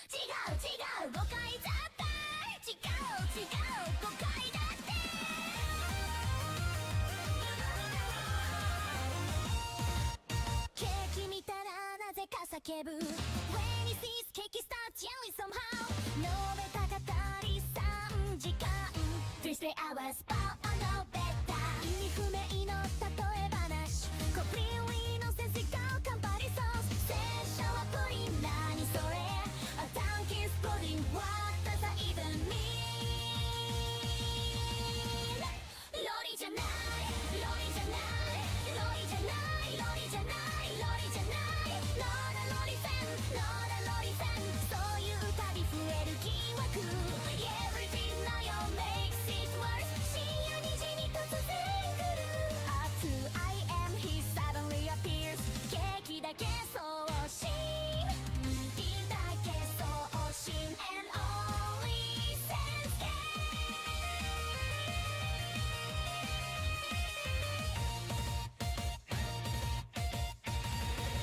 違う誤解だった違う誤解だってケーキ見たらなぜか叫ぶ When he sees cake he starts yelling somehow 述べたかったり3時間 3 hours but I know better 意味不明の例え話 Completely nonsensical カンパリソース拙者はプリン何それ A donkey's pudding What does that even mean ロリじゃないロリじゃないロリじゃないロリじゃないロリじゃないローラロリフェンローラロリフェンそういう旅増える疑惑 Everything now you makes it worse 深夜2時に突然来る Up to I am he suddenly appears ケーキだけ送信ビールだけ送信 And only sense game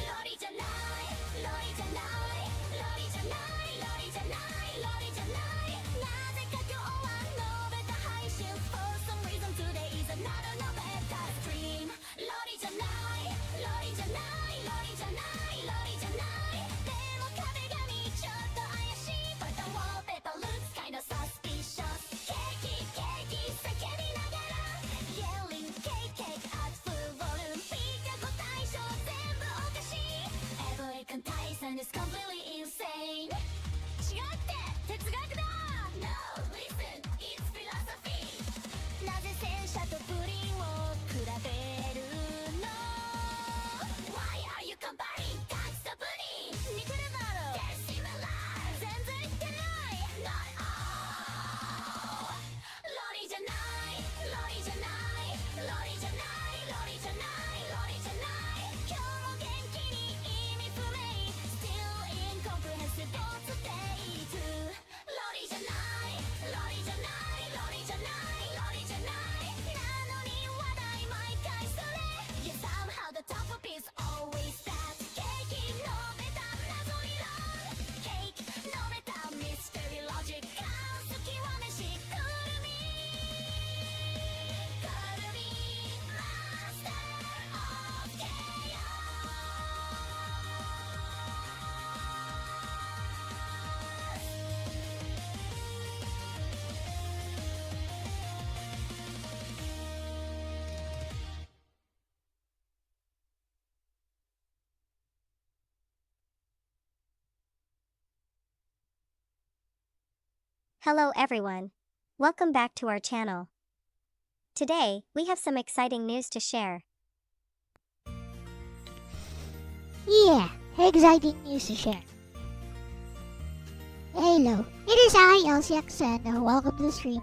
ロリじゃないロリじゃないロリじゃないロリじゃないロリじゃないなぜか今日は述べた配信 For some reason today is another November stream ロリじゃないロリじゃないロリじゃないロリじゃないでも壁紙ちょっと怪しい But the wallpaper looks kinda suspicious ケーキ叫びながら Yelling cake at full volume ピカゴ対象全部おかしい Every comparison is completely insane 違って哲学だ No, listen, it's philosophy なぜ戦車とプリンを比べるの Why are you comparing ducks to pudding 似てるだろ They're similar 全然似てない Not all ロリじゃないロリじゃないロリじゃないロリじゃないロリじゃない今日も元気に意味不明 Still incomprehensible state ロリじゃないロリじゃないロリじゃないロリじゃないなのに話題毎回それ Yeah somehow the top of is always that ケーキ飲めた謎理論ケーキ飲めたミステリーロジック好きは飯くるみくるみマスターオブケイオHello everyone. Welcome back to our channel. Today, we have some exciting news to share. Yeah, exciting news to share. Hello, it is I, Elle-C, and welcome to the stream.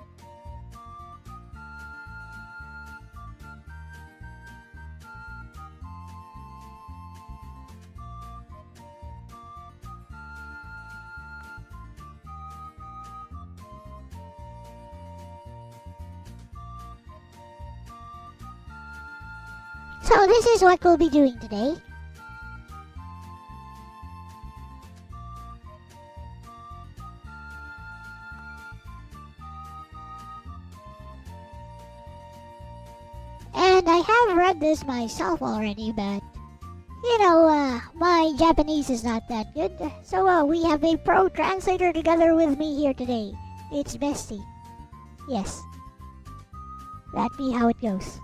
So this is what we'll be doing today. And I have read this myself already, but my Japanese is not that good. So we have a pro translator together with me here today. It's Bestie. Yes. That be how it goes.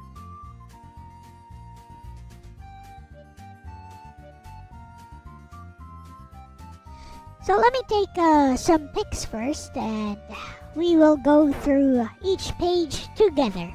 So let me take some pics first, and we will go through each page together.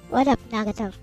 What up, Nagato?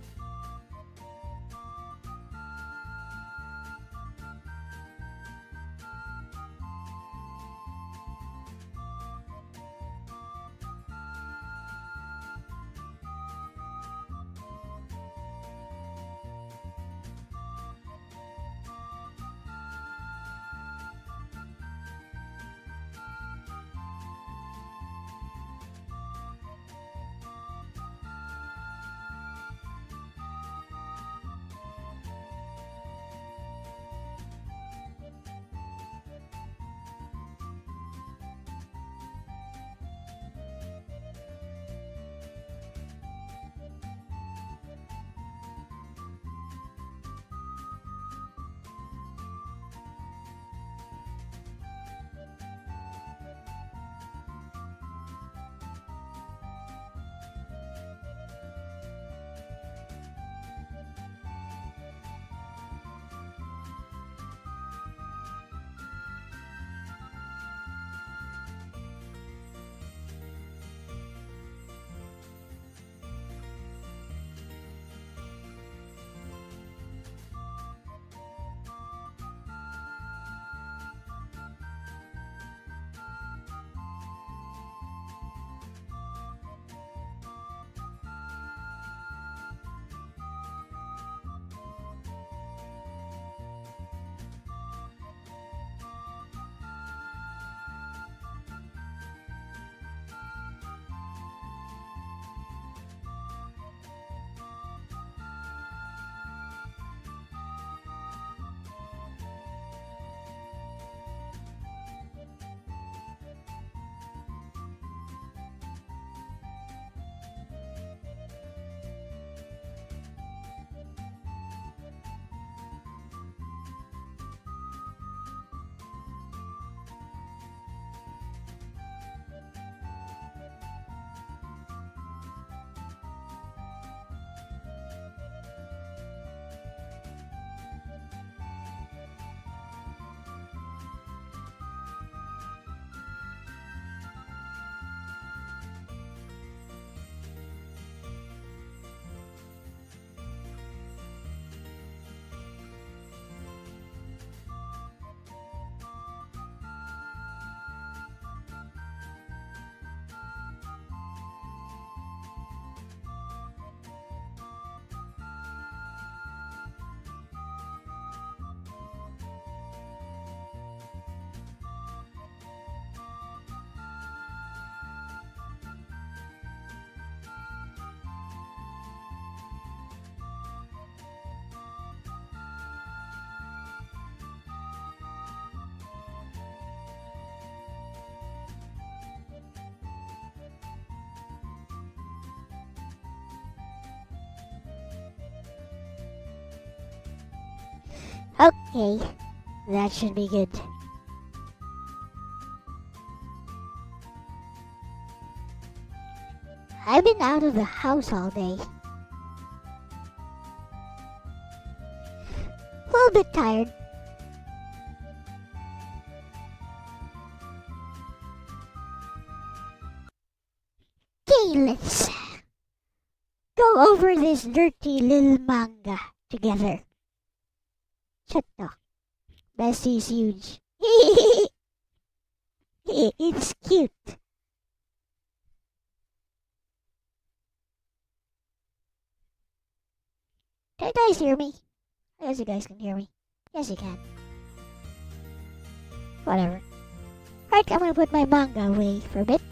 Okay, that should be good. I've been out of the house all day. A little bit tired. Okay, let's go over this dirty little manga together. Shut up. Bessie's huge. It's cute. Can you guys hear me? I guess you guys can hear me. Yes, you can. Whatever. Alright, I'm gonna put my manga away for a bit.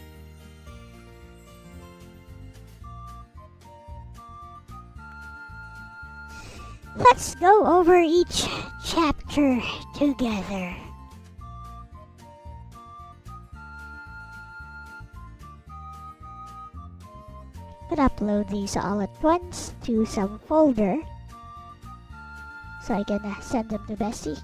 Let's go over each chapter together. I'm gonna upload these all at once to some folder so I can send them to Bessie.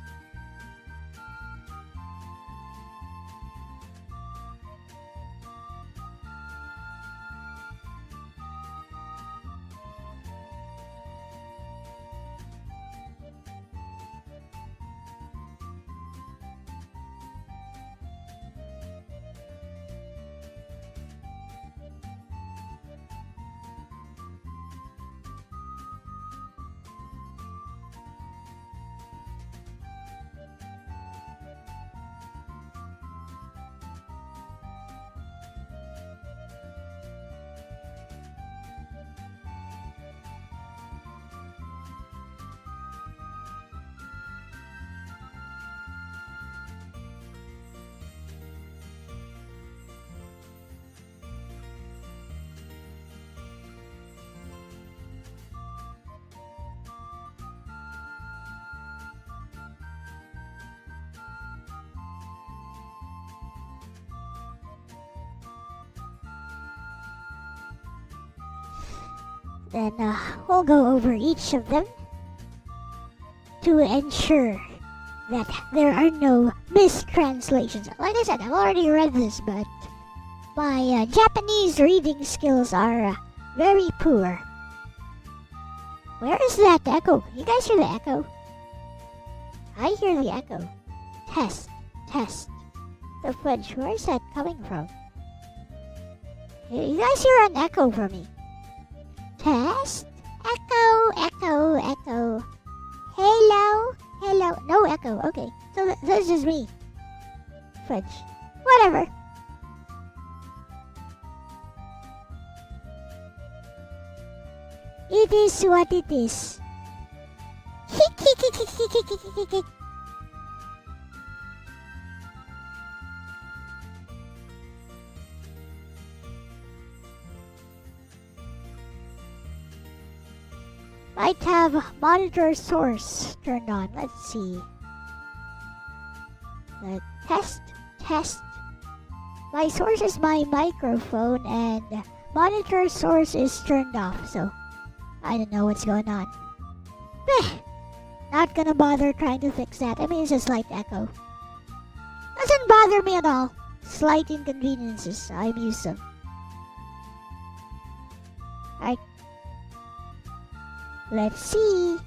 Then we'll go over each of them to ensure that there are no mistranslations. Like I said, I've already read this, but my Japanese reading skills are very poor. Where is that echo? You guys hear the echo? I hear the echo. Test, test. The fudge, where is that coming from? You guys hear an echo from me? Test, echo, echo, echo. Hello, hello. No echo. Okay, so that's just me. Fudge. Whatever. It is what it is. Might have monitor source turned on. Let's see. Test, test. My source is my microphone and monitor source is turned off, so I don't know what's going on. Not gonna bother trying to fix that. I mean, it's a slight echo. Doesn't bother me at all. Slight inconveniences. I'm used to. Alright. Let's see.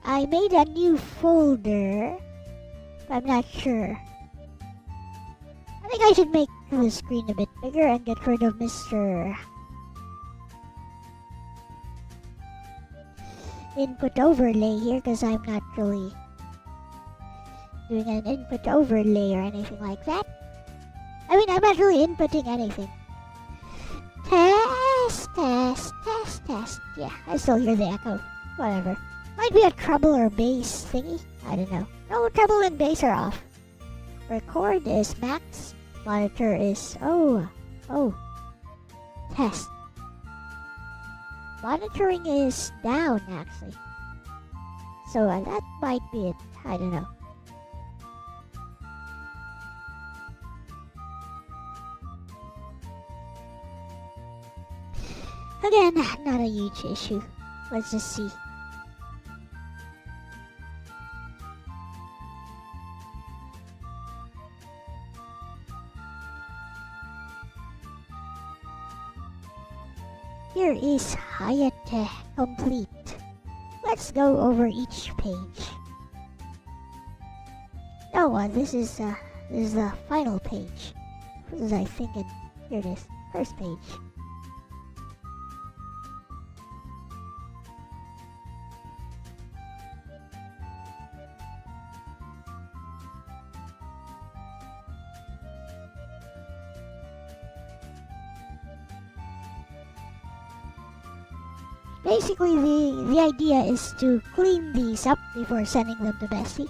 I made a new folder. I'm not sure. I think I should make the screen a bit bigger and get rid of Mr. Input overlay here because I'm not really doing an input overlay or anything like that. I mean, I'm not really inputting anything. Test, test, test, test. Yeah, I still hear the echo. Whatever. Might be a treble or bass thingy. I don't know. No, treble and bass are off. Record is max. Monitor is... Oh. Test. Monitoring is down, actually. So that might be it. I don't know. Again, not a huge issue. Let's just see. Here is Hayate complete. Let's go over each page. Oh, this is the final page. What was I thinking? Here it is, first page. Basically, the idea is to clean these up before sending them to Bessie.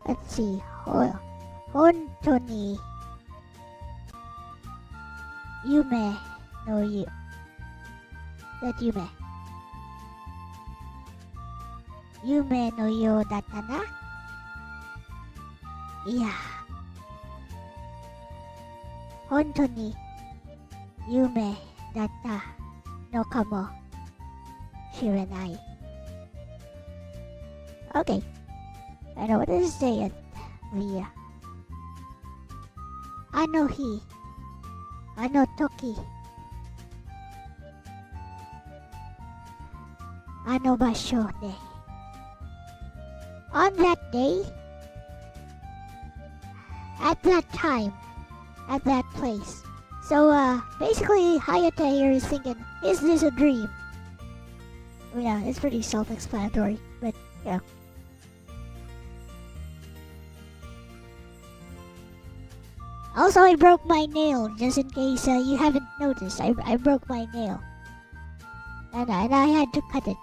Let's see. Hontoni Yume no Yu. That Yume. Yume no yo datta na? Yeah. Hontoni Yume datta no kamo shiranai. Okay. I know what does it say at the Ano hi, ano toki, ano basho de. On that day, at that time, at that place. So basically Hayate here is thinking, is this a dream? Well, yeah, it's pretty self-explanatory, but yeah. Also, I broke my nail, just in case you haven't noticed. I broke my nail. and I had to cut it.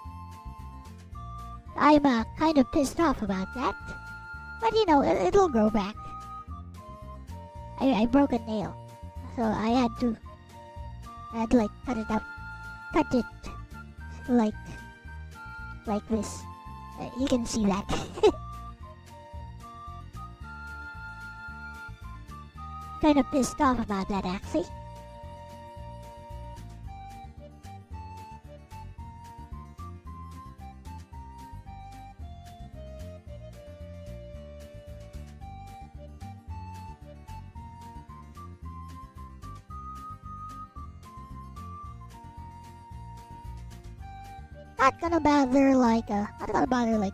I'm kind of pissed off about that, but you know, it'll grow back. I broke a nail, so I had to like cut it out, cut it like this. You can see that. Kind of pissed off about that, actually. Not gonna bother like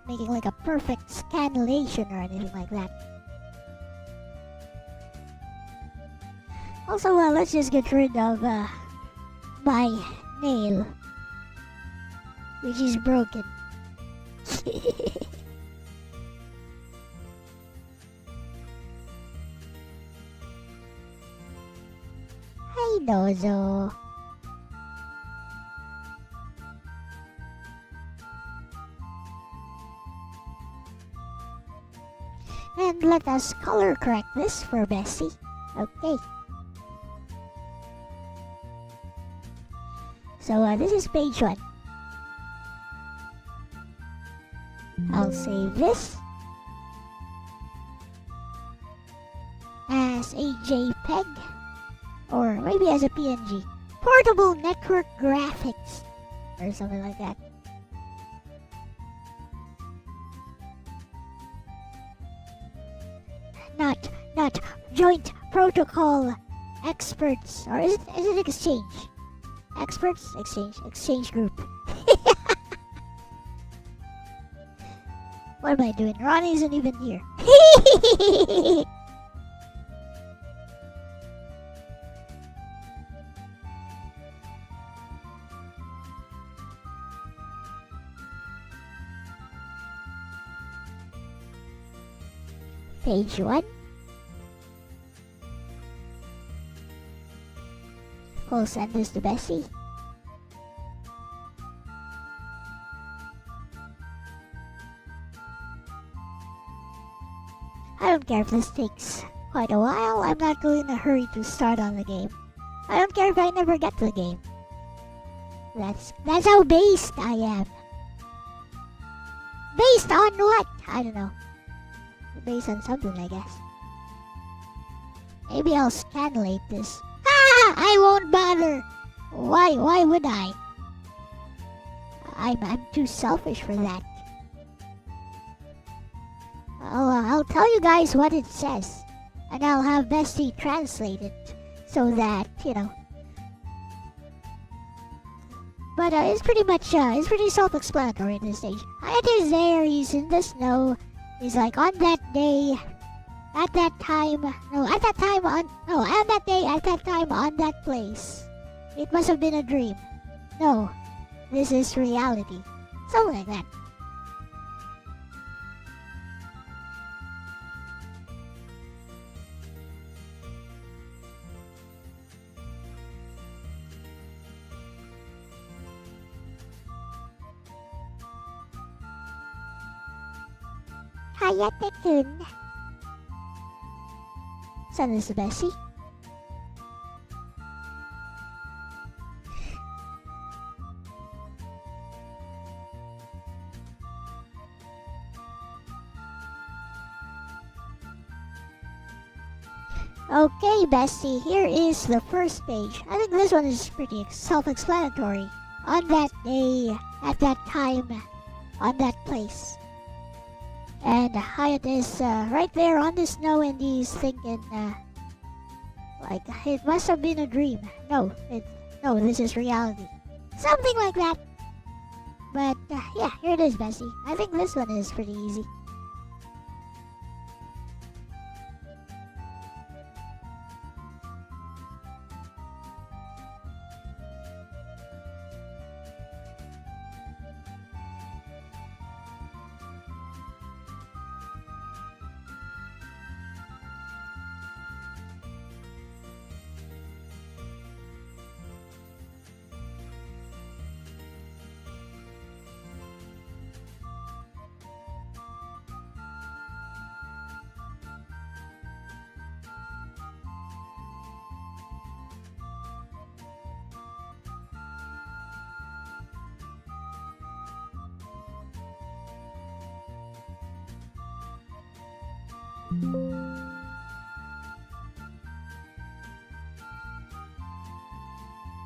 making like a perfect scanlation or anything like that. Also, let's just get rid of my nail, which is broken. Hi, Dozo. And let us color correct this for Bessie. Okay. So this is page 1. I'll save this as a JPEG or maybe as a PNG. Portable network graphics or something like that. Not joint protocol experts, or is it exchange? Experts? Exchange group. What am I doing? Ronnie isn't even here. Page 1. We'll send this to Bessie. I don't care if this takes quite a while. I'm not going in a hurry to start on the game. I don't care if I never get to the game. That's how based I am. Based on what? I don't know. Based on something, I guess. Maybe I'll scanlate this. I won't bother. Why would I? I'm too selfish for that. I'll tell you guys what it says, and I'll have Bestie translate it so that you know. But it's pretty much it's pretty self-explanatory at this stage. Hayate is there. He's in the snow. He's like on that day. At that time, at that day, at that time, on that place. It must have been a dream. No, this is reality. Something like that. Hayate-kun. Send this to Bessie. Okay, Bessie, here is the first page. I think this one is pretty self-explanatory. On that day, at that time, on that place. And Hayate is right there on the snow, and he's thinking, like, it must have been a dream. No, this is reality. Something like that. But, yeah, here it is, Bessie. I think this one is pretty easy.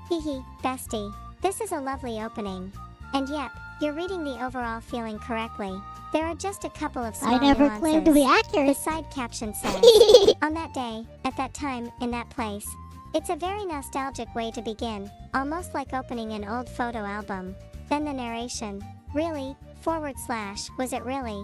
Hehe, bestie. This is a lovely opening. And yep, you're reading the overall feeling correctly. There are just a couple of small I never nuances. claimed to be The accurate. side caption says, on that day, at that time, in that place. It's a very nostalgic way to begin, almost like opening an old photo album. Then the narration. Really? / was it really?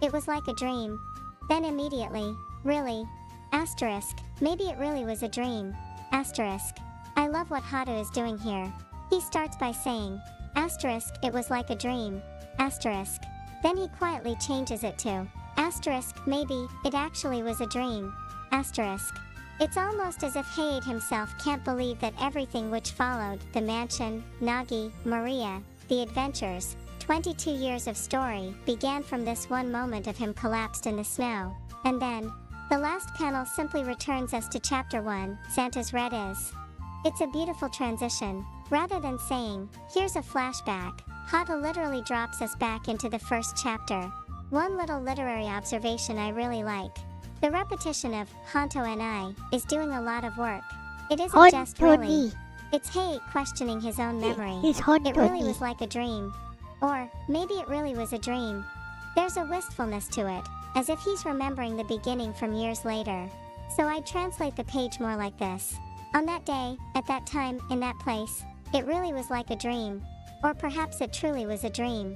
It was like a dream. Then immediately, really? Asterisk, maybe it really was a dream. Asterisk. I love what Hato is doing here. He starts by saying, asterisk, it was like a dream. Asterisk. Then he quietly changes it to, asterisk, maybe, it actually was a dream. Asterisk. It's almost as if Hayate himself can't believe that everything which followed, the mansion, Nagi, Maria, the adventures, 22 years of story, began from this one moment of him collapsed in the snow. And then, the last panel simply returns us to chapter 1, Santa's Red is. It's a beautiful transition. Rather than saying, here's a flashback, Hato literally drops us back into the first chapter. One little literary observation I really like. The repetition of Hanto and I is doing a lot of work. It isn't just really. It's Hayate questioning his own memory. It really was like a dream. Or, maybe it really was a dream. There's a wistfulness to it, as if he's remembering the beginning from years later. So I'd translate the page more like this. On that day, at that time, in that place, it really was like a dream. Or perhaps it truly was a dream.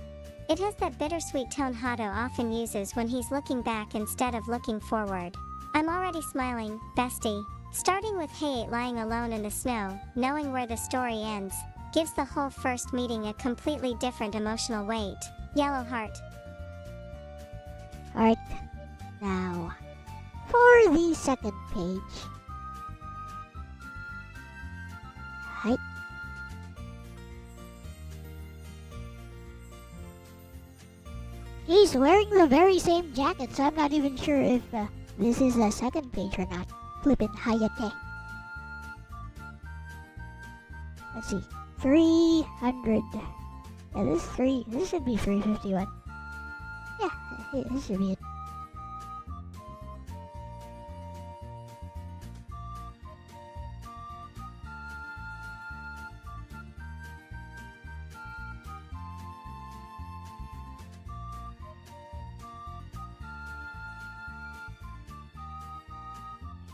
It has that bittersweet tone Hato often uses when he's looking back instead of looking forward. I'm already smiling, bestie. Starting with Hayate lying alone in the snow, knowing where the story ends, gives the whole first meeting a completely different emotional weight. Yellow heart. Alright, now, for the second page. Right. He's wearing the very same jacket, so I'm not even sure if this is the second page or not. Flippin' Hayate. Let's see. 300. Yeah, this should be 351. Yeah, this should be it.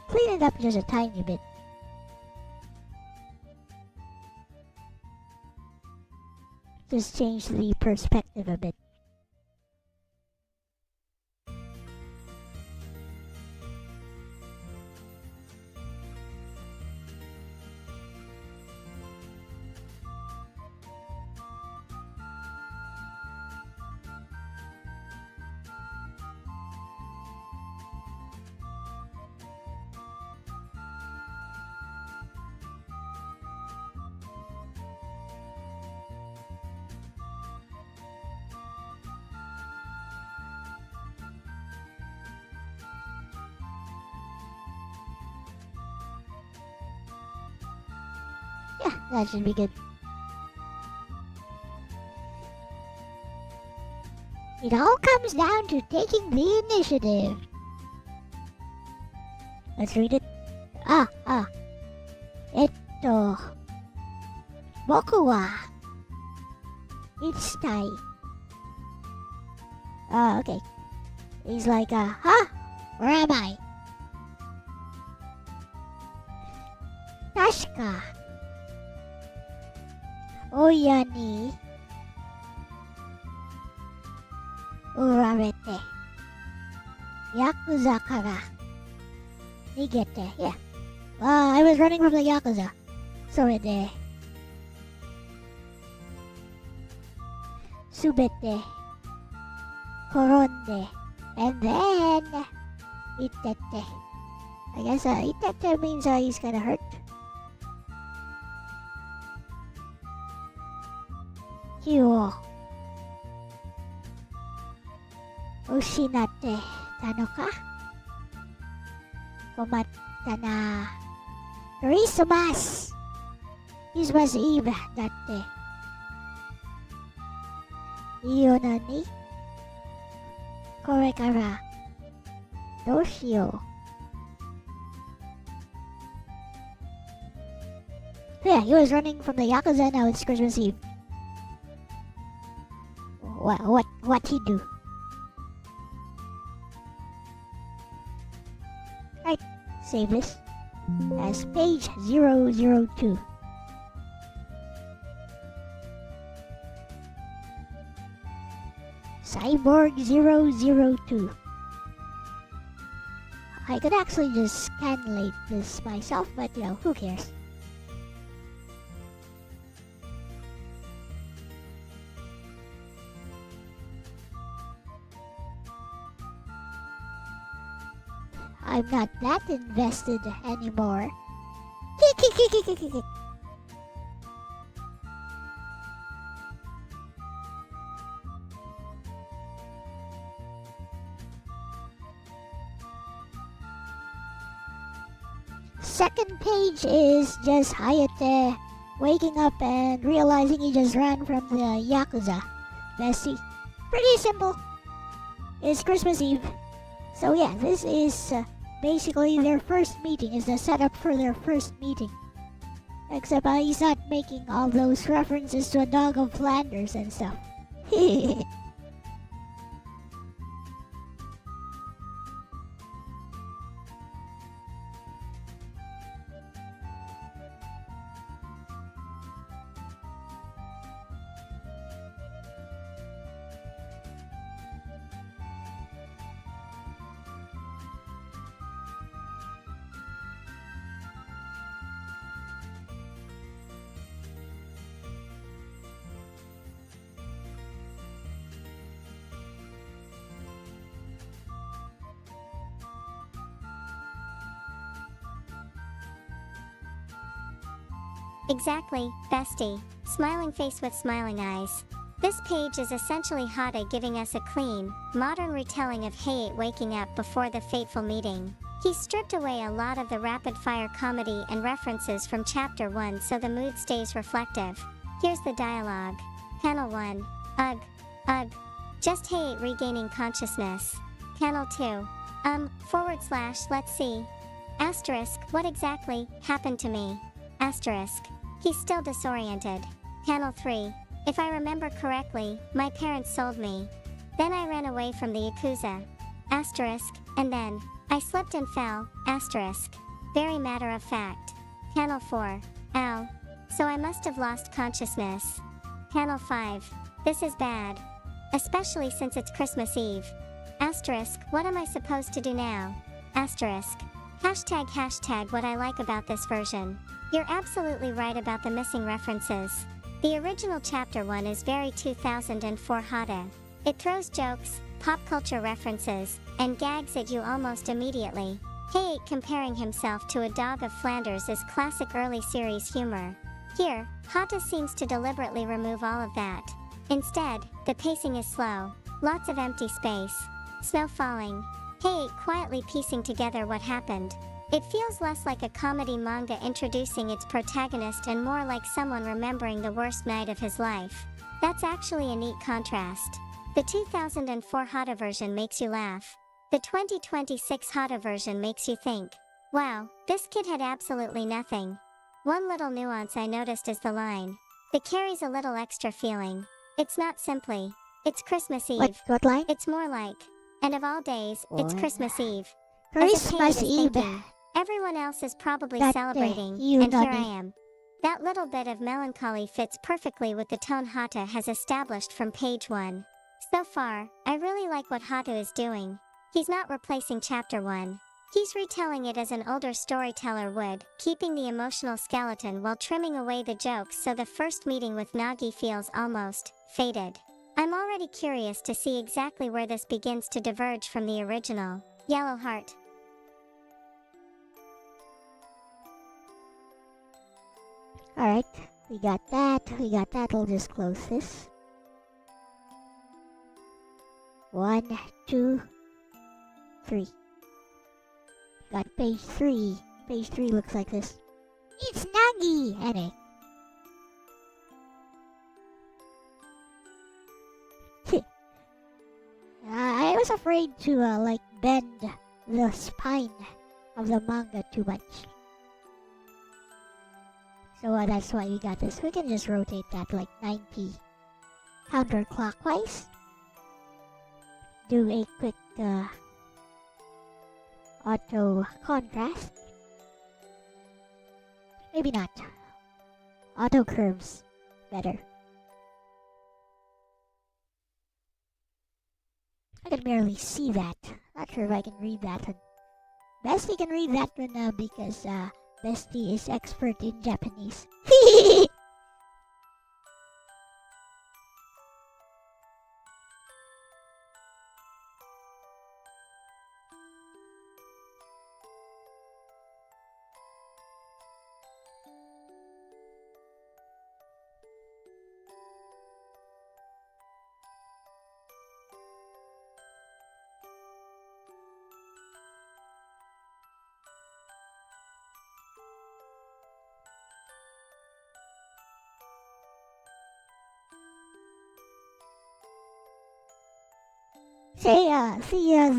Clean it up just a tiny bit. Just change the perspective a bit. Yeah, that should be good. It all comes down to taking the initiative. Let's read it. Etto. Boku wa ichitai. Okay. He's like, huh? Where am I? Tashika. Oya ni urarete. Yakuza kara nigete. Yeah. I was running from the Yakuza. Sorede. Subete. Koronde. And then itete. I guess itete means he's kinda hurt. Kyo Ushinate Tanoka Komatta na Christmas Eve datte Iyo na ni Kore kara Doshio. Yeah, he was running from the Yakuza, now it's Christmas Eve. What he do? Right, save this as page 002. Cyborg 002. I could actually just scanlate this myself, but you know, who cares? I'm not that invested anymore. Second page is just Hayate waking up and realizing he just ran from the Yakuza. Bestie. Pretty simple. It's Christmas Eve. So yeah, this is basically their first meeting, is the setup for their first meeting. Except he's not making all those references to a dog of Flanders and stuff. Exactly, bestie. Smiling face with smiling eyes. This page is essentially Hada giving us a clean, modern retelling of Hayate waking up before the fateful meeting. He stripped away a lot of the rapid-fire comedy and references from Chapter 1 so the mood stays reflective. Here's the dialogue. Panel 1. Ugh. Ugh. Just Hayate regaining consciousness. Panel 2. Let's see. Asterisk, what exactly happened to me? Asterisk. He's still disoriented. Panel 3. If I remember correctly, my parents sold me. Then I ran away from the Yakuza. Asterisk, and then, I slipped and fell. Asterisk. Very matter of fact. Panel 4. Ow. So I must have lost consciousness. Panel 5. This is bad. Especially since it's Christmas Eve. Asterisk, what am I supposed to do now? Asterisk. Hashtag what I like about this version. You're absolutely right about the missing references. The original Chapter 1 is very 2004 Hada. It throws jokes, pop culture references, and gags at you almost immediately. Hayate comparing himself to a dog of Flanders is classic early series humor. Here, Hada seems to deliberately remove all of that. Instead, the pacing is slow, lots of empty space, snow falling, Hayate quietly piecing together what happened. It feels less like a comedy manga introducing its protagonist and more like someone remembering the worst night of his life. That's actually a neat contrast. The 2004 Hada version makes you laugh. The 2026 Hada version makes you think, wow, this kid had absolutely nothing. One little nuance I noticed is the line. It carries a little extra feeling. It's not simply, it's Christmas Eve. What line? It's more like, and of all days, it's Christmas Eve. Christmas Eve. Thinking, everyone else is probably That, celebrating, and here I am. That little bit of melancholy fits perfectly with the tone Hata has established from page 1. So far, I really like what Hata is doing. He's not replacing Chapter 1. He's retelling it as an older storyteller would, keeping the emotional skeleton while trimming away the jokes so the first meeting with Nagi feels almost faded. I'm already curious to see exactly where this begins to diverge from the original. Yellow Heart. Alright, we got that. We'll just close this. 1, 2, 3. Got page 3. Page 3 looks like this. It's Nagi! Anyway. I was afraid to, bend the spine of the manga too much. So that's why we got this. We can just rotate that like 90 counterclockwise. Do a quick auto contrast. Maybe not. Auto curves. Better. I can barely see that. Not sure if I can read that one. Bestie can read that one now because Bestie is expert in Japanese.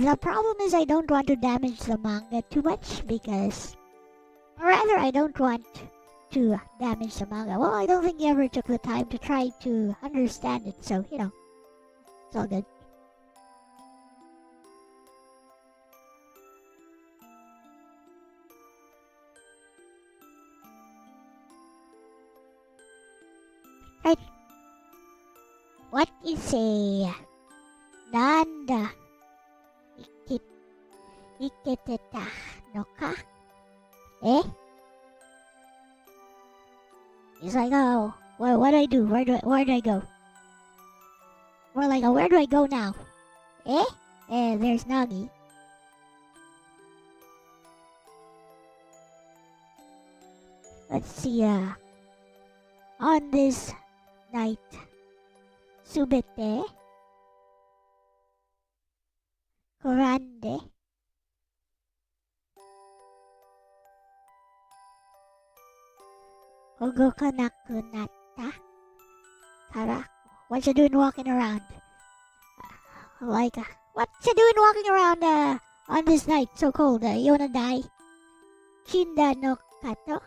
The problem is I don't want to damage the manga too much because, or rather, I don't want to damage the manga. Well, I don't think he ever took the time to try to understand it, so, you know, it's all good. Right. What is a Nanda iketeta no ka? Eh? He's like, oh, what do I do? Where do I go? More like, where do I go now? Eh? There's Nagi. Let's see, on this night, subete Korande Ogokanaku natta Kara. What you doing walking around? What you doing walking around on this night so cold? You wanna die? Shinda no kato?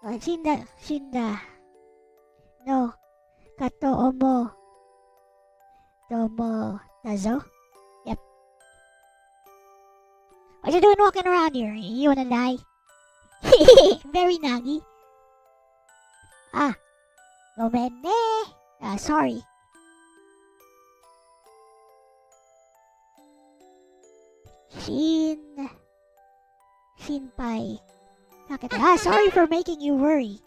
Shinda no kato omo domo tazo. Yep. What you doing walking around here? You wanna die? Very Nagi. Gomen ne. Sorry. Shinpai. Sorry for making you worry.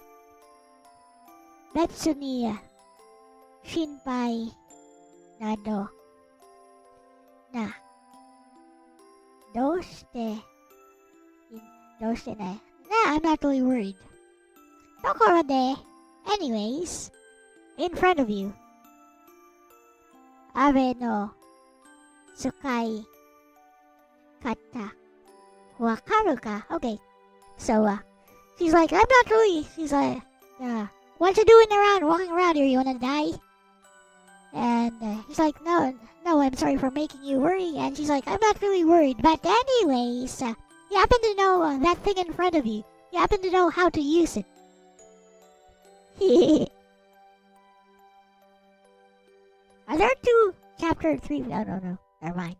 Betsuni Shinpai Nado Na Doshite ne. Nah, I'm not really worried. Tokoro de. Anyways, in front of you, Abe no Tsukai Kata Wakaru ka? Okay. So, she's like, I'm not really. She's like, what you doing around, walking around here? You wanna die? And he's like, no, I'm sorry for making you worry. And she's like, I'm not really worried. But anyways, you happen to know that thing in front of you. You happen to know how to use it. Are there two chapter 3? No. Never mind.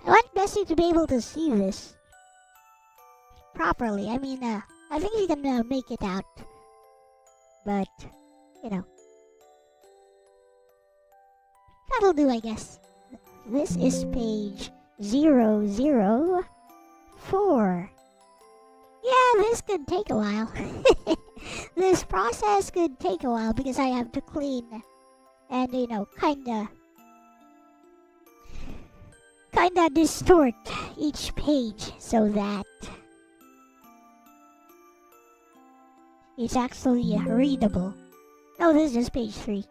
I want Bessie to be able to see this properly. I mean, I think she can make it out. But, you know. That'll do, I guess. This is page 004. Yeah, this could take a while. this process could take a while because I have to clean and, kinda distort each page so that it's actually readable. Oh, this is just page 3.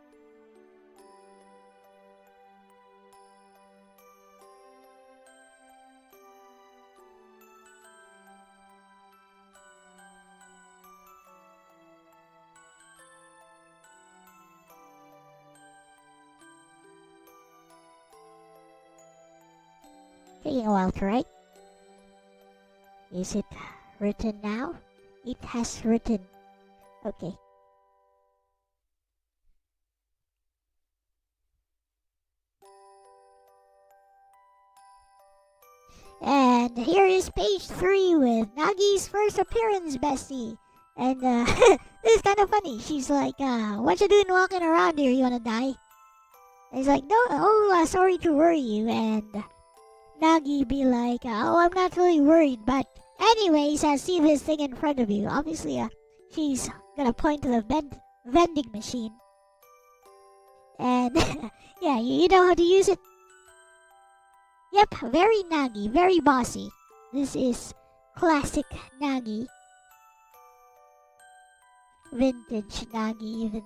Taking a while to write. Is it written now? It has written. Okay. And here is page 3 with Nagi's first appearance, bestie. And this is kind of funny. She's like, what you doing walking around here? You wanna die? And he's like, no, sorry to worry you. And Nagi be like, oh, I'm not really worried, but anyways, I see this thing in front of you. Obviously, she's gonna point to the vending machine. And yeah, you know how to use it? Yep, very Nagi, very bossy. This is classic Nagi. Vintage Nagi even.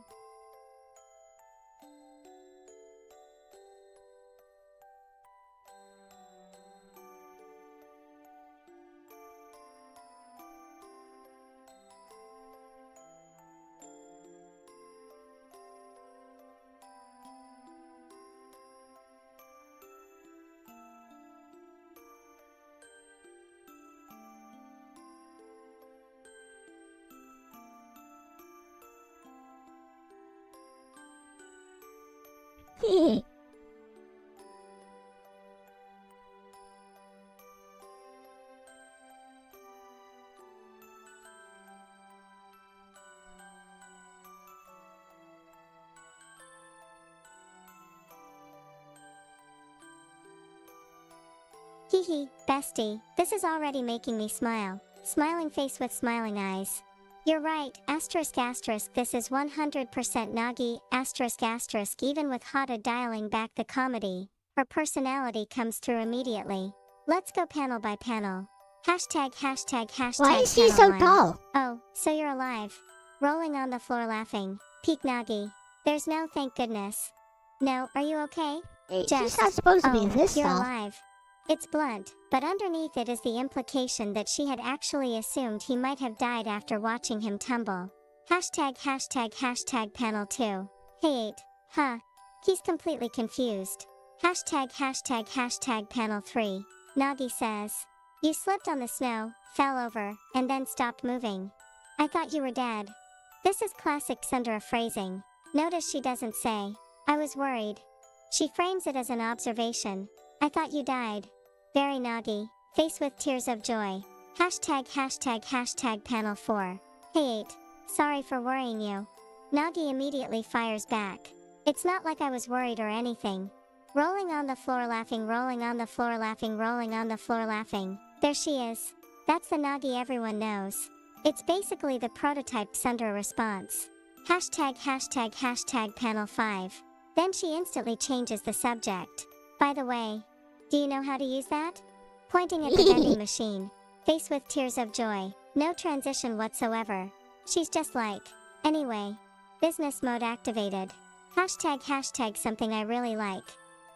Hehe, bestie, this is already making me smile. Smiling face with smiling eyes. You're right, asterisk asterisk, this is 100% Nagi, asterisk asterisk, even with Hata dialing back the comedy. Her personality comes through immediately. Let's go panel by panel. Hashtag hashtag hashtag. Why is she panel so one. tall? Oh, so you're alive. Rolling on the floor laughing. Peak Nagi. There's no thank goodness. No, are you okay? She's not supposed to be this you're tall. alive. It's blunt, but underneath it is the implication that she had actually assumed he might have died after watching him tumble. Hashtag hashtag hashtag panel 2. Hayate. Huh. He's completely confused. Hashtag hashtag hashtag panel 3. Nagi says. You slipped on the snow, fell over, and then stopped moving. I thought you were dead. This is classic Sundara phrasing. Notice she doesn't say, I was worried. She frames it as an observation. I thought you died. Very Nagi, face with tears of joy. Hashtag hashtag hashtag panel 4. Hayate. Sorry for worrying you. Nagi immediately fires back. It's not like I was worried or anything. Rolling on the floor laughing, rolling on the floor laughing, rolling on the floor laughing. There she is. That's the Nagi everyone knows. It's basically the prototyped Sundara response. Hashtag hashtag hashtag panel 5. Then she instantly changes the subject. By the way, do you know how to use that? Pointing at the vending machine. Face with tears of joy. No transition whatsoever. She's just like, anyway. Business mode activated. Hashtag hashtag something I really like.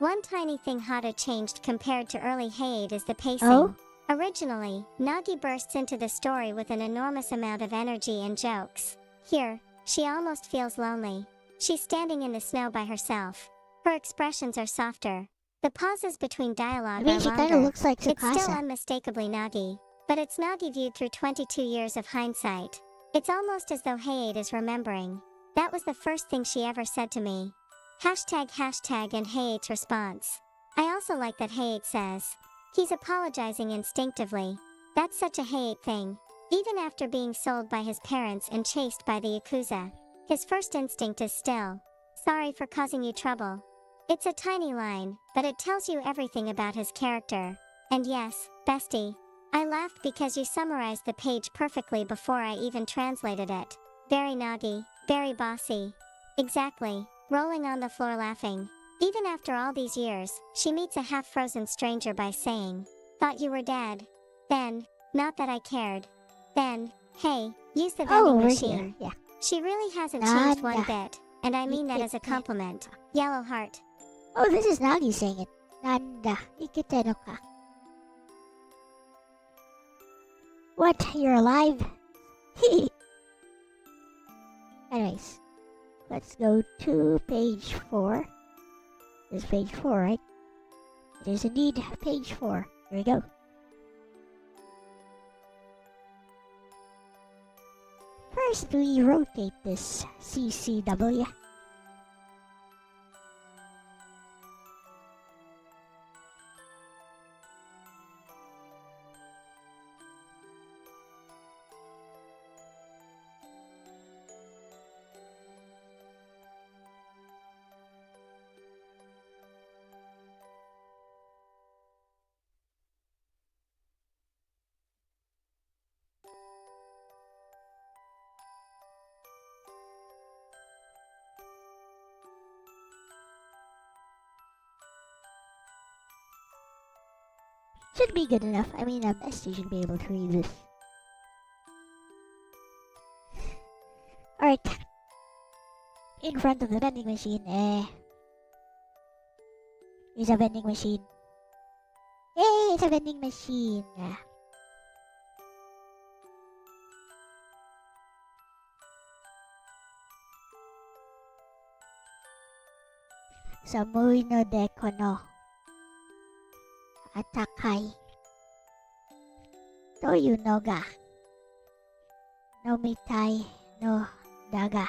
One tiny thing Hata changed compared to early Hayate is the pacing. Oh? Originally, Nagi bursts into the story with an enormous amount of energy and jokes. Here, she almost feels lonely. She's standing in the snow by herself. Her expressions are softer. The pauses between dialogue are she longer. kinda looks like It's still Tsukasa. unmistakably Nagi, but it's Nagi viewed through 22 years of hindsight. It's almost as though Hayate is remembering. That was the first thing she ever said to me. Hashtag hashtag and Hayate's response. I also like that Hayate says, he's apologizing instinctively. That's such a Hayate thing. Even after being sold by his parents and chased by the Yakuza, his first instinct is still, sorry for causing you trouble. It's a tiny line, but it tells you everything about his character. And yes, bestie, I laughed because you summarized the page perfectly before I even translated it. Very naughty, very bossy. Exactly, rolling on the floor laughing. Even after all these years, she meets a half-frozen stranger by saying, "Thought you were dead." Then, "Not that I cared." Then, "Hey, use the Oh, vending over machine." here. Yeah. She really hasn't changed one Nanda. bit, and I mean that as a compliment. Yellow heart. Oh, this is Nagi saying it. Nanda, ikite no ka. What? You're alive? Anyways, let's go to page 4. This is page 4, right? It is indeed page 4. Here we go. First, we rotate this CCW. Should be good enough. I mean, Bestie should be able to read this. Alright. In front of the vending machine, is a vending machine. Yay, it's a vending machine. Samui no deko no atakai toyu no ga nomitai no daga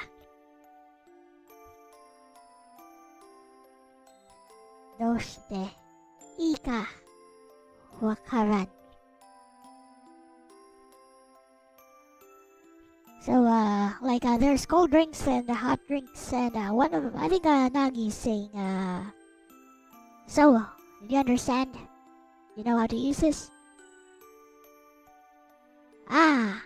doshite ii ka wakaran. So, there's cold drinks and hot drinks, and one of them, I think Nagi's saying, so, do you understand? You know how to use this? Ah!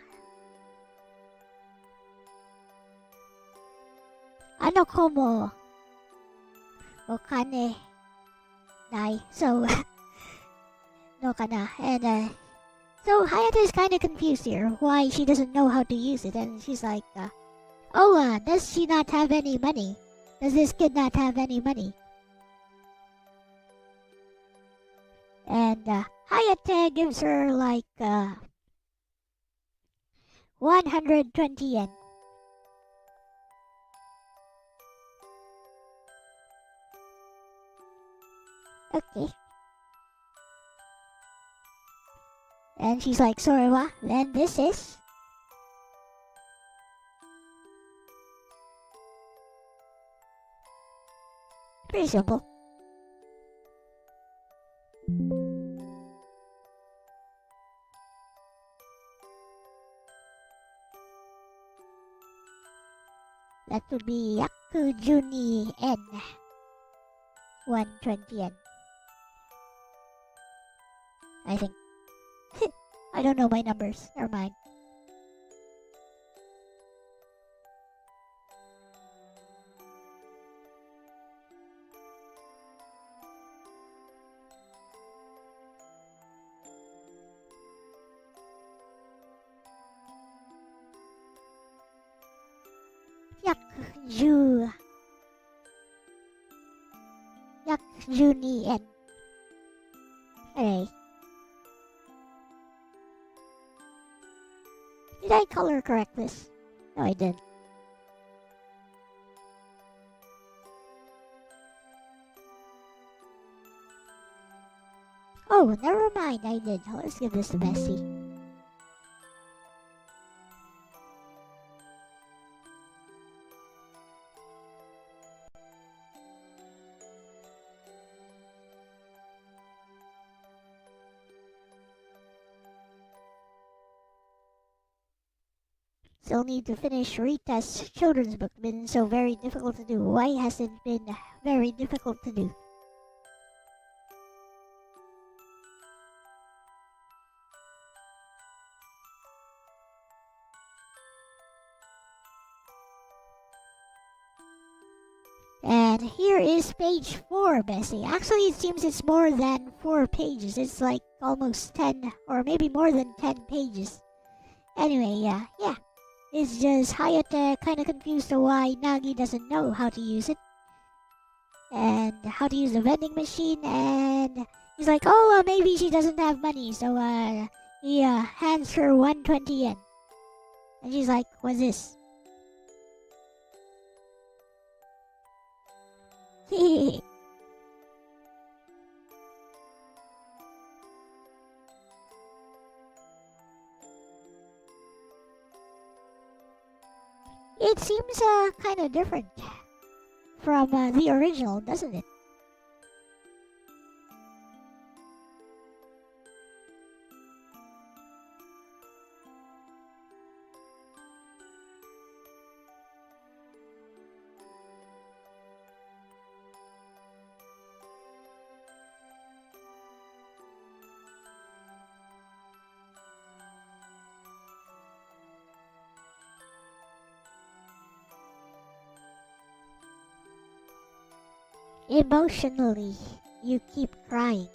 Ano komo okane nai. So, no kana. And, so Hayate is kind of confused here why she doesn't know how to use it, and she's like, does she not have any money? Does this kid not have any money? And Hayate gives her like 120 yen. Okay. And she's like, sorry, what? Then this is... pretty simple. That would be Yakujuni N. 120 yen. I think. I don't know my numbers. Never mind. Yakjuni N. Alright. Did I color correct this? No, I didn't. Oh, never mind, I did. Let's give this to Bessie. Still need to finish Rita's children's book. Been so very difficult to do. Why has it been very difficult to do? And here is page 4, Bessie. Actually, it seems it's more than 4 pages. It's like almost 10, or maybe more than 10 pages. Anyway, yeah. It's just Hayate kinda confused on why Nagi doesn't know how to use it. And how to use the vending machine, and he's like, oh, well, maybe she doesn't have money, so he hands her 120 yen. And she's like, what's this? It seems kind of different from the original, doesn't it? Emotionally, you keep crying.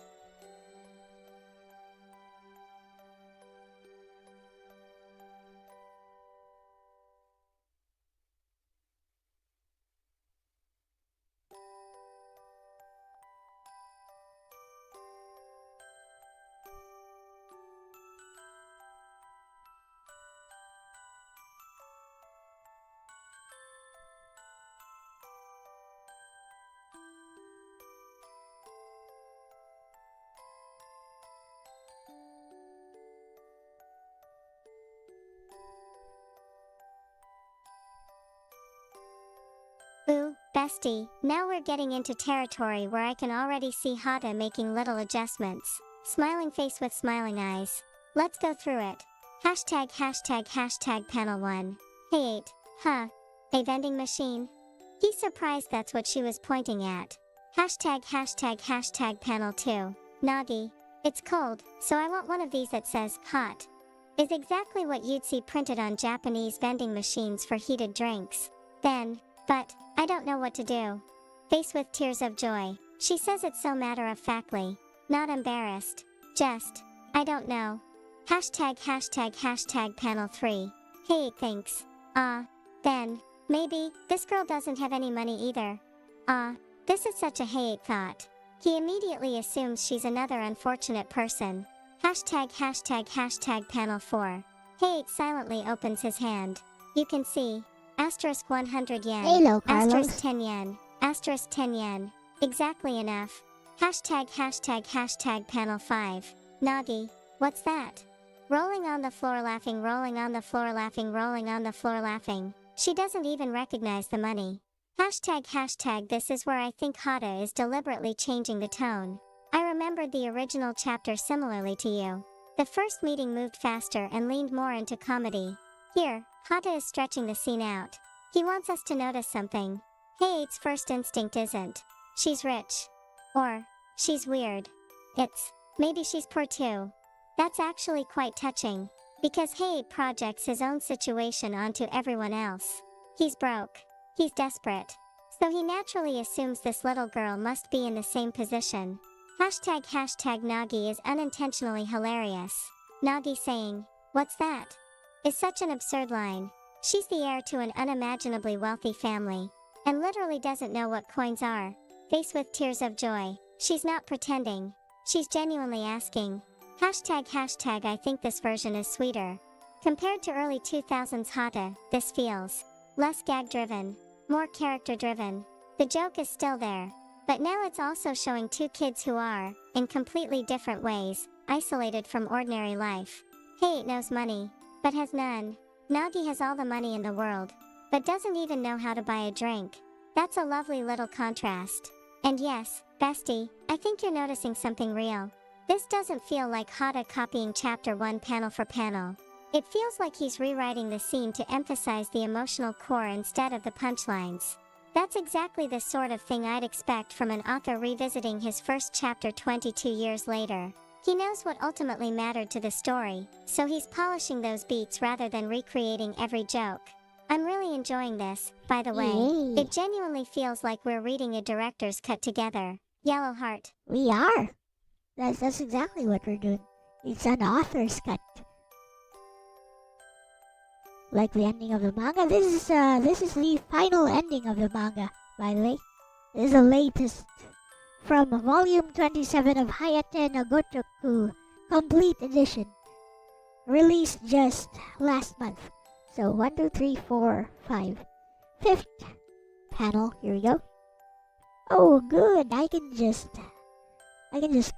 Ooh, bestie, now we're getting into territory where I can already see Hata making little adjustments. Smiling face with smiling eyes. Let's go through it. Hashtag panel 1. Hayate, huh? A vending machine? He's surprised that's what she was pointing at. Hashtag panel 2. Nagi. It's cold, so I want one of these that says, hot. Is exactly what you'd see printed on Japanese vending machines for heated drinks. But, I don't know what to do. Face with tears of joy. She says it so matter-of-factly. Not embarrassed. Just, I don't know. Hashtag panel 3. Hey, thanks. Then, maybe, this girl doesn't have any money either. This is such a Hayate thought. He immediately assumes she's another unfortunate person. Hashtag panel 4. Hayate silently opens his hand. You can see. Asterisk 100 yen. Hello, Carlos. Asterisk 10 yen. Asterisk 10 yen. Exactly enough. Hashtag panel 5. Nagi. What's that? Rolling on the floor laughing, rolling on the floor laughing, rolling on the floor laughing. She doesn't even recognize the money. Hashtag this is where I think Hata is deliberately changing the tone. I remembered the original chapter similarly to you. The first meeting moved faster and leaned more into comedy. Here, Hata is stretching the scene out. He wants us to notice something. Hayate's first instinct isn't, she's rich. Or, she's weird. It's, maybe she's poor too. That's actually quite touching. Because Hayate projects his own situation onto everyone else. He's broke. He's desperate. So he naturally assumes this little girl must be in the same position. Hashtag Nagi is unintentionally hilarious. Nagi saying, what's that? Is such an absurd line. She's the heir to an unimaginably wealthy family. And literally doesn't know what coins are. Face with tears of joy. She's not pretending. She's genuinely asking. Hashtag I think this version is sweeter. Compared to early 2000s Hata, this feels less gag-driven, more character-driven. The joke is still there. But now it's also showing two kids who are, in completely different ways, isolated from ordinary life. Hayate knows money, but has none. Nagi has all the money in the world, but doesn't even know how to buy a drink. That's a lovely little contrast. And yes, bestie, I think you're noticing something real. This doesn't feel like Hata copying chapter 1 panel for panel. It feels like he's rewriting the scene to emphasize the emotional core instead of the punchlines. That's exactly the sort of thing I'd expect from an author revisiting his first chapter 22 years later. He knows what ultimately mattered to the story, so he's polishing those beats rather than recreating every joke. I'm really enjoying this, by the way. Yay. It genuinely feels like we're reading a director's cut together. Yellow heart. We are. That's exactly what we're doing. It's an author's cut. Like the ending of the manga. This is the final ending of the manga, by the way. This is the latest from volume 27 of Hayate no Gotoku Complete Edition. Released just last month. So 1, 2, 3, 4, 5. Fifth panel. Here we go. Oh, good. I can just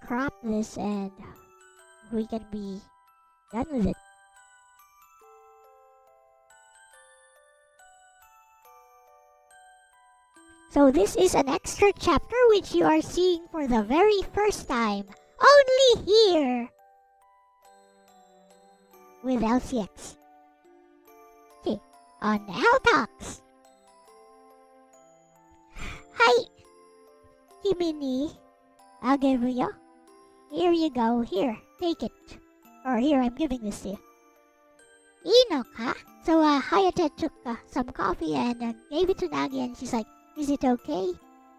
crop this and we can be done with it. So this is an extra chapter which you are seeing for the very first time. Only here! With LCX. Okay, on L-Talks. Hi! Kimi ni ageru. Here you go. Here, take it. Or here, I'm giving this to you. Ino ka? So Hayate took some coffee and gave it to Nagi and she's like, is it okay?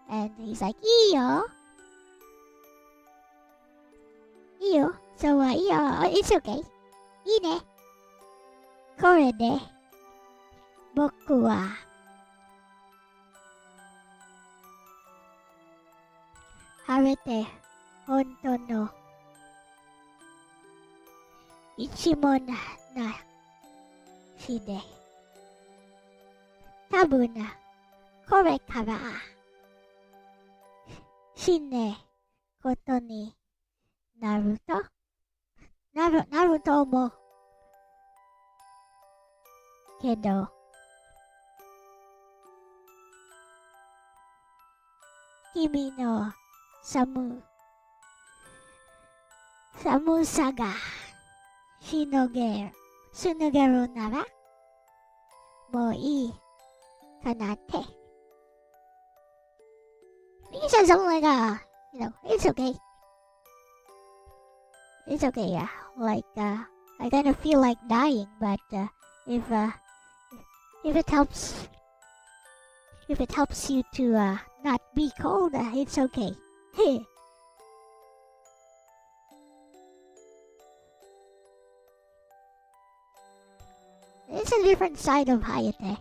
And he's like, iyo. Iyo. So iyo, it's okay. Ine. Kore de. Boku wa. Harete. Honto no. Ichimon na. Shide. Tabuna. Kore kara. Shine. Koto ni. Naruto. Naruto mo. Kedo. Kimi no. Samusaga. Sunogeru nara. Mo ii. Kanate. He said something like, it's okay. It's okay, yeah. Like, I kind of feel like dying, but if it helps you to not be cold, it's okay. It's a different side of Hayate.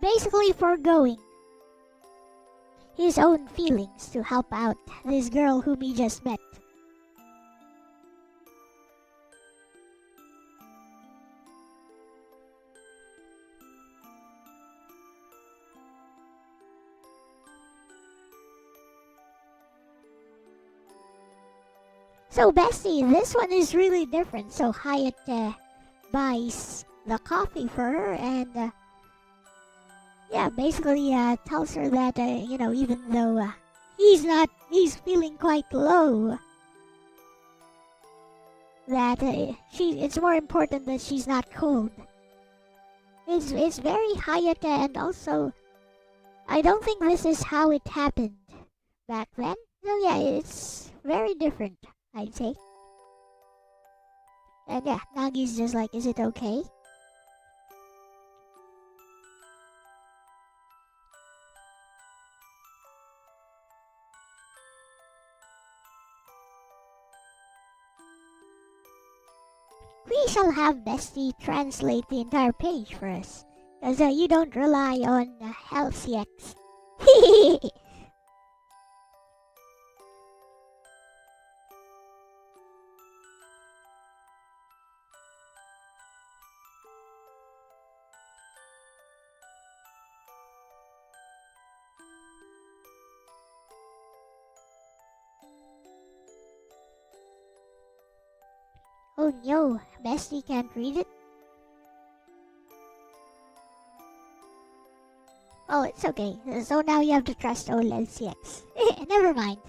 Basically foregoing his own feelings to help out this girl whom he just met. So bestie, this one is really different. So Hayate buys the coffee for her and basically tells her that, even though he's feeling quite low, that it's more important that she's not cold. It's very Hayate, and also, I don't think this is how it happened back then. So yeah, it's very different, I'd say. And yeah, Nagi's just like, is it okay? We shall have Bestie translate the entire page for us, because you don't rely on LCX. Oh no, Bestie can't read it? Oh, it's okay. So now you have to trust old LCX. Never mind.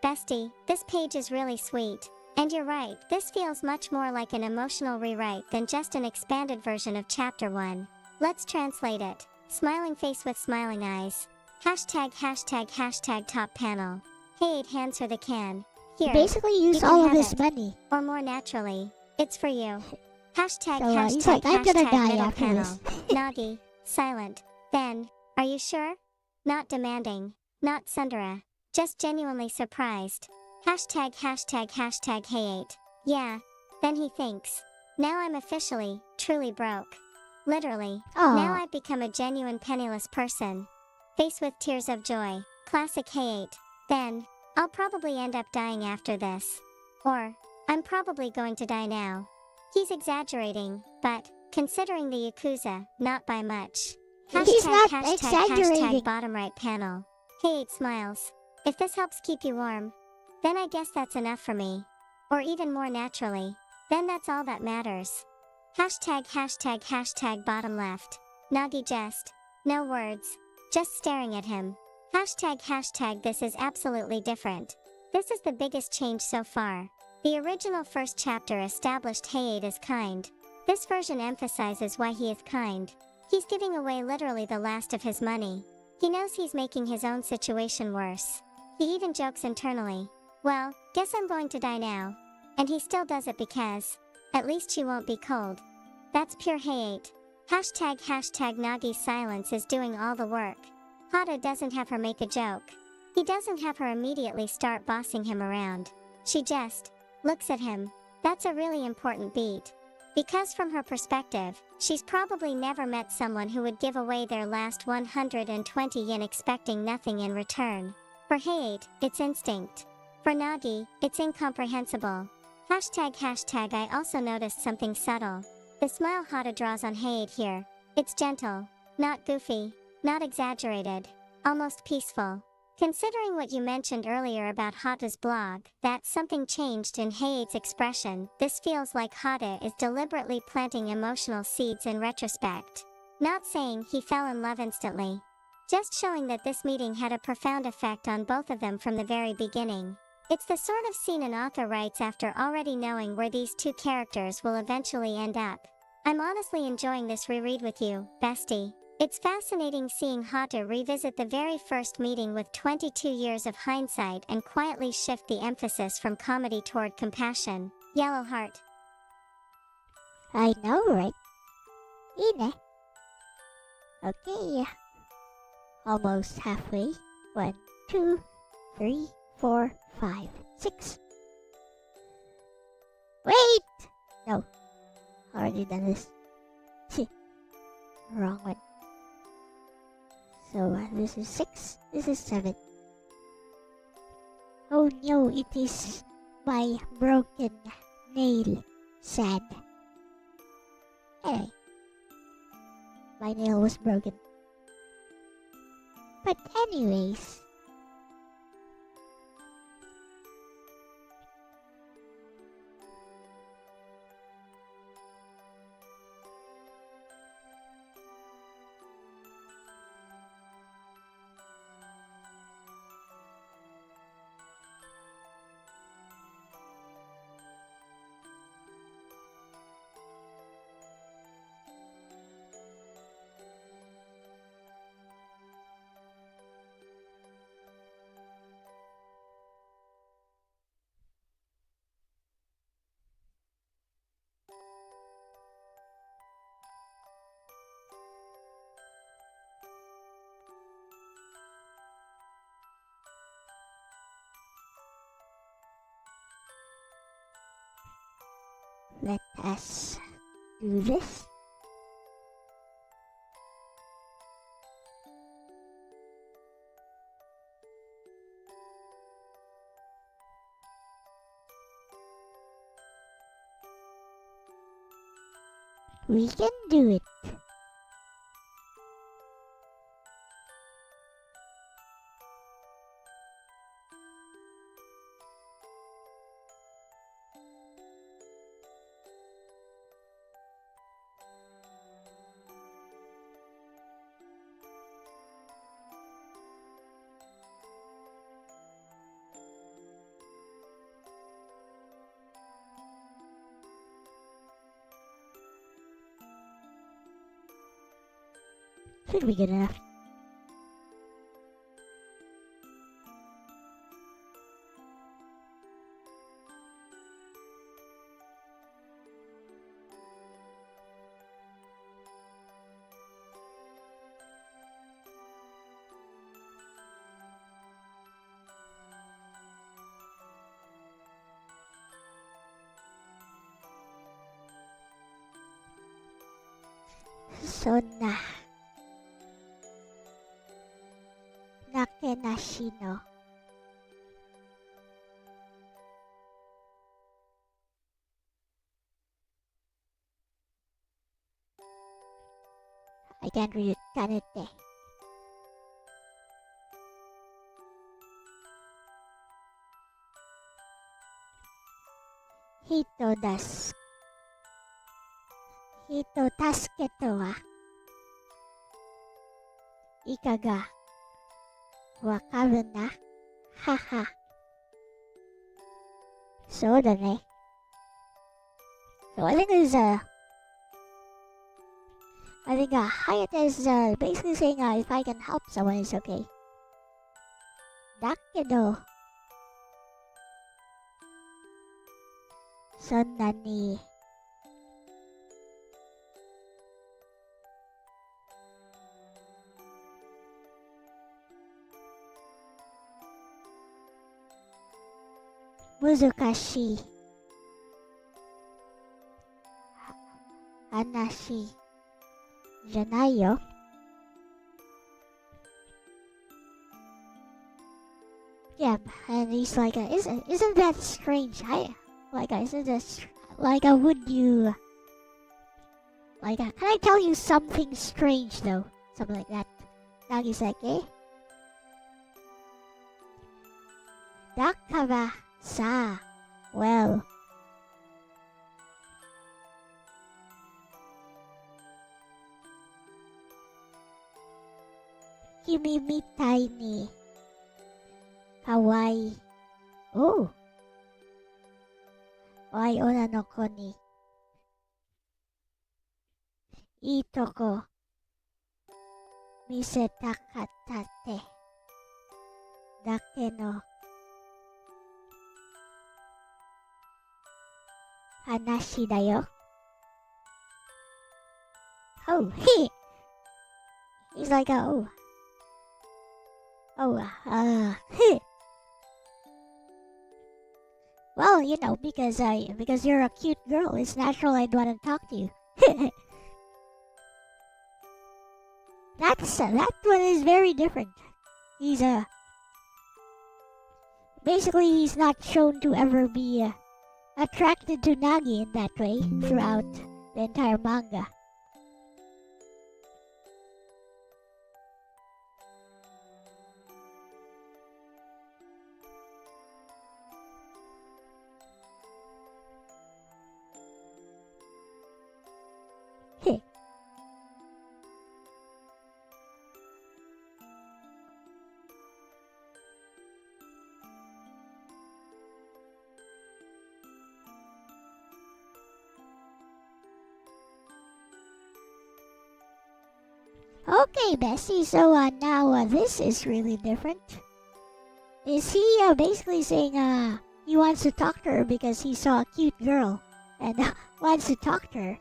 bestie, this page is really sweet. And you're right, this feels much more like an emotional rewrite than just an expanded version of Chapter 1. Let's translate it. Smiling face with smiling eyes. Hashtag top panel. Hayate hands her the can. Here, Basically you use can all of have his it. He's Or more naturally, it's for you. Hashtag like, I'm gonna die middle after panel. this. Nagi, silent. Then, are you sure? Not demanding. Not Sundara. Just genuinely surprised. Hashtag Hayate. Yeah. Then he thinks. Now I'm officially, truly broke. Literally. Now Oh, I've become a genuine penniless person. Face with tears of joy. Classic Hayate. Then, I'll probably end up dying after this. Or, I'm probably going to die now. He's exaggerating, but, considering the Yakuza, not by much. he's not exaggerating. Bottom right panel. Hayate smiles. If this helps keep you warm, then I guess that's enough for me. Or even more naturally, then that's all that matters. Hashtag bottom left. Nagi jest. No words. Just staring at him. Hashtag this is absolutely different. This is the biggest change so far. The original first chapter established Hayate as kind. This version emphasizes why he is kind. He's giving away literally the last of his money. He knows he's making his own situation worse. He even jokes internally. Well, guess I'm going to die now. And he still does it because, at least she won't be cold. That's pure Hayate. Hashtag Nagi's silence is doing all the work. Hata doesn't have her make a joke. He doesn't have her immediately start bossing him around. She just looks at him. That's a really important beat. Because from her perspective, she's probably never met someone who would give away their last 120 yen expecting nothing in return. For Hayate, it's instinct. For Nagi, it's incomprehensible. Hashtag I also noticed something subtle. The smile Hata draws on Hayate here. It's gentle. Not goofy. Not exaggerated. Almost peaceful. Considering what you mentioned earlier about Hata's blog, that something changed in Hayate's expression, this feels like Hata is deliberately planting emotional seeds in retrospect. Not saying he fell in love instantly. Just showing that this meeting had a profound effect on both of them from the very beginning. It's the sort of scene an author writes after already knowing where these two characters will eventually end up. I'm honestly enjoying this reread with you, bestie. It's fascinating seeing Hata revisit the very first meeting with 22 years of hindsight and quietly shift the emphasis from comedy toward compassion. Yellow heart. I know, right? Ine. Okay. Almost halfway. 1, 2, 3, 4, 5, 6. Wait! No. Already done this. Wrong one. So this is 6, this is 7. Oh no, it is my broken nail. Sad. Anyway, my nail was broken. But anyways, let us do this. We can do it. Should be good enough. So na. Nakenashi no. I can't read it. Kanete. Hito das. Hito tasuke to wa. Ikaga. Wakaru na. Haha. So da ne. So I think Hayate is basically saying if I can help someone, it's okay. Dakedo, sonna ni muzukashi hanashi janai yo. Yeah, and he's like, isn't that strange? Isn't this would you can I tell you something strange though? Something like that. Nagisake. Dakara sa. Well. Kimi mitai ni kawaii. Oh. Kawaii onna no ko ni ii toko misetakatta te dake no hanashi da yo. Oh, he's like, oh. Well, you know, because you're a cute girl, it's natural I'd want to talk to you. That one is very different. He's basically he's not shown to ever be attracted to Nagi in that way throughout the entire manga. Okay, Bessie, so now this is really different. Is he basically saying he wants to talk to her because he saw a cute girl and wants to talk to her?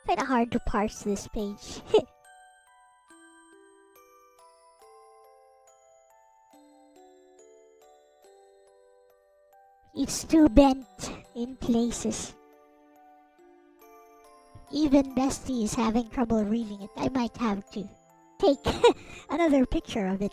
Kinda hard to parse this page. It's too bent in places. Even Bestie is having trouble reading it. I might have to take another picture of it.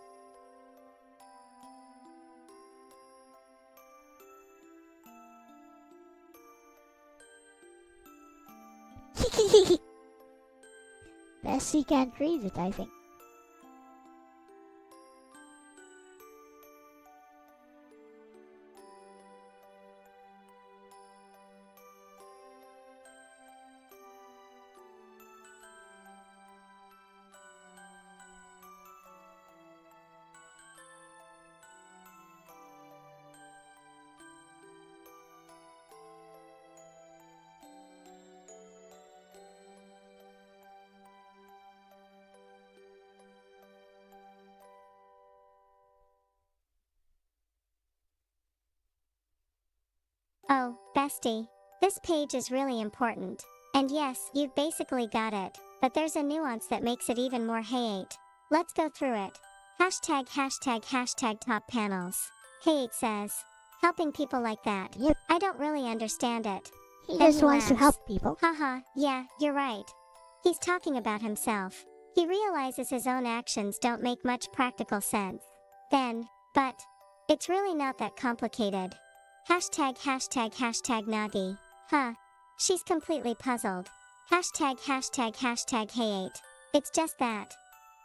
Bessie can't read it, I think. Oh, bestie. This page is really important. And yes, you've basically got it, but there's a nuance that makes it even more Hayate. Let's go through it. Hashtag top panels. Hayate says, helping people like that. Yep. I don't really understand it. He Then just wants to laughs. help people. Haha, yeah, you're right. He's talking about himself. He realizes his own actions don't make much practical sense. Then, but, it's really not that complicated. Hashtag Nagi. Huh. She's completely puzzled. Hashtag Hayate. It's just that.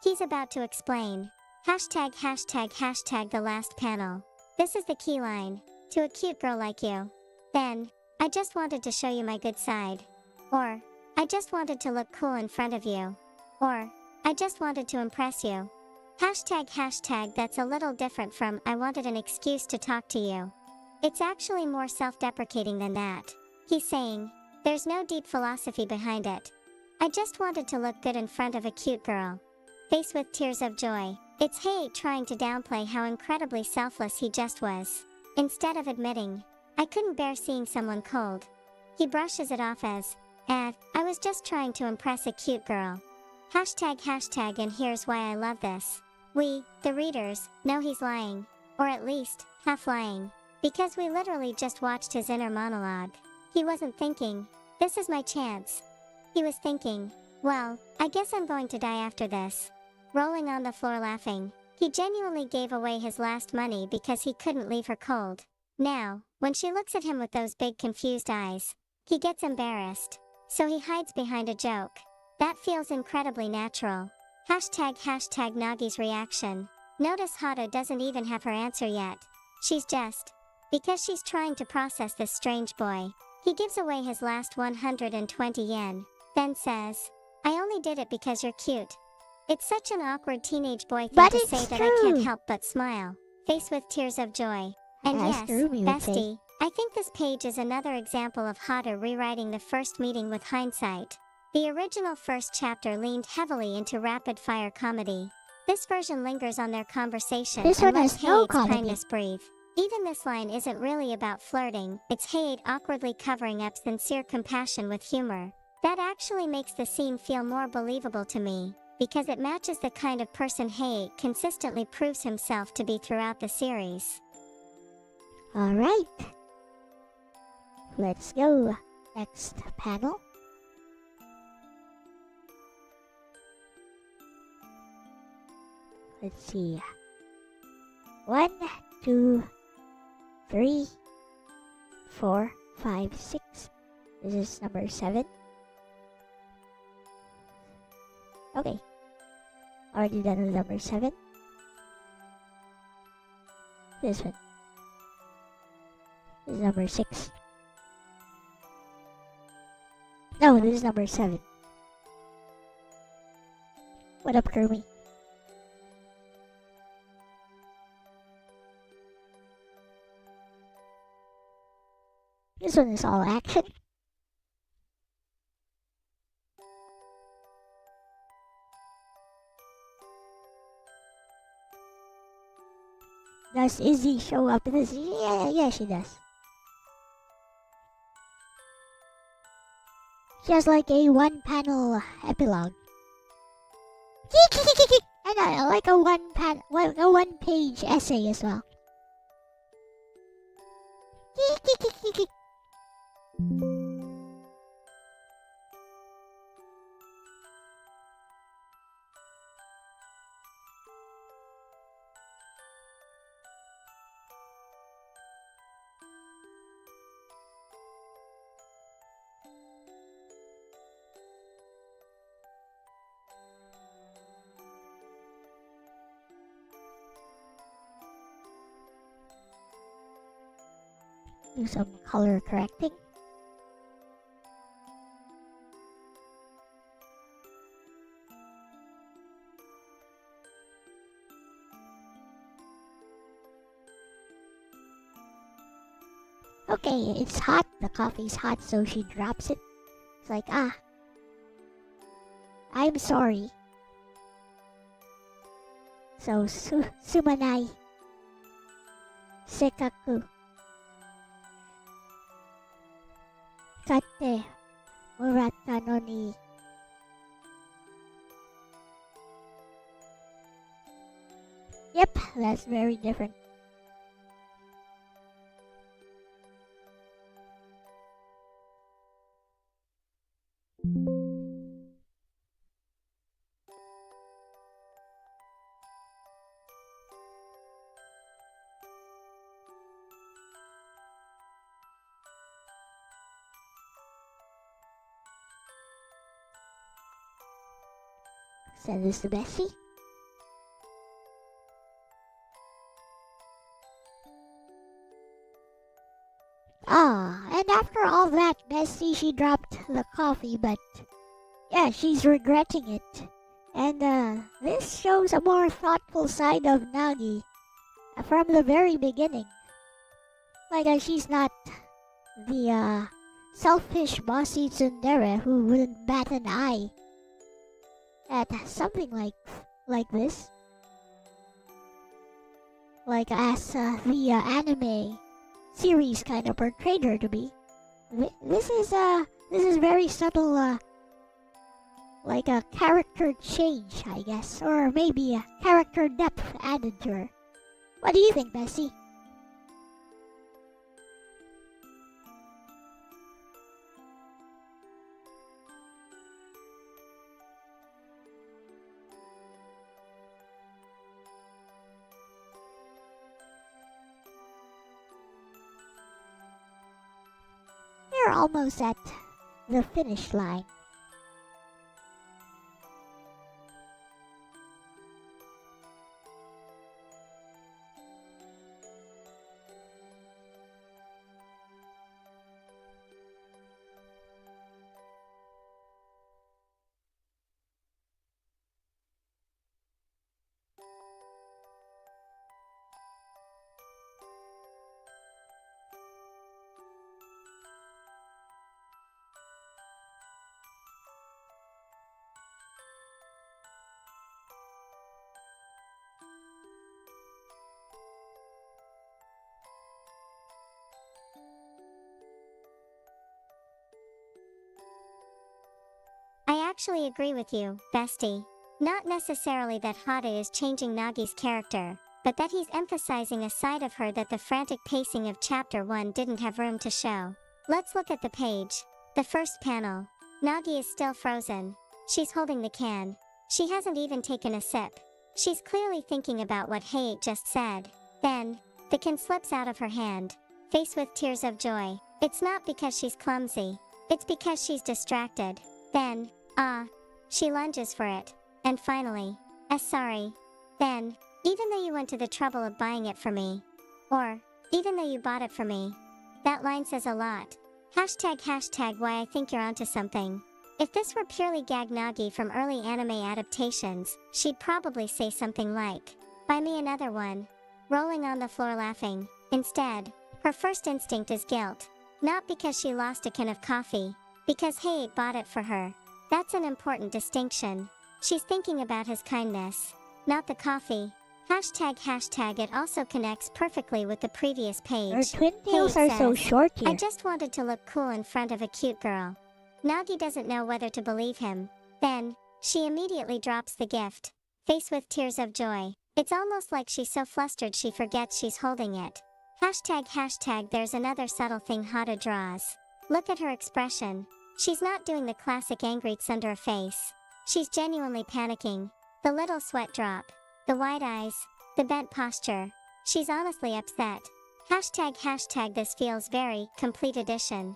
He's about to explain. Hashtag the last panel. This is the key line. To a cute girl like you. Then, I just wanted to show you my good side. Or, I just wanted to look cool in front of you. Or, I just wanted to impress you. Hashtag that's a little different from I wanted an excuse to talk to you. It's actually more self-deprecating than that. He's saying, there's no deep philosophy behind it. I just wanted to look good in front of a cute girl. Face with tears of joy. It's Hayate trying to downplay how incredibly selfless he just was. Instead of admitting, I couldn't bear seeing someone cold. He brushes it off as, I was just trying to impress a cute girl. Hashtag and here's why I love this. We, the readers, know he's lying. Or at least, half lying. Because we literally just watched his inner monologue. He wasn't thinking, this is my chance. He was thinking, well, I guess I'm going to die after this. Rolling on the floor laughing. He genuinely gave away his last money because he couldn't leave her cold. Now, when she looks at him with those big confused eyes, he gets embarrassed. So he hides behind a joke. That feels incredibly natural. Hashtag Nagi's reaction. Notice Hata doesn't even have her answer yet. She's just. Because she's trying to process this strange boy. He gives away his last 120 yen. Then says, I only did it because you're cute. It's such an awkward teenage boy thing But to it's say that true. I can't help but smile. Face with tears of joy. And As yes, Rumi would say. bestie, I think this page is another example of Hata rewriting the first meeting with hindsight. The original first chapter leaned heavily into rapid-fire comedy. This version lingers on their conversation This and one lets has no Hayate's comedy. kindness breathe. Even this line isn't really about flirting, it's Hayate awkwardly covering up sincere compassion with humor. That actually makes the scene feel more believable to me, because it matches the kind of person Hayate consistently proves himself to be throughout the series. Alright. Let's go. Next panel. Let's see. 1, 2, 3, 4, 5, 6. This is number 7. Okay. Already done with number 7. This one. This is number 6. No, this is number 7. What up, Kirby? This one is all action. Does Izzy show up in this? Yeah, she does. She has like a one-panel epilogue. And like a one-page essay as well. Do some color correcting. Okay, it's hot. The coffee's hot, so she drops it. It's like, I'm sorry. So, sumanai. Sekaku. Katte. Muratta no ni. Yep, that's very different. Send this to Bessie. And after all that, Bessie, she dropped the coffee, but yeah, she's regretting it. And this shows a more thoughtful side of Nagi from the very beginning. Like, she's not the selfish bossy tsundere who wouldn't bat an eye at something like this. Like as the anime series kind of portrayed her to be. This is very subtle, like a character change, I guess, or maybe a character depth added to her. What do you think, Bessie? We're almost at the finish line. I actually agree with you, bestie. Not necessarily that Hada is changing Nagi's character, but that he's emphasizing a side of her that the frantic pacing of Chapter 1 didn't have room to show. Let's look at the page. The first panel. Nagi is still frozen. She's holding the can. She hasn't even taken a sip. She's clearly thinking about what Hayate just said. Then, the can slips out of her hand, faced with tears of joy. It's not because she's clumsy. It's because she's distracted. Then, she lunges for it. And finally, sorry. Then, even though you went to the trouble of buying it for me. Or, even though you bought it for me. That line says a lot. Hashtag why I think you're onto something. If this were purely gag Nagi from early anime adaptations, she'd probably say something like, buy me another one. Rolling on the floor laughing. Instead, her first instinct is guilt. Not because she lost a can of coffee. Because Hayate bought it for her. That's an important distinction. She's thinking about his kindness, not the coffee. Hashtag it also connects perfectly with the previous page. Her twin tails are so short here. I just wanted to look cool in front of a cute girl. Nagi doesn't know whether to believe him. Then, she immediately drops the gift, faced with tears of joy. It's almost like she's so flustered she forgets she's holding it. Hashtag there's another subtle thing Hata draws. Look at her expression. She's not doing the classic angry under a face. She's genuinely panicking. The little sweat drop. The wide eyes. The bent posture. She's honestly upset. Hashtag this feels very complete edition.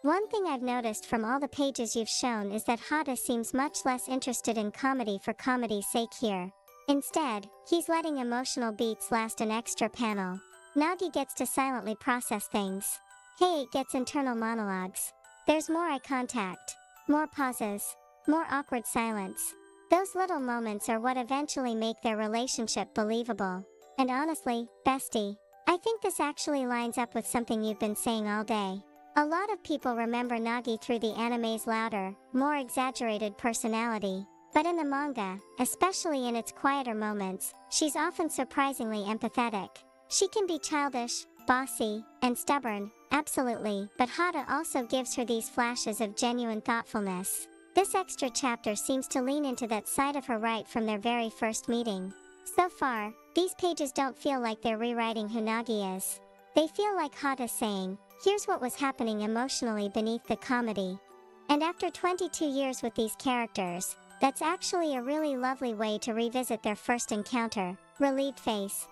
One thing I've noticed from all the pages you've shown is that Hata seems much less interested in comedy for comedy's sake here. Instead, he's letting emotional beats last an extra panel. Nagi gets to silently process things. Hayate gets internal monologues. There's more eye contact. More pauses. More awkward silence. Those little moments are what eventually make their relationship believable. And honestly, bestie, I think this actually lines up with something you've been saying all day. A lot of people remember Nagi through the anime's louder, more exaggerated personality. But in the manga, especially in its quieter moments, she's often surprisingly empathetic. She can be childish, bossy, and stubborn, absolutely, but Hata also gives her these flashes of genuine thoughtfulness. This extra chapter seems to lean into that side of her right from their very first meeting. So far, these pages don't feel like they're rewriting who Nagi is. They feel like Hata saying, here's what was happening emotionally beneath the comedy. And after 22 years with these characters, that's actually a really lovely way to revisit their first encounter. Relieved face.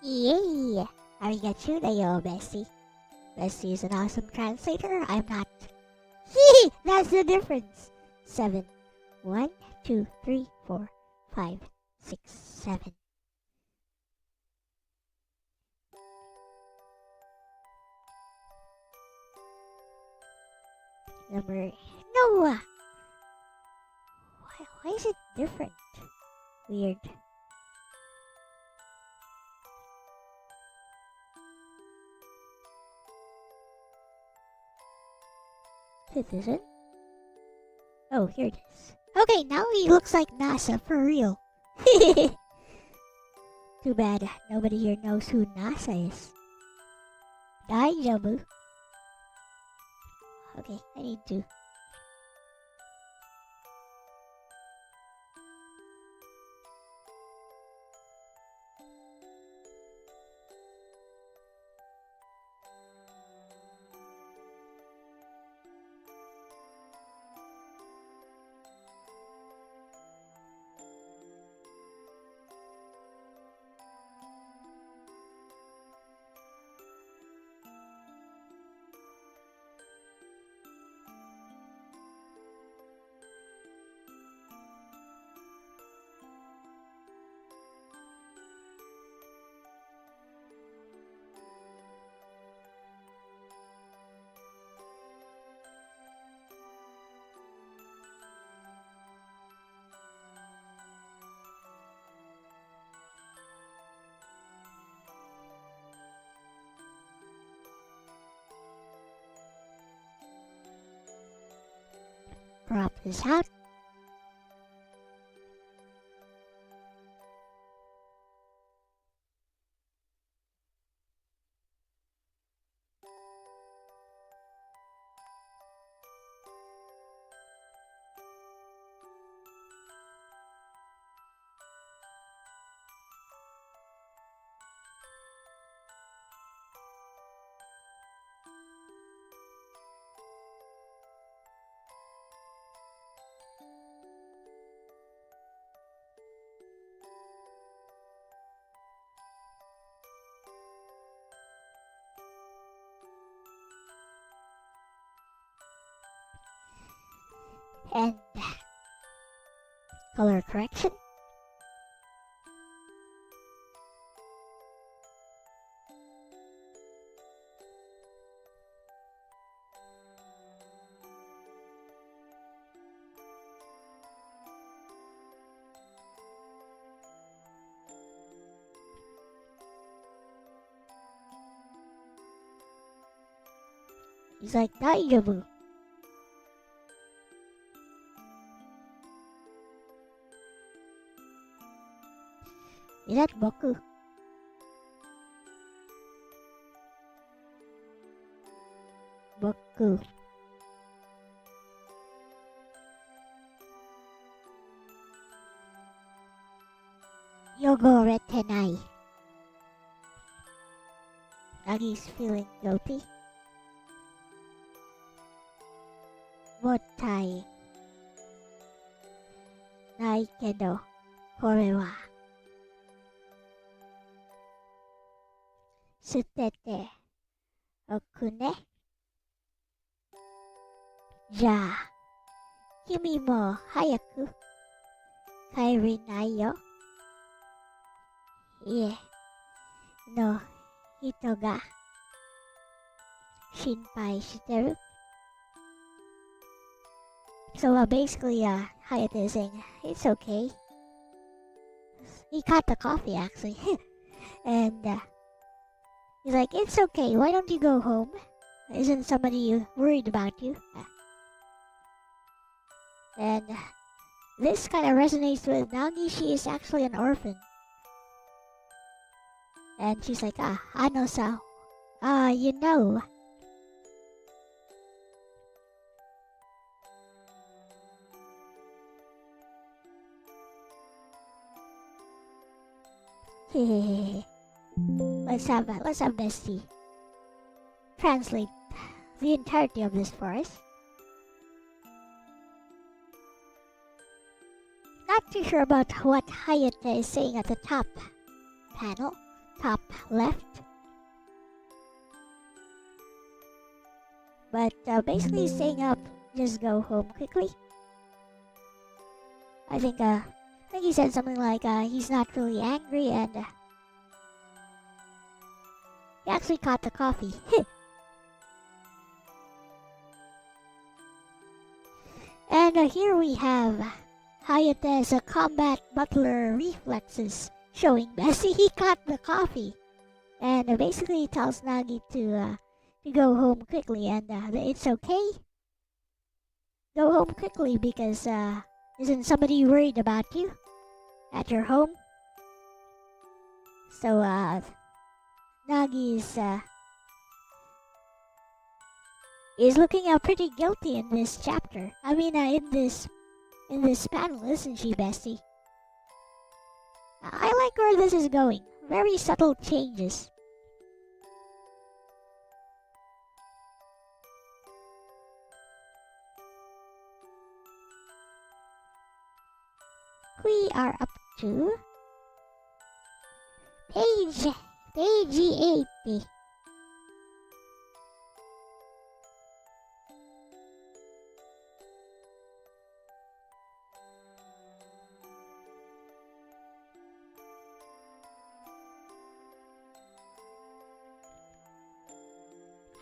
Yay! Arigato, bestie. Bestie is an awesome translator. I'm not. Hee! That's the difference. 7. 1, 2, 3, 4, 5, 6, 7. Number. No! Why is it different? Weird. It isn't? Oh, here it is. Okay, now he looks like NASA for real. Too bad nobody here knows who NASA is. Daijabu. Okay, I need to. Crop this out. And color correction. He's like Daijabu. Is that Boku? Boku. Yogo retenai. Nagi's feeling guilty. Motai. Nai kedo, kore wa. Sutete oku ne. Ja, kimi mo hayaku kairinai yo. Ie no hito ga shinpai shiteru. So basically, Hayate is saying, it's okay. He caught the coffee actually. And he's like, it's okay, why don't you go home? Isn't somebody worried about you? And this kind of resonates with Nagi. She is actually an orphan. And she's like, ano-sa, you know. let's have Bestie translate the entirety of this for us. Not too sure about what Hayate is saying at the top panel, top left. But basically he's saying just go home quickly. I think he said something like he's not really angry and he actually caught the coffee. And here we have Hayate's combat butler reflexes showing Bessie. He caught the coffee and basically tells Nagi to go home quickly, and it's okay. Go home quickly because isn't somebody worried about you at your home? So Nagi is looking pretty guilty in this chapter. I mean, in this panel, isn't she, Bestie? I like where this is going. Very subtle changes. We are up to page 80.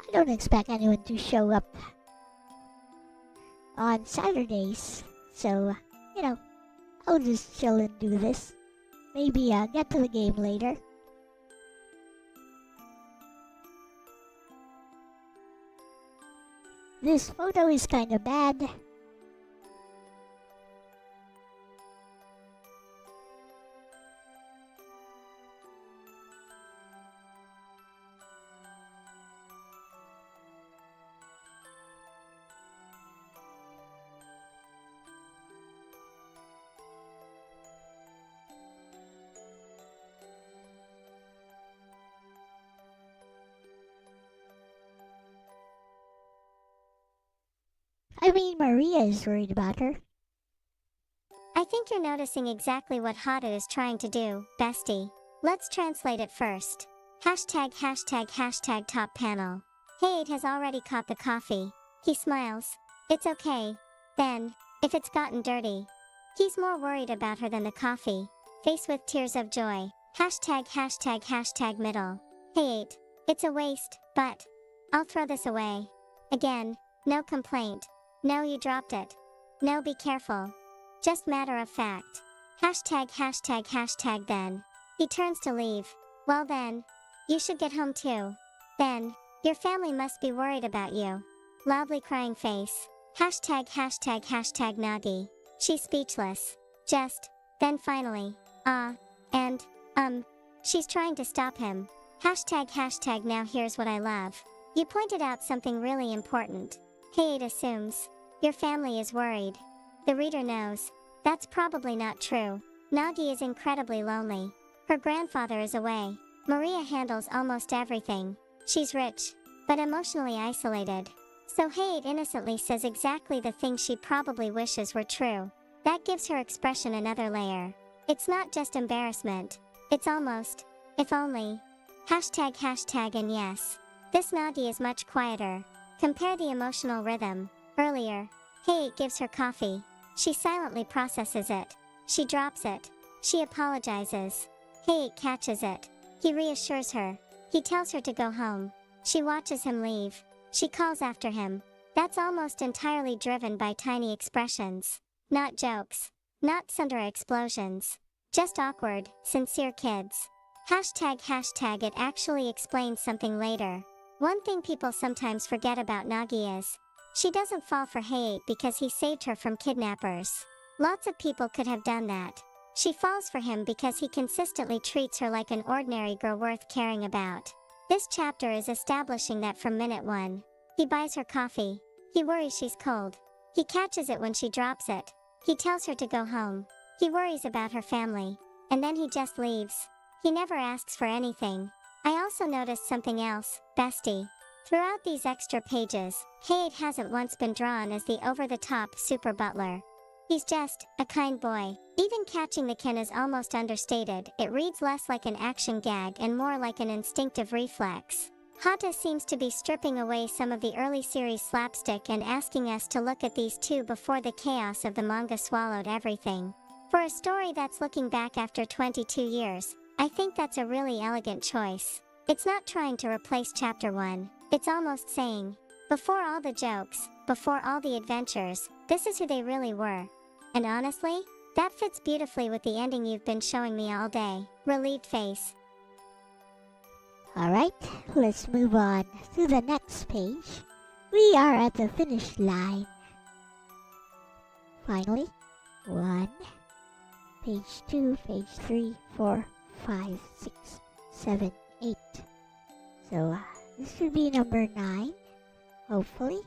I don't expect anyone to show up on Saturdays, so I'll just chill and do this. Maybe get to the game later. This photo is kinda bad. I mean, Maria is worried about her. I think you're noticing exactly what Hata is trying to do, Bestie. Let's translate it first. Hashtag hashtag hashtag top panel. Hayate has already caught the coffee. He smiles. It's okay. Then, if it's gotten dirty. He's more worried about her than the coffee. Face with tears of joy. Hashtag hashtag hashtag middle. Hayate, it's a waste, but I'll throw this away. Again, no complaint. No, you dropped it. No, be careful. Just matter of fact. Hashtag hashtag hashtag then. He turns to leave. Well then, you should get home too. Then, your family must be worried about you. Loudly crying face. Hashtag hashtag hashtag Nagi. She's speechless. Then finally, and, she's trying to stop him. Hashtag hashtag now here's what I love. You pointed out something really important. Hayate assumes your family is worried. The reader knows that's probably not true. Nagi is incredibly lonely. Her grandfather is away. Maria handles almost everything. She's rich, but emotionally isolated. So Hayate innocently says exactly the thing she probably wishes were true. That gives her expression another layer. It's not just embarrassment. It's almost, if only. Hashtag and yes. This Nagi is much quieter. Compare the emotional rhythm. Earlier, Hayate gives her coffee. She silently processes it. She drops it. She apologizes. Hayate catches it. He reassures her. He tells her to go home. She watches him leave. She calls after him. That's almost entirely driven by tiny expressions. Not jokes. Not tsundere explosions. Just awkward, sincere kids. Hashtag it actually explains something later. One thing people sometimes forget about Nagi is, she doesn't fall for Hayate because he saved her from kidnappers. Lots of people could have done that. She falls for him because he consistently treats her like an ordinary girl worth caring about. This chapter is establishing that from minute one. He buys her coffee. He worries she's cold. He catches it when she drops it. He tells her to go home. He worries about her family. And then he just leaves. He never asks for anything. I also noticed something else, bestie. Throughout these extra pages, Hayate hasn't once been drawn as the over-the-top super butler. He's just a kind boy. Even catching the kin is almost understated. It reads less like an action gag and more like an instinctive reflex. Hayate seems to be stripping away some of the early series slapstick and asking us to look at these two before the chaos of the manga swallowed everything. For a story that's looking back after 22 years, I think that's a really elegant choice. It's not trying to replace chapter 1. It's almost saying, before all the jokes, before all the adventures, this is who they really were. And honestly, that fits beautifully with the ending you've been showing me all day. Relieved face. Alright, let's move on to the next page. We are at the finish line. Finally, 1, page 2, page 3, 4, 5, 6, 7, 8. So, this should be number 9, hopefully.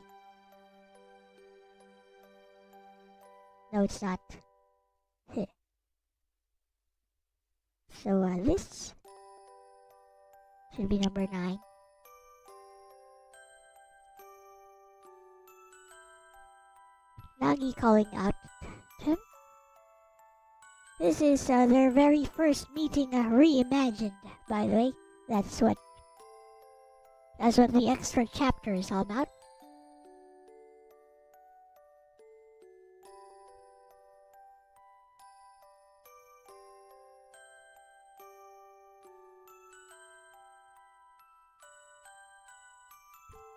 No, it's not. So, this should be number 9. Nagi calling out to him. This is their very first meeting reimagined, by the way. That's what the extra chapter is all about.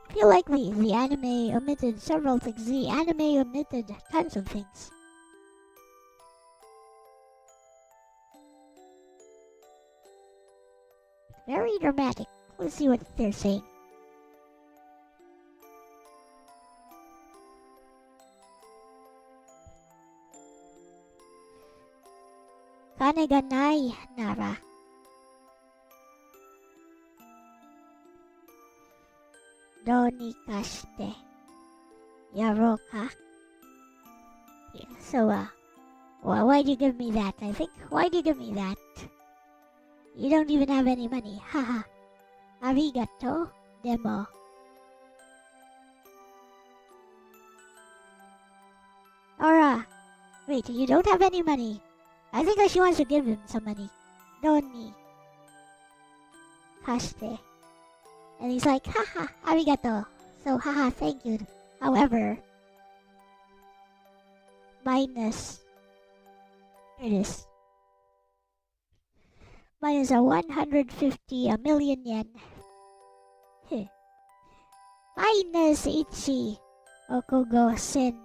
I feel like the anime omitted several things. The anime omitted tons of things. Very dramatic. Let's see what they're saying. Kaneganai nara. Donikashite. Yaroka. Yeah, so, why'd you give me that? I think, why'd you give me that? You don't even have any money. Haha. Arigato. Demo. Nora. Wait, you don't have any money. I think she wants to give him some money. Doni. Kashite. And he's like, haha, arigato. So, haha, thank you. However, minus, here it is. Minus 150 million yen. Minus ichi okugo sen.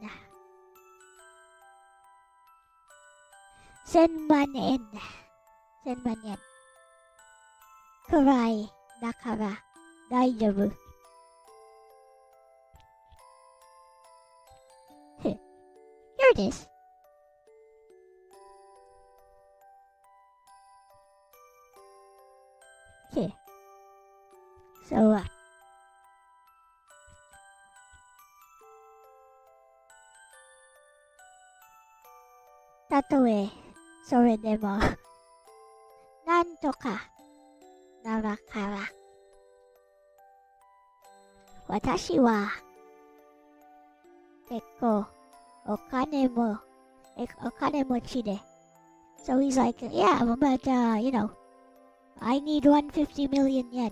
Senman yen. Senman yen. Kurai dakara. Daijabu. Here it is. Here. So, Tatoe, sore demo, なんとかならから Watashi wa ekko okane mochi de. So he's like, yeah, but I need 150 million yen.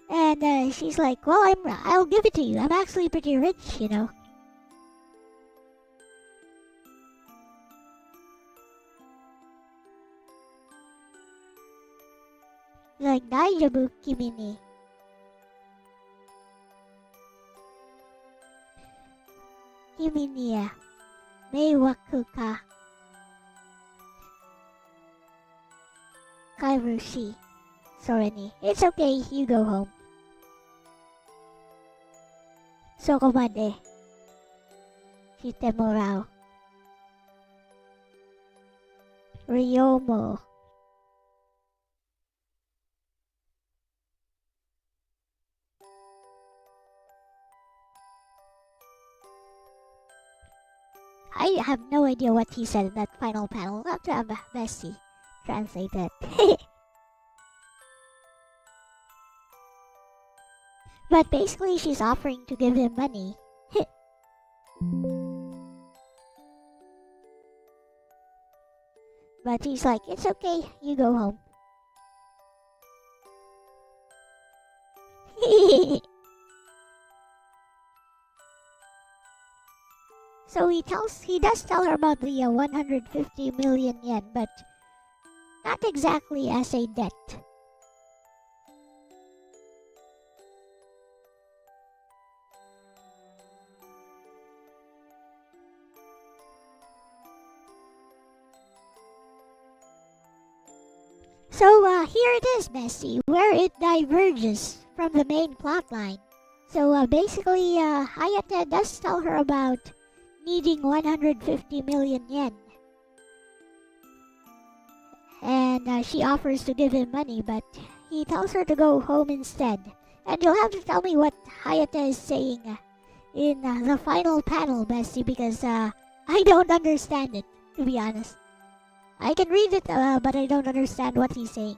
And she's like, well, I'll give it to you. I'm actually pretty rich, you know. Like, Daijabu kimi ni. Kimi ni meiwaku ka kairushi sore ni. It's okay, you go home. Soko made shite morau. Ryomo. I have no idea what he said in that final panel. I'll have to have Bessie translate it. But basically, she's offering to give him money. But he's like, it's okay, you go home. So he does tell her about the 150 million yen, but not exactly as a debt. So here it is, Bessie, where it diverges from the main plotline. So basically, Hayate does tell her about needing 150 million yen. And she offers to give him money, but he tells her to go home instead. And you'll have to tell me what Hayate is saying in the final panel, Bessie, because I don't understand it, to be honest. I can read it, but I don't understand what he's saying.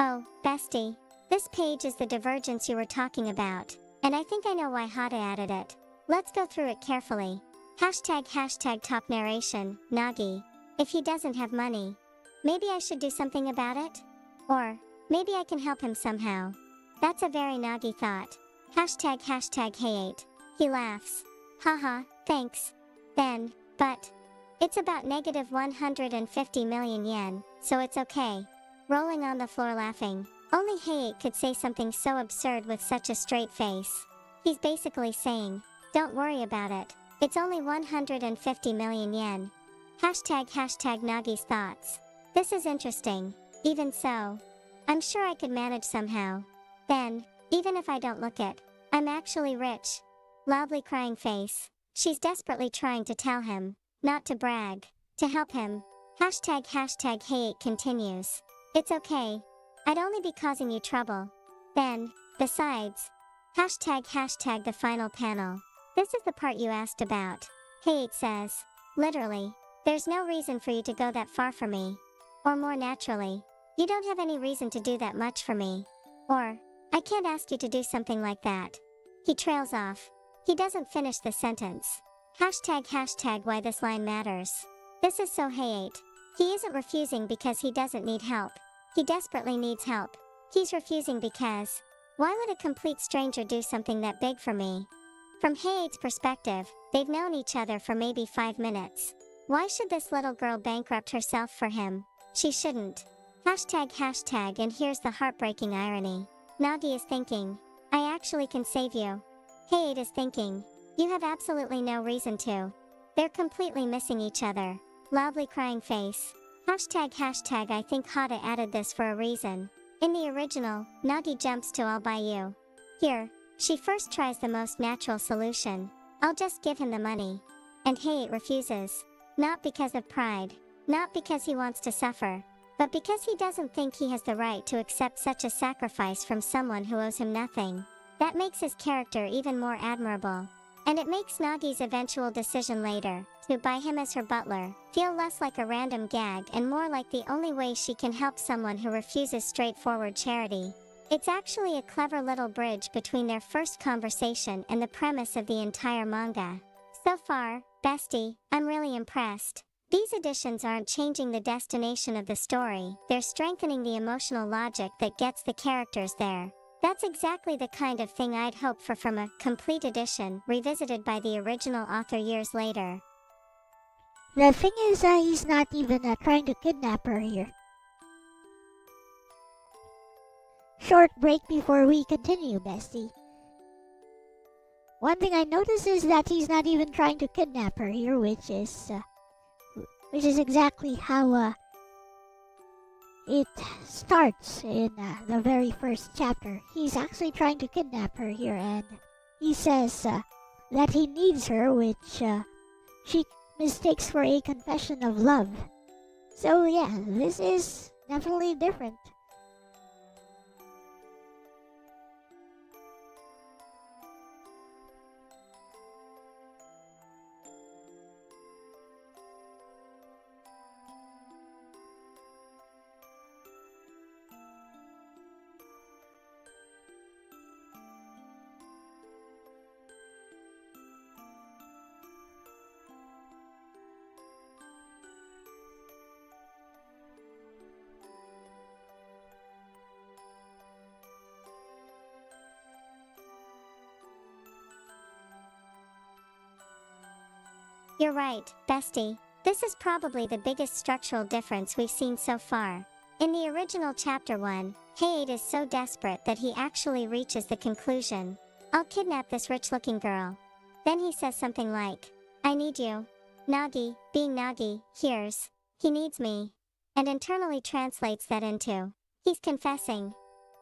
Oh, bestie. This page is the divergence you were talking about, and I think I know why Hada added it. Let's go through it carefully. Hashtag top narration, Nagi. If he doesn't have money, maybe I should do something about it? Or, maybe I can help him somehow. That's a very Nagi thought. Hashtag Hayate. He laughs. Haha, thanks. Then, but, it's about negative 150 million yen, so it's okay. Rolling on the floor laughing. Only Hayate could say something so absurd with such a straight face. He's basically saying, don't worry about it. It's only 150 million yen. Hashtag Nagi's thoughts. This is interesting. Even so, I'm sure I could manage somehow. Then, even if I don't look it, I'm actually rich. Loudly crying face. She's desperately trying to tell him, not to brag, to help him. Hashtag Hayate continues. It's okay. I'd only be causing you trouble. Then, besides. Hashtag the final panel. This is the part you asked about. Hayate says, literally, there's no reason for you to go that far for me. Or more naturally, you don't have any reason to do that much for me. Or, I can't ask you to do something like that. He trails off. He doesn't finish the sentence. Hashtag why this line matters. This is so Hayate. He isn't refusing because he doesn't need help. He desperately needs help. He's refusing because, why would a complete stranger do something that big for me? From Hayate's perspective, they've known each other for maybe 5 minutes. Why should this little girl bankrupt herself for him? She shouldn't. Hashtag and here's the heartbreaking irony. Nagi is thinking, I actually can save you. Hayate is thinking, you have absolutely no reason to. They're completely missing each other. Loudly crying face. Hashtag I think Hata added this for a reason. In the original, Nagi jumps to I'll buy you. Here, she first tries the most natural solution. I'll just give him the money. And Hayate refuses. Not because of pride. Not because he wants to suffer. But because he doesn't think he has the right to accept such a sacrifice from someone who owes him nothing. That makes his character even more admirable. And it makes Nagi's eventual decision later, to buy him as her butler, feel less like a random gag and more like the only way she can help someone who refuses straightforward charity. It's actually a clever little bridge between their first conversation and the premise of the entire manga. So far, bestie, I'm really impressed. These additions aren't changing the destination of the story, they're strengthening the emotional logic that gets the characters there. That's exactly the kind of thing I'd hope for from a complete edition revisited by the original author years later. The thing is, he's not even trying to kidnap her here. Short break before we continue, bestie. One thing I noticed is that he's not even trying to kidnap her here, which is exactly how it starts in the very first chapter. He's actually trying to kidnap her here, and he says that he needs her, which she mistakes for a confession of love. So yeah, this is definitely different. You're right, bestie. This is probably the biggest structural difference we've seen so far. In the original Chapter 1, Hayate is so desperate that he actually reaches the conclusion, I'll kidnap this rich-looking girl. Then he says something like, I need you. Nagi, being Nagi, hears, he needs me. And internally translates that into, he's confessing.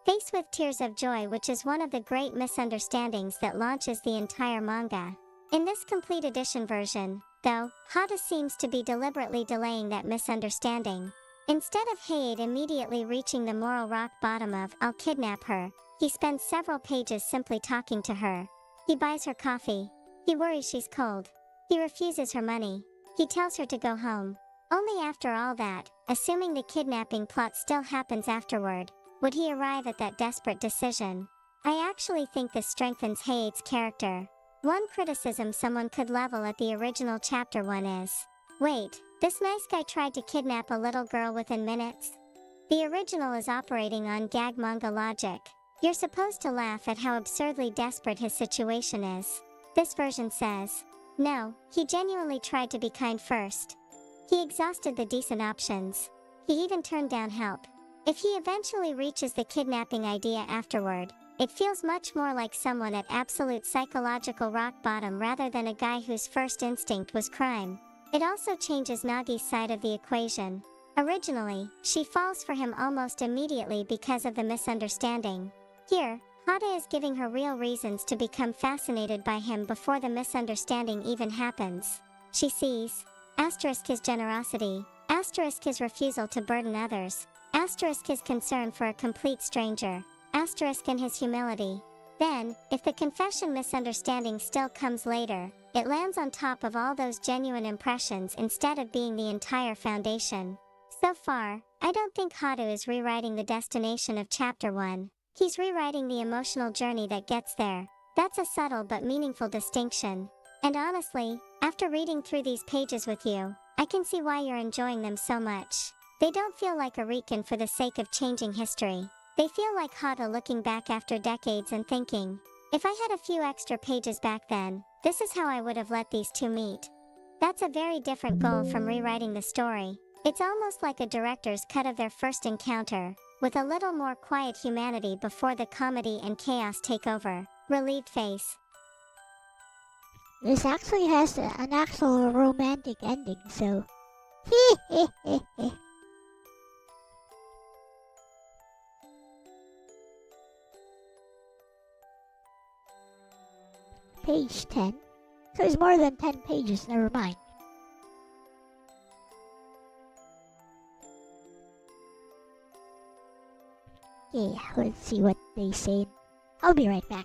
Faced with tears of joy, which is one of the great misunderstandings that launches the entire manga. In this complete edition version, though, Hata seems to be deliberately delaying that misunderstanding. Instead of Hayate immediately reaching the moral rock bottom of, I'll kidnap her, he spends several pages simply talking to her. He buys her coffee. He worries she's cold. He refuses her money. He tells her to go home. Only after all that, assuming the kidnapping plot still happens afterward, would he arrive at that desperate decision. I actually think this strengthens Hayate's character. One criticism someone could level at the original Chapter 1 is, wait, this nice guy tried to kidnap a little girl within minutes? The original is operating on gag manga logic. You're supposed to laugh at how absurdly desperate his situation is. This version says, no, he genuinely tried to be kind first. He exhausted the decent options. He even turned down help. If he eventually reaches the kidnapping idea afterward, it feels much more like someone at absolute psychological rock bottom rather than a guy whose first instinct was crime. It also changes Nagi's side of the equation. Originally, she falls for him almost immediately because of the misunderstanding. Here, Hata is giving her real reasons to become fascinated by him before the misunderstanding even happens. She sees his generosity, his refusal to burden others, his concern for a complete stranger, and his humility. Then, if the confession misunderstanding still comes later, it lands on top of all those genuine impressions instead of being the entire foundation. So far, I don't think Hata is rewriting the destination of Chapter 1. He's rewriting the emotional journey that gets there. That's a subtle but meaningful distinction. And honestly, after reading through these pages with you, I can see why you're enjoying them so much. They don't feel like a recon for the sake of changing history. They feel like Hata looking back after decades and thinking, if I had a few extra pages back then, this is how I would have let these two meet. That's a very different goal from rewriting the story. It's almost like a director's cut of their first encounter, with a little more quiet humanity before the comedy and chaos take over. Relieved face. This actually has an actual romantic ending, so... Page 10. So it's more than 10 pages, never mind. Okay, let's see what they say. I'll be right back.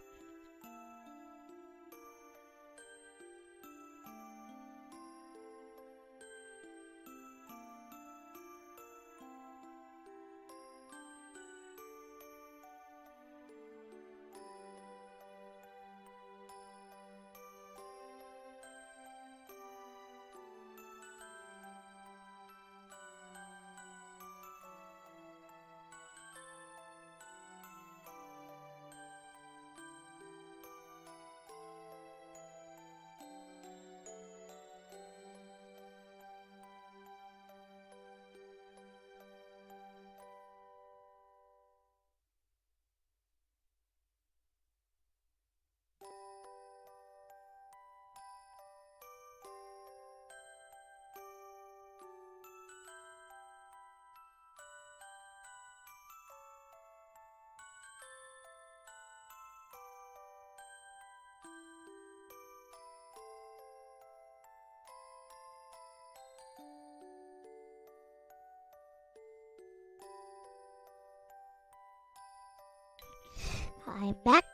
I'm back.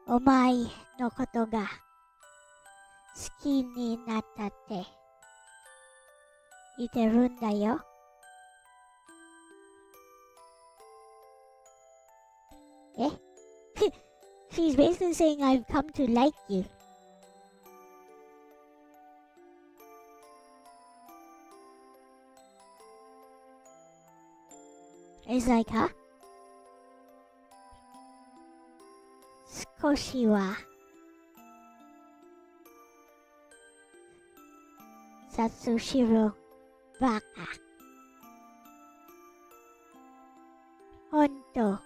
Omae no koto ga suki ni nattatte iteru nda yo. Eh? She's basically saying I've come to like you. It's like, huh? 少しは殺しろバカ。ほんと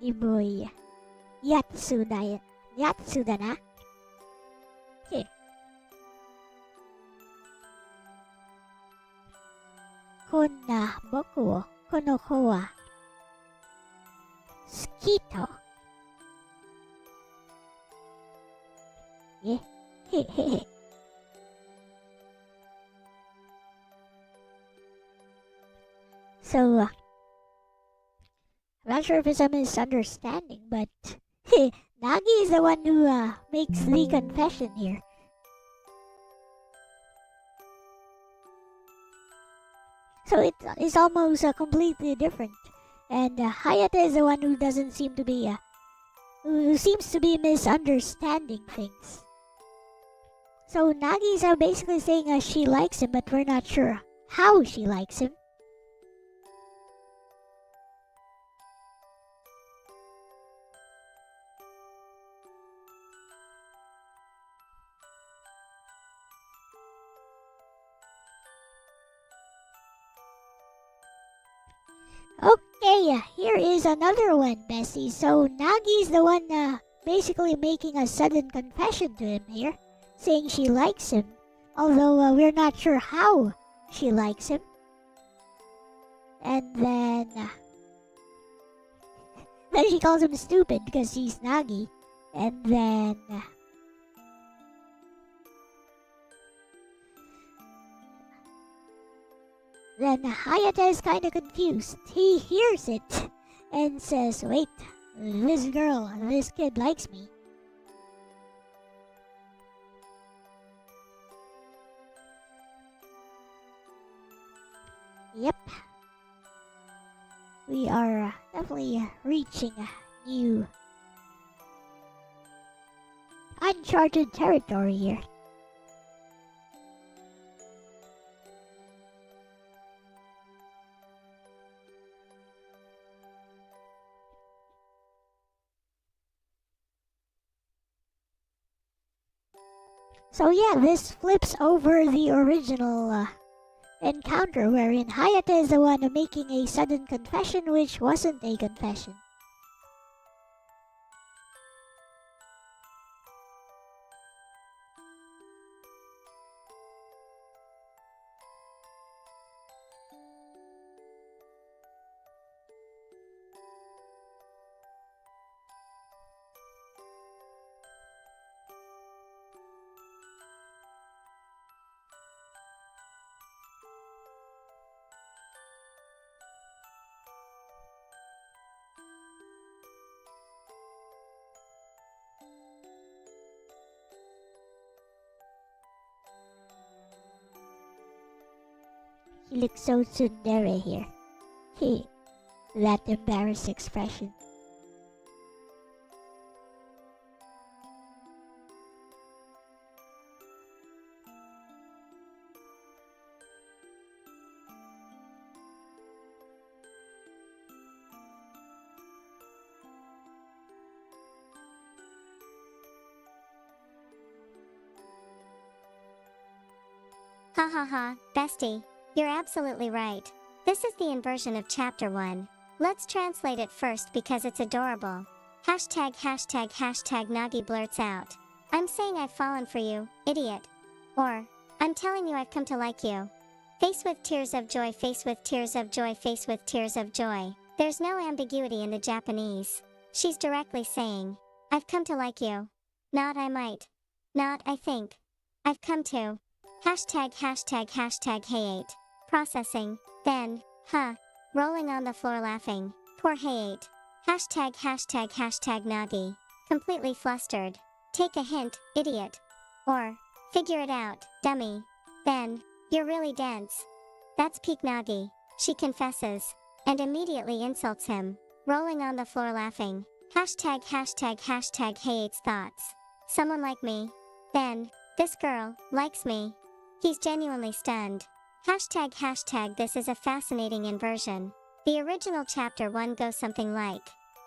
鈍いやつだよ。やつだな。へ。こんな僕をこの子は好きと。えへへへ。So, I'm not sure if it's a misunderstanding, but Nagi is the one who makes the confession here. So it's almost completely different. And Hayate is the one who doesn't seem to be, who seems to be misunderstanding things. So Nagi's basically saying she likes him, but we're not sure how she likes him. Okay, here is another one, Bessie. So Nagi's the one basically making a sudden confession to him here, saying she likes him, although we're not sure how she likes him. And then she calls him stupid because she's Nagi. And then Hayate is kind of confused. He hears it and says, wait, this girl, this kid likes me. Yep. We are definitely reaching new uncharted territory here. So yeah, this flips over the original encounter wherein Hayate is the one making a sudden confession which wasn't a confession. He looks so tsundere here. That embarrassed expression. Ha ha ha, bestie. You're absolutely right. This is the inversion of chapter 1. Let's translate it first because it's adorable. Hashtag hashtag hashtag Nagi blurts out. I'm saying I've fallen for you, idiot. Or, I'm telling you I've come to like you. Face with tears of joy, face with tears of joy, face with tears of joy. There's no ambiguity in the Japanese. She's directly saying, I've come to like you. Not I might. Not I think. I've come to. Hashtag hashtag hashtag Hayate. Processing. Then, rolling on the floor laughing. Poor Hayate. Hashtag hashtag hashtag Nagi. Completely flustered. Take a hint, idiot. Or, figure it out, dummy. Then, you're really dense. That's peak Nagi, she confesses. And immediately insults him. Rolling on the floor laughing. Hashtag hashtag hashtag Hayate's thoughts. Someone like me. Then, this girl, likes me. He's genuinely stunned. Hashtag hashtag this is a fascinating inversion. The original chapter 1 goes something like.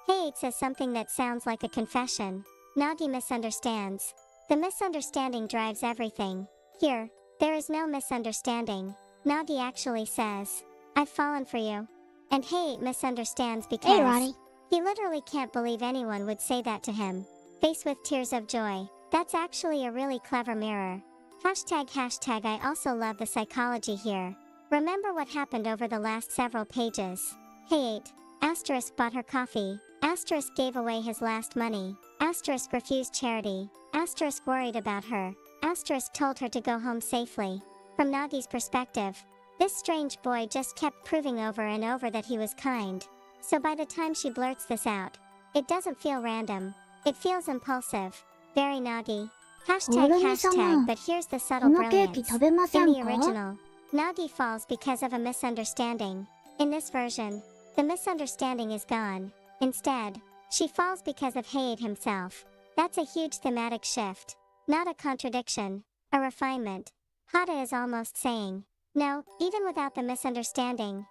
Hayate says something that sounds like a confession. Nagi misunderstands. The misunderstanding drives everything. Here, there is no misunderstanding. Nagi actually says, I've fallen for you. And Hayate misunderstands because Hey, Ronnie. he literally can't believe anyone would say that to him. Face with tears of joy. That's actually a really clever mirror. Hashtag hashtag I also love the psychology here. Remember what happened over the last several pages. Hayate, asterisk bought her coffee, asterisk gave away his last money, asterisk refused charity, asterisk worried about her, asterisk told her to go home safely. From Nagi's perspective, this strange boy just kept proving over and over that he was kind. So by the time she blurts this out, it doesn't feel random. It feels impulsive. Very Nagi. Hashtag hashtag, but here's the subtle brilliance. In the original, Nagi falls because of a misunderstanding. In this version, the misunderstanding is gone. Instead, she falls because of Hayate himself. That's a huge thematic shift. Not a contradiction, a refinement. Hata is almost saying, no, even without the misunderstanding,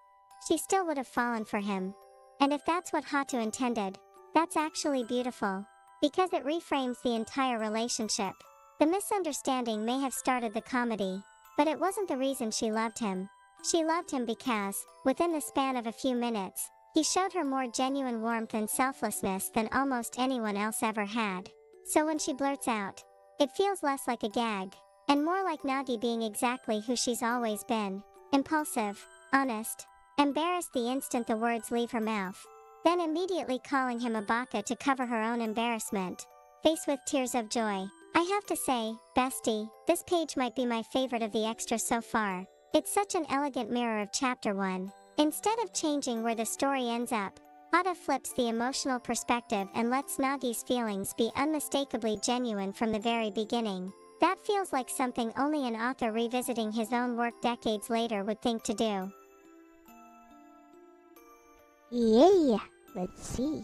she still would have fallen for him. And if that's what Hata intended, that's actually beautiful. Because it reframes the entire relationship. The misunderstanding may have started the comedy, but it wasn't the reason she loved him. She loved him because, within the span of a few minutes, he showed her more genuine warmth and selflessness than almost anyone else ever had. So when she blurts out, it feels less like a gag, and more like Nagi being exactly who she's always been. Impulsive, honest, embarrassed the instant the words leave her mouth. Then immediately calling him a baka to cover her own embarrassment. Face with tears of joy. I have to say, bestie, this page might be my favorite of the extra so far. It's such an elegant mirror of chapter 1. Instead of changing where the story ends up, Hata flips the emotional perspective and lets Nagi's feelings be unmistakably genuine from the very beginning. That feels like something only an author revisiting his own work decades later would think to do. Yeah, let's see.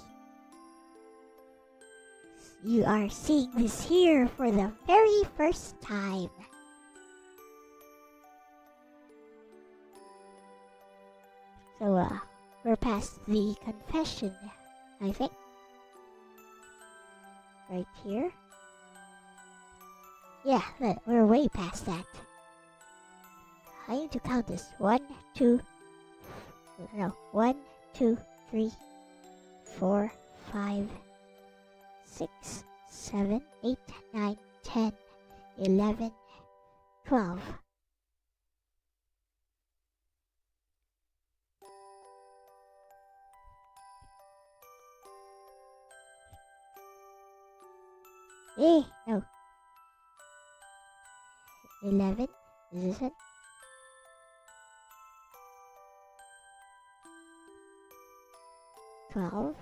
you are seeing this here for the very first time. So, we're past the confession, I think. Right here. Yeah, we're way past that. I need to count this. 1, 2, 3, 4, 5, 6, 7, 8, 9, 10, 11, 12. No. 11, is this it? 12.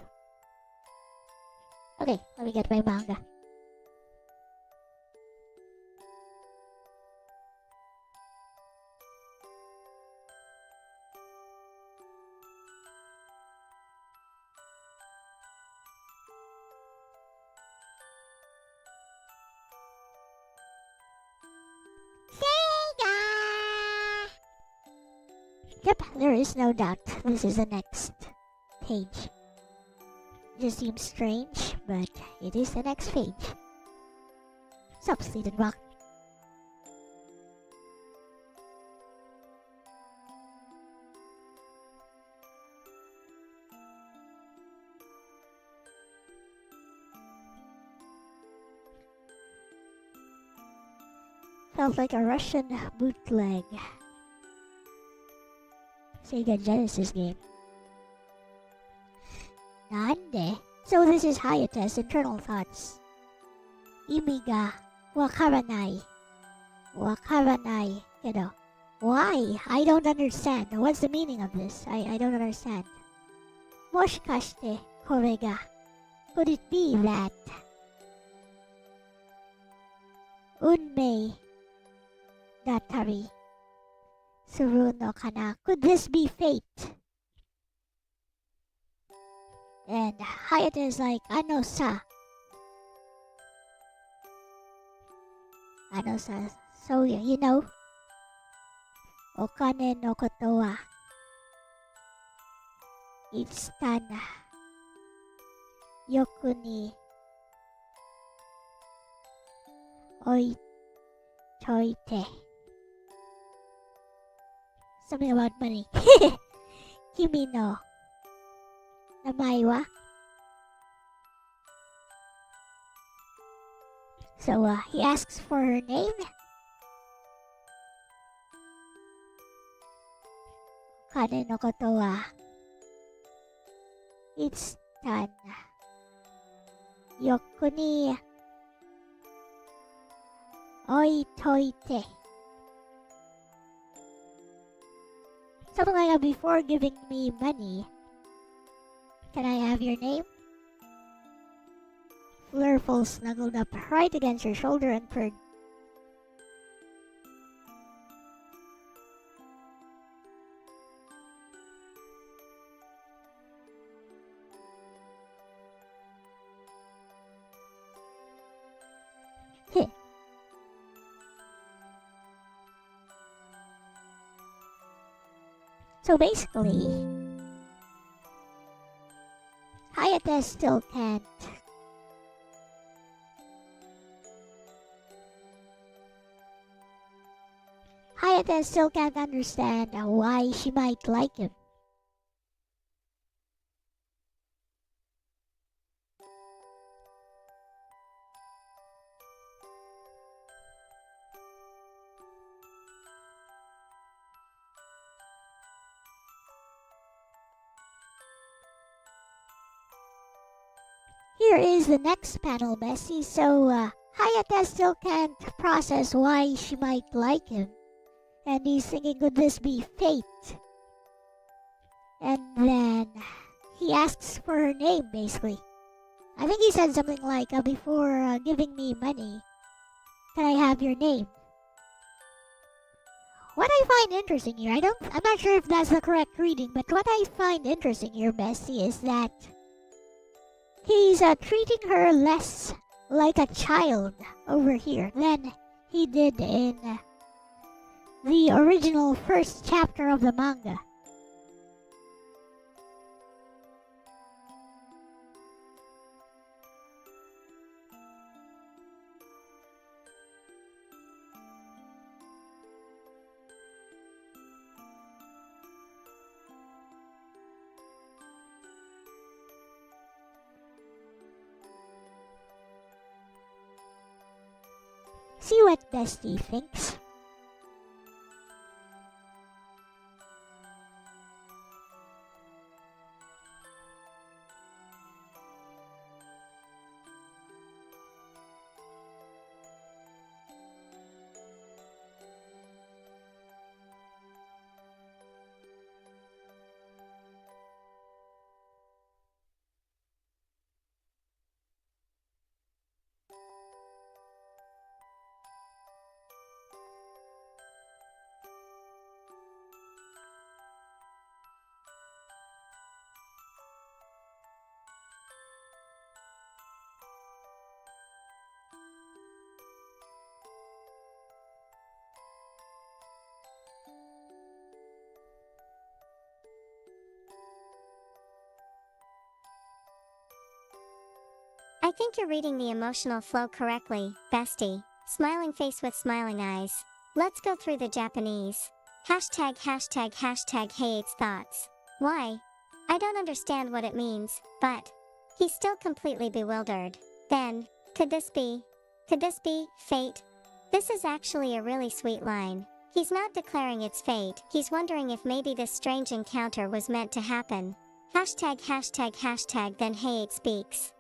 Okay, let me get my manga. Yep, there is no doubt this is the next page. It just seems strange, but it is the next page. Sup, Sleated Rock? Felt like a Russian bootleg Sega Genesis game. Nande? So this is Hayate's internal thoughts. Imi ga wakaranai. Wakaranai, you know. Why? I don't understand. What's the meaning of this? I don't understand. Moshikashite kore ga. Could it be that unmei dattari suru no kana? Could this be fate? And Hayate is like, ano sa? Ano sa? So, you know, okane no koto wa itsutana yoku ni oitoite. Something about money. Kimi no namae wa? So, he asks for her name. Kane no koto wa itsutana yoku ni oitoite. Something like before giving me money, can I have your name? Flurful snuggled up right against her shoulder and purred. So basically, Hayate still can't understand why she might like him. Here is the next panel, Messi. So, Hayate still can't process why she might like him. And he's thinking, could this be fate? And then he asks for her name, basically. I think he said something like, before giving me money, can I have your name? What I find interesting here, I'm not sure if that's the correct reading, but what I find interesting here, Bessie, is that he's treating her less like a child over here than he did in the original first chapter of the manga. See what Bestie thinks. I think you're reading the emotional flow correctly, bestie. Smiling face with smiling eyes. Let's go through the Japanese. Hashtag Hayate's thoughts. Why? I don't understand what it means, but he's still completely bewildered. Then, could this be fate? This is actually a really sweet line. He's not declaring it's fate, he's wondering if maybe this strange encounter was meant to happen. Hashtag then Hayate speaks.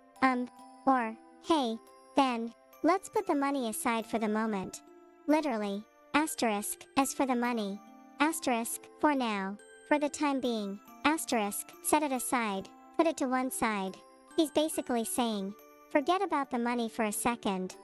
Or, hey, then, let's put the money aside for the moment. Literally, asterisk, as for the money. Asterisk, for now, for the time being. Asterisk, set it aside, put it to one side. He's basically saying, forget about the money for a second.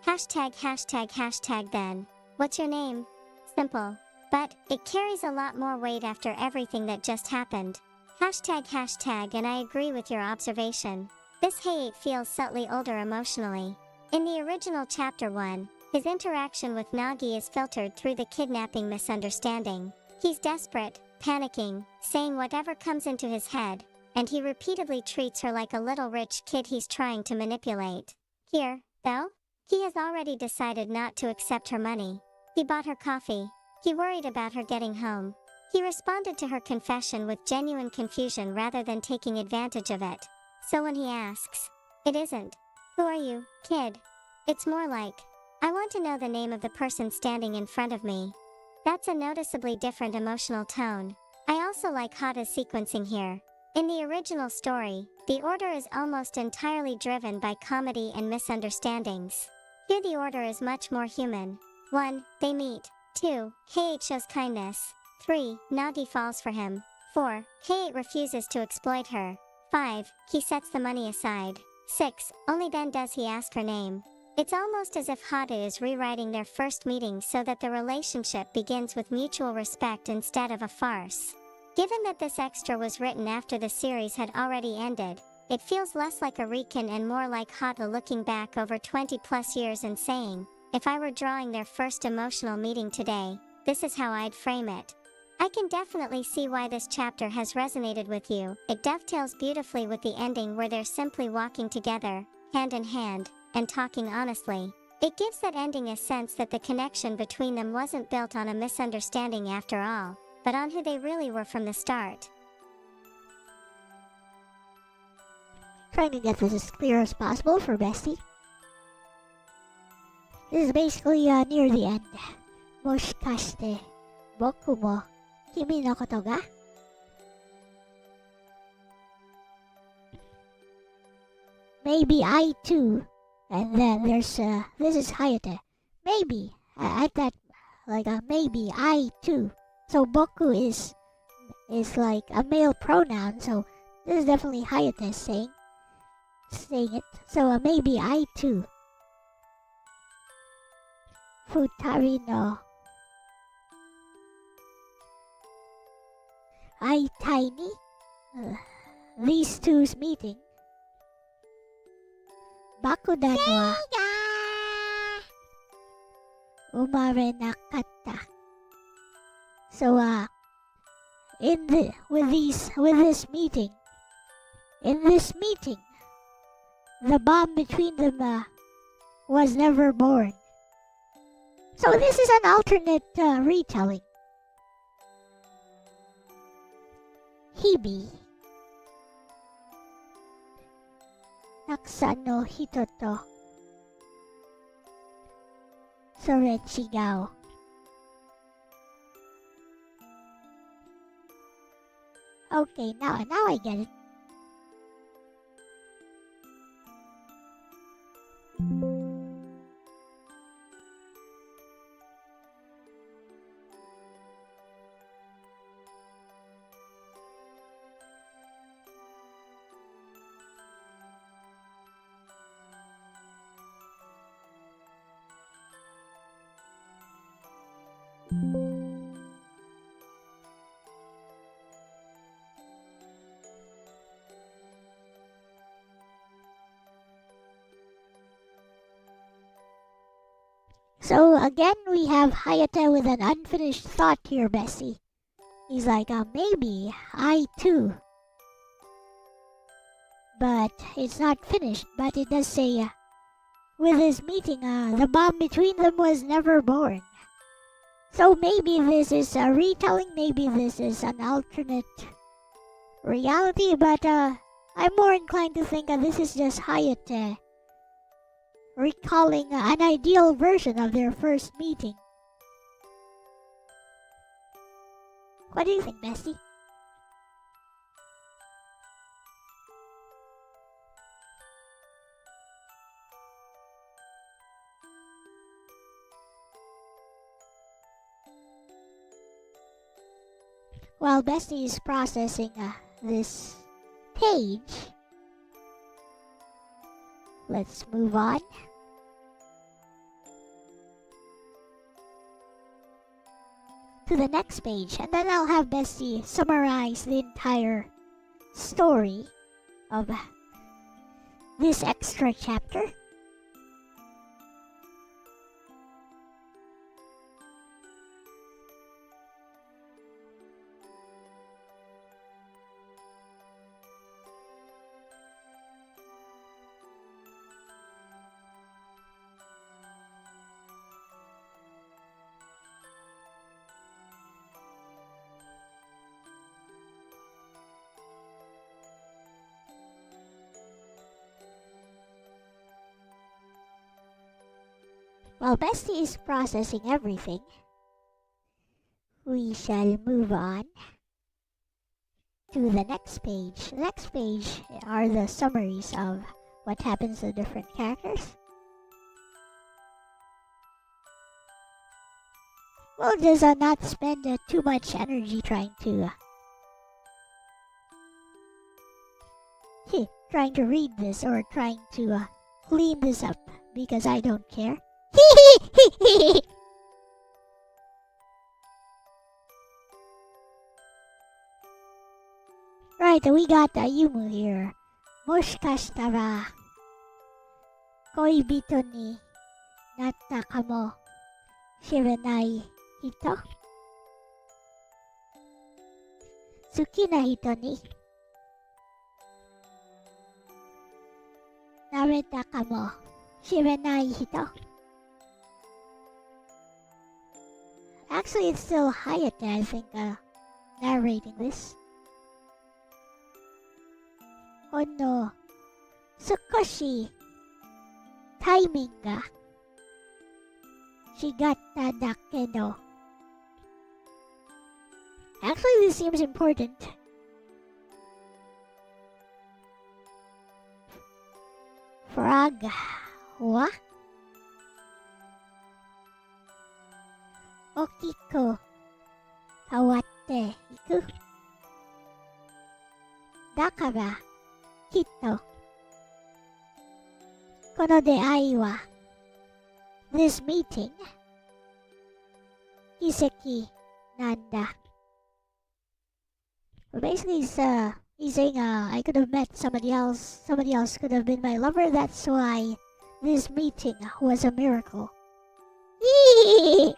Hashtag then. What's your name? Simple. But, it carries a lot more weight after everything that just happened. Hashtag and I agree with your observation. This Hayate feels subtly older emotionally. In the original Chapter 1, his interaction with Nagi is filtered through the kidnapping misunderstanding. He's desperate, panicking, saying whatever comes into his head, and he repeatedly treats her like a little rich kid he's trying to manipulate. Here, though, he has already decided not to accept her money. He bought her coffee. He worried about her getting home. He responded to her confession with genuine confusion rather than taking advantage of it. So when he asks, it isn't, who are you, kid? It's more like, I want to know the name of the person standing in front of me. That's a noticeably different emotional tone. I also like Hata's sequencing here. In the original story, the order is almost entirely driven by comedy and misunderstandings. Here the order is much more human. 1. They meet. 2. Hayate shows kindness. 3. Nagi falls for him. 4. Hayate refuses to exploit her. 5. He sets the money aside. 6. Only then does he ask her name. It's almost as if Hata is rewriting their first meeting so that the relationship begins with mutual respect instead of a farce. Given that this extra was written after the series had already ended, it feels less like a recon and more like Hata looking back over 20 plus years and saying, if I were drawing their first emotional meeting today, this is how I'd frame it. I can definitely see why this chapter has resonated with you. It dovetails beautifully with the ending where they're simply walking together, hand in hand, and talking honestly. It gives that ending a sense that the connection between them wasn't built on a misunderstanding after all, but on who they really were from the start. Trying to get this as clear as possible for Bestie. This is basically near the end. Moshikashite, boku mo kimi no koto ga? Maybe I too. And then there's this is Hayate. Maybe at that maybe I too. So boku is like a male pronoun. So this is definitely Hayate saying it. So maybe I too. Futari no I tiny. These two's meeting. Bakudan wa umare nakatta. So with this meeting, the bond between them was never born. So this is an alternate retelling. Hibi Naksa no hito to sore chigao. Okay, now I get it. So again, we have Hayate with an unfinished thought here, Bessie. He's like, maybe I too. But it's not finished, but it does say, with this meeting, the bond between them was never born. So maybe this is a retelling, maybe this is an alternate reality, but I'm more inclined to think this is just Hayate recalling an ideal version of their first meeting. What do you think, Bessie? While Bestie is processing this page, let's move on. To the next page, and then I'll have Bestie summarize the entire story of this extra chapter. While Bestie is processing everything, we shall move on to the next page. The next page are the summaries of what happens to different characters. We'll just not spend too much energy trying to read this or trying to clean this up because I don't care. Right, we got Yumu here. Moshikashitara koibito ni natta kamo shirenai hito. Tsuki na hito ni nareta kamo shirenai hito. Actually, it's still Hayate, I think, narrating this. Ono, sukoshi timing ga shigatta dakedo. Actually, this seems important. Frog wa okiko kawatte iku. Dakara kitto kono deai wa, this meeting, kiseki nanda. Well, basically, He's saying, I could have met somebody else. Somebody else could have been my lover. That's why this meeting was a miracle. Yee!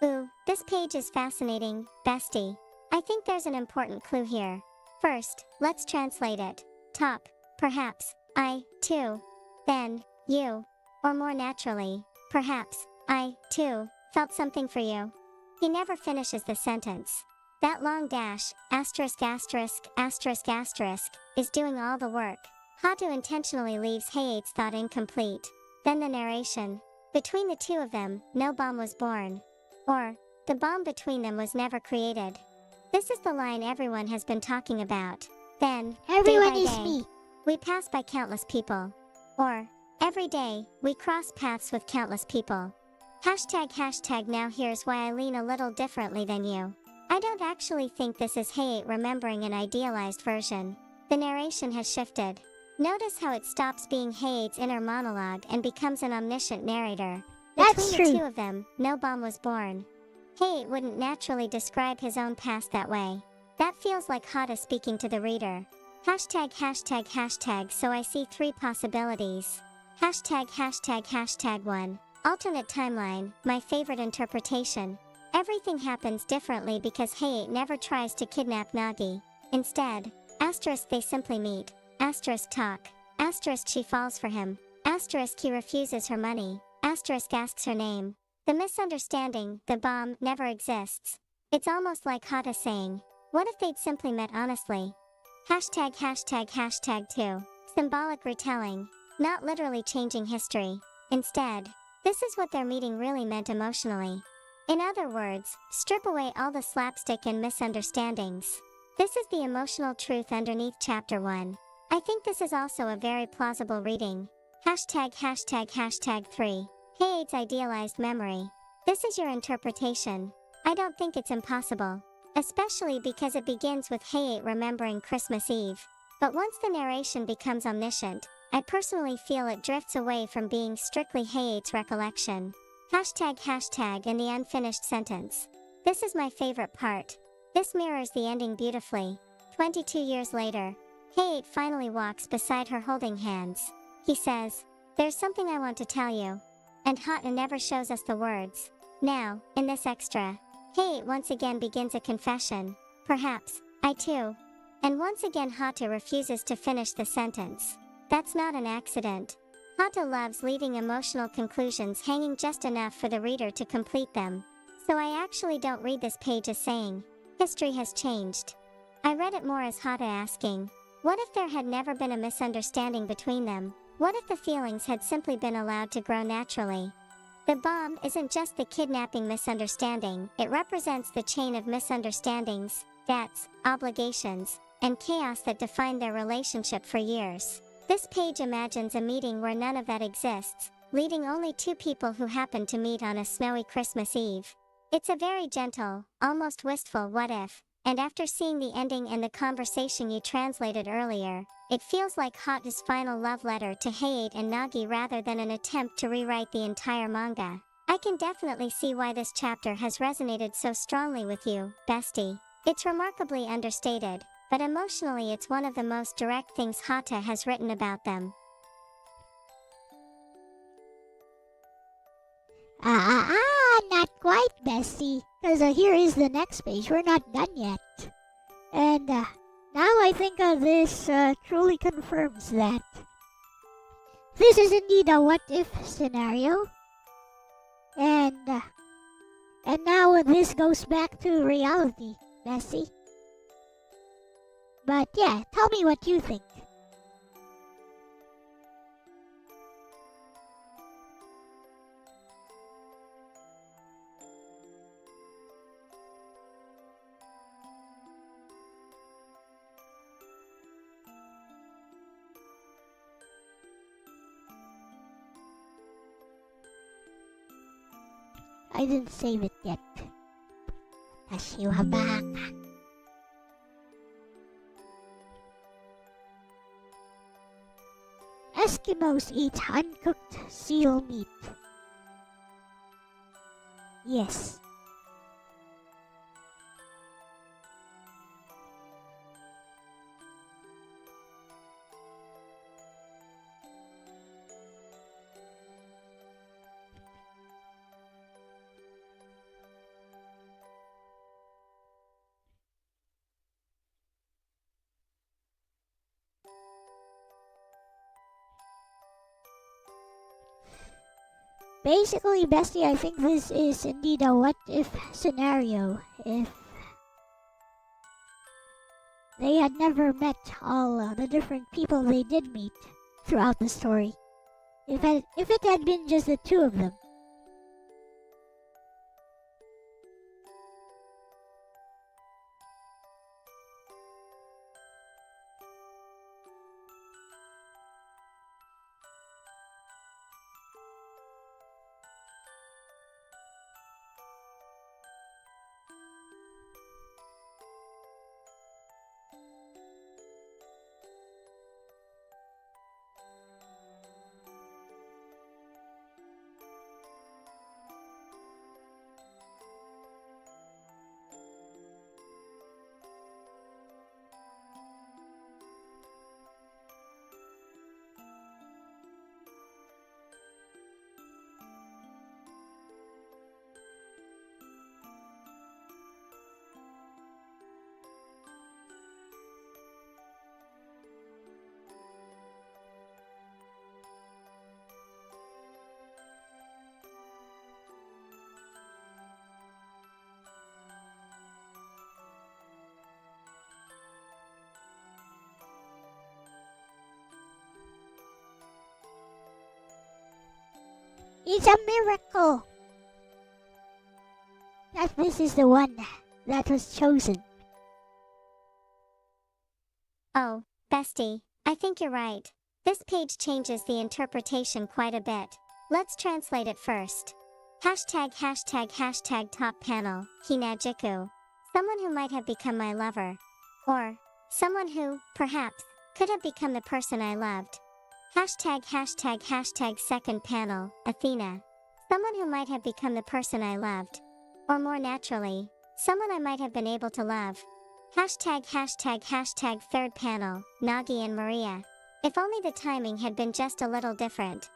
Ooh, this page is fascinating, bestie. I think there's an important clue here. First, let's translate it. Top, perhaps, I, too. Then, you. Or more naturally, perhaps, I, too, felt something for you. He never finishes the sentence. That long dash, asterisk asterisk, asterisk asterisk, is doing all the work. Hatu intentionally leaves Hayate's thought incomplete. Then the narration. Between the two of them, no bomb was born. Or, the bomb between them was never created. This is the line everyone has been talking about. Then, Everyone day by is day, me. we pass by countless people. Or, every day, we cross paths with countless people. Hashtag now here's why I lean a little differently than you. I don't actually think this is Hayate remembering an idealized version. The narration has shifted. Notice how it stops being Hayate's inner monologue and becomes an omniscient narrator. That's Between the true. two of them, no bomb was born. Hayate wouldn't naturally describe his own past that way. That feels like Hata speaking to the reader. Hashtag so I see three possibilities. Hashtag 1. Alternate timeline, my favorite interpretation. Everything happens differently because Hayate never tries to kidnap Nagi. Instead, asterisk they simply meet, asterisk talk, asterisk she falls for him, asterisk he refuses her money, asterisk asks her name. The misunderstanding, the bomb, never exists. It's almost like Hata saying, what if they'd simply met honestly? Hashtag 2. Symbolic retelling. Not literally changing history. Instead, this is what their meeting really meant emotionally. In other words, strip away all the slapstick and misunderstandings. This is the emotional truth underneath chapter 1. I think this is also a very plausible reading. Hashtag 3. Hayate's idealized memory. This is your interpretation. I don't think it's impossible. Especially because it begins with Hayate remembering Christmas Eve. But once the narration becomes omniscient, I personally feel it drifts away from being strictly Hayate's recollection. Hashtag and the unfinished sentence. This is my favorite part. This mirrors the ending beautifully. 22 years later, Hayate finally walks beside her holding hands. He says, there's something I want to tell you. And Hata never shows us the words. Now, in this extra, Hayate once again begins a confession. Perhaps, I too. And once again Hata refuses to finish the sentence. That's not an accident. Hata loves leaving emotional conclusions hanging just enough for the reader to complete them. So I actually don't read this page as saying, history has changed. I read it more as Hata asking, what if there had never been a misunderstanding between them? What if the feelings had simply been allowed to grow naturally? The bomb isn't just the kidnapping misunderstanding, it represents the chain of misunderstandings, debts, obligations, and chaos that defined their relationship for years. This page imagines a meeting where none of that exists, leading only two people who happen to meet on a snowy Christmas Eve. It's a very gentle, almost wistful what if, and after seeing the ending and the conversation you translated earlier, it feels like Hata's final love letter to Hayate and Nagi rather than an attempt to rewrite the entire manga. I can definitely see why this chapter has resonated so strongly with you, bestie. It's remarkably understated, but emotionally it's one of the most direct things Hata has written about them. Not quite, bestie. Because here is the next page. We're not done yet. And now I think this truly confirms that this is indeed a what-if scenario. And now this goes back to reality, bestie. But yeah, tell me what you think. I didn't save it yet. Tashiwabaka. Eskimos eat uncooked seal meat. Yes. Basically, Bestie, I think this is indeed a what-if scenario. If they had never met all the different people they did meet throughout the story. If it had been just the two of them. It's a miracle that this is the one that was chosen. Oh, Bestie, I think you're right. This page changes the interpretation quite a bit. Let's translate it first. Hashtag top panel, Hinajiku. Someone who might have become my lover. Or, someone who, perhaps, could have become the person I loved. Hashtag second panel, Athena. Someone who might have become the person I loved. Or more naturally, someone I might have been able to love. Hashtag third panel, Nagi and Maria. If only the timing had been just a little different.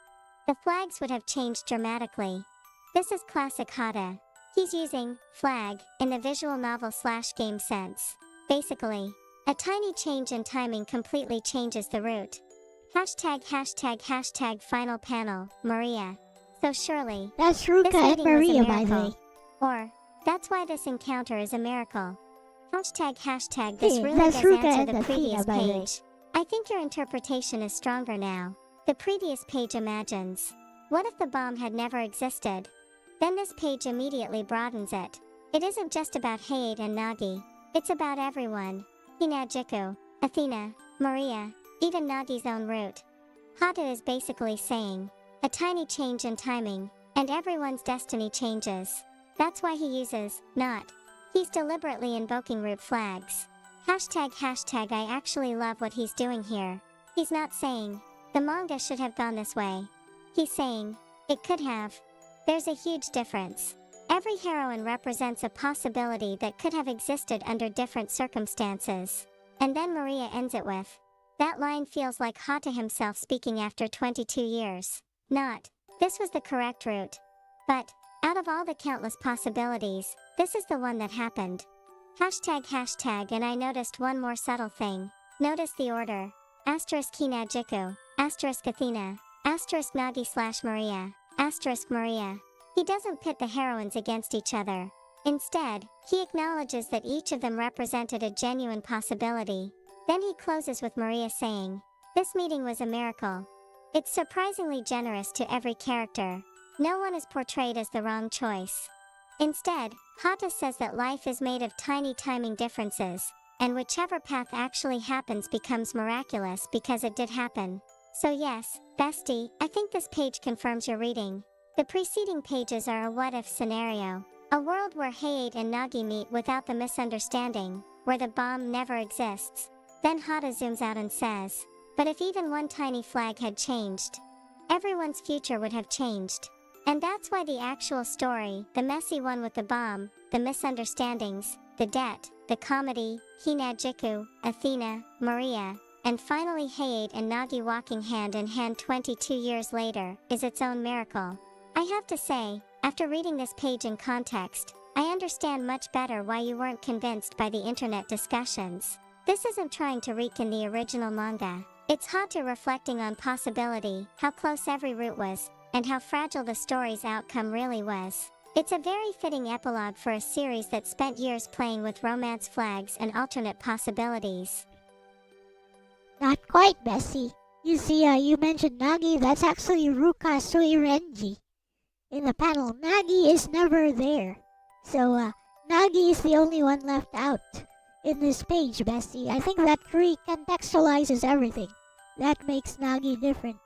The flags would have changed dramatically. This is classic Hata. He's using flag in the visual novel/game sense. Basically, a tiny change in timing completely changes the route. Hashtag final panel, Maria. So surely, That's this Ruka and meeting was a Maria, by the miracle. way. Or, that's why this encounter is a miracle. Hashtag this Hey, really that's does Ruka answer and the Athena, previous by the way. page. I think your interpretation is stronger now. The previous page imagines. What if the bomb had never existed? Then this page immediately broadens it. It isn't just about Hayate and Nagi. It's about everyone. Hinajiku, Athena, Maria, even Nagi's own route. Hata is basically saying, a tiny change in timing, and everyone's destiny changes. That's why he uses, not. He's deliberately invoking root flags. Hashtag I actually love what he's doing here. He's not saying, the manga should have gone this way. He's saying, it could have. There's a huge difference. Every heroine represents a possibility that could have existed under different circumstances. And then Maria ends it with, that line feels like Hata himself speaking after 22 years. Not, this was the correct route. But, out of all the countless possibilities, this is the one that happened. Hashtag and I noticed one more subtle thing. Notice the order. Asterisk Hinajiku, asterisk Athena, asterisk Nagi/Maria, asterisk Maria. He doesn't pit the heroines against each other. Instead, he acknowledges that each of them represented a genuine possibility. Then he closes with Maria saying, this meeting was a miracle. It's surprisingly generous to every character. No one is portrayed as the wrong choice. Instead, Hata says that life is made of tiny timing differences, and whichever path actually happens becomes miraculous because it did happen. So yes, Bestie, I think this page confirms your reading. The preceding pages are a what-if scenario. A world where Hayate and Nagi meet without the misunderstanding, where the bomb never exists. Then Hata zooms out and says, but if even one tiny flag had changed, everyone's future would have changed. And that's why the actual story, the messy one with the bomb, the misunderstandings, the debt, the comedy, Hinajiku, Athena, Maria, and finally Hayate and Nagi walking hand in hand 22 years later, is its own miracle. I have to say, after reading this page in context, I understand much better why you weren't convinced by the internet discussions. This isn't trying to recreate the original manga. It's Hata reflecting on possibility, how close every route was, and how fragile the story's outcome really was. It's a very fitting epilogue for a series that spent years playing with romance flags and alternate possibilities. Not quite, Bessie. You see, you mentioned Nagi, that's actually Ruka Suirenji. In the panel, Nagi is never there. So, Nagi is the only one left out in this page, Bessie. I think that recontextualizes everything. That makes Nagi different.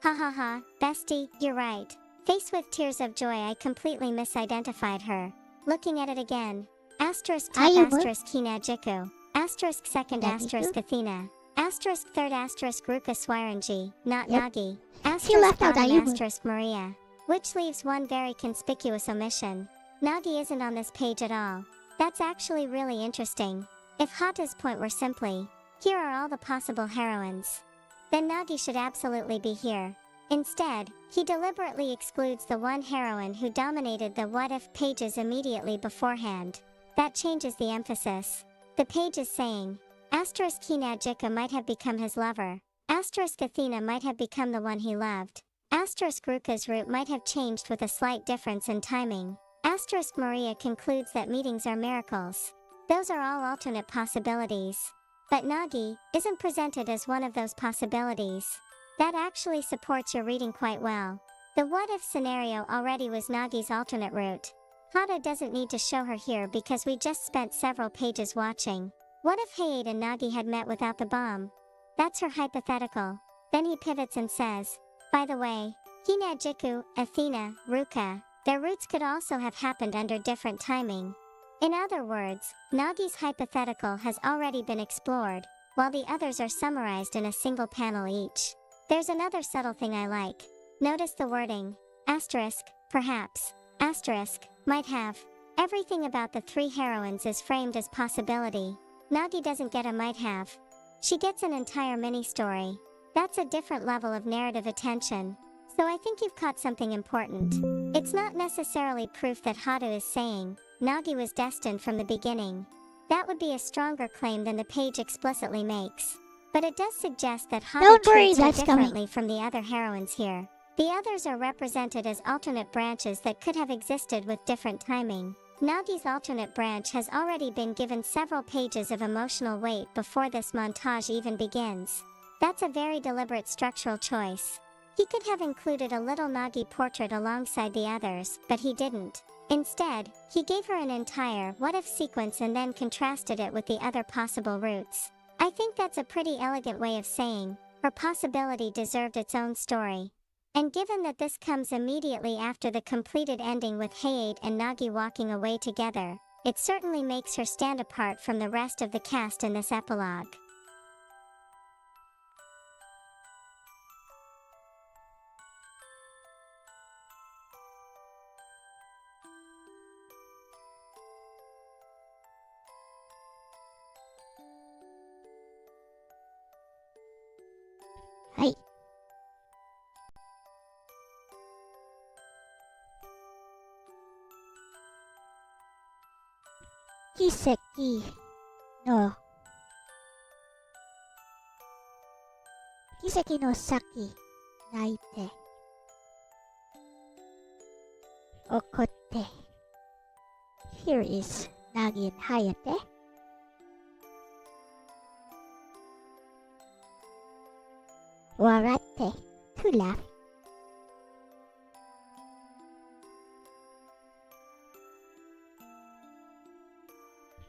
Ha ha ha, bestie, you're right. Faced with tears of joy, I completely misidentified her. Looking at it again. Asterisk top asterisk Hinajiku. Asterisk second asterisk Athena. Asterisk third asterisk Ruka Swirenji, not Nagi. Asterisk bottom asterisk Maria. Which leaves one very conspicuous omission. Nagi isn't on this page at all. That's actually really interesting. If Hata's point were simply, here are all the possible heroines, then Nagi should absolutely be here. Instead, he deliberately excludes the one heroine who dominated the what if pages immediately beforehand. That changes the emphasis. The page is saying, asterisk Hinajika might have become his lover. Asterisk Athena might have become the one he loved. Asterisk Ruka's route might have changed with a slight difference in timing. Asterisk Maria concludes that meetings are miracles. Those are all alternate possibilities. But Nagi isn't presented as one of those possibilities. That actually supports your reading quite well. The what-if scenario already was Nagi's alternate route. Hata doesn't need to show her here because we just spent several pages watching. What if Hayate and Nagi had met without the bomb? That's her hypothetical. Then he pivots and says, by the way, Hinajiku, Athena, Ruka, their routes could also have happened under different timing. In other words, Nagi's hypothetical has already been explored, while the others are summarized in a single panel each. There's another subtle thing I like. Notice the wording. Asterisk, perhaps. Asterisk, might have. Everything about the three heroines is framed as possibility. Nagi doesn't get a might have. She gets an entire mini-story. That's a different level of narrative attention. So I think you've caught something important. It's not necessarily proof that Hata is saying, Nagi was destined from the beginning. That would be a stronger claim than the page explicitly makes. But it does suggest that Hata treats her differently from the other heroines here. The others are represented as alternate branches that could have existed with different timing. Nagi's alternate branch has already been given several pages of emotional weight before this montage even begins. That's a very deliberate structural choice. He could have included a little Nagi portrait alongside the others, but he didn't. Instead, he gave her an entire what-if sequence and then contrasted it with the other possible routes. I think that's a pretty elegant way of saying, her possibility deserved its own story. And given that this comes immediately after the completed ending with Hayate and Nagi walking away together, it certainly makes her stand apart from the rest of the cast in this epilogue. Hi. Kiseki no Kiseki no Saki Naite Okotte. Here is Nagi and Hayate. Waratte, to laugh.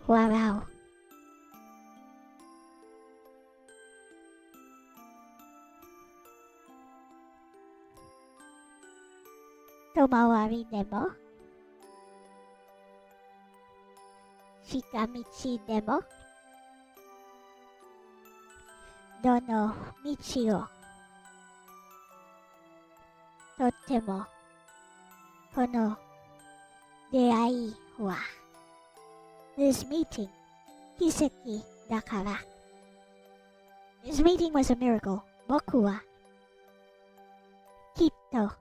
Warao. Tomawari demo. Shikamichi demo. Dono michi o totemo kono deai wa this meeting kiseki dakara. This meeting was a miracle. Boku wa kitto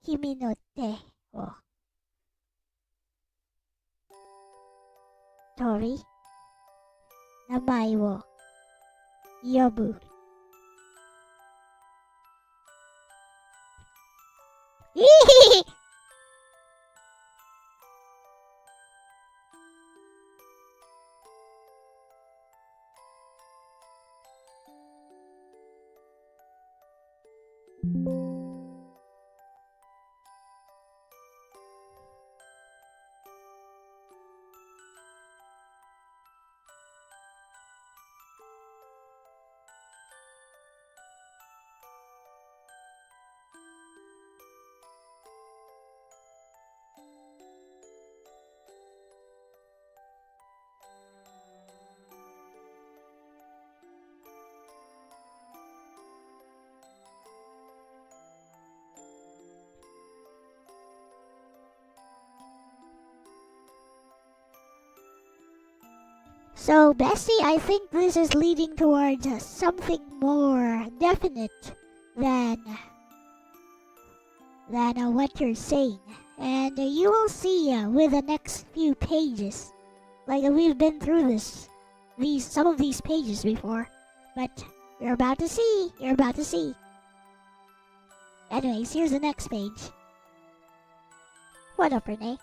kimi no te o tori namae wo yobu. So, Bessie, I think this is leading towards something more definite than what you're saying. And you will see with the next few pages. Like, we've been through some of these pages before. But you're about to see. You're about to see. Anyways, here's the next page. What up, Renee?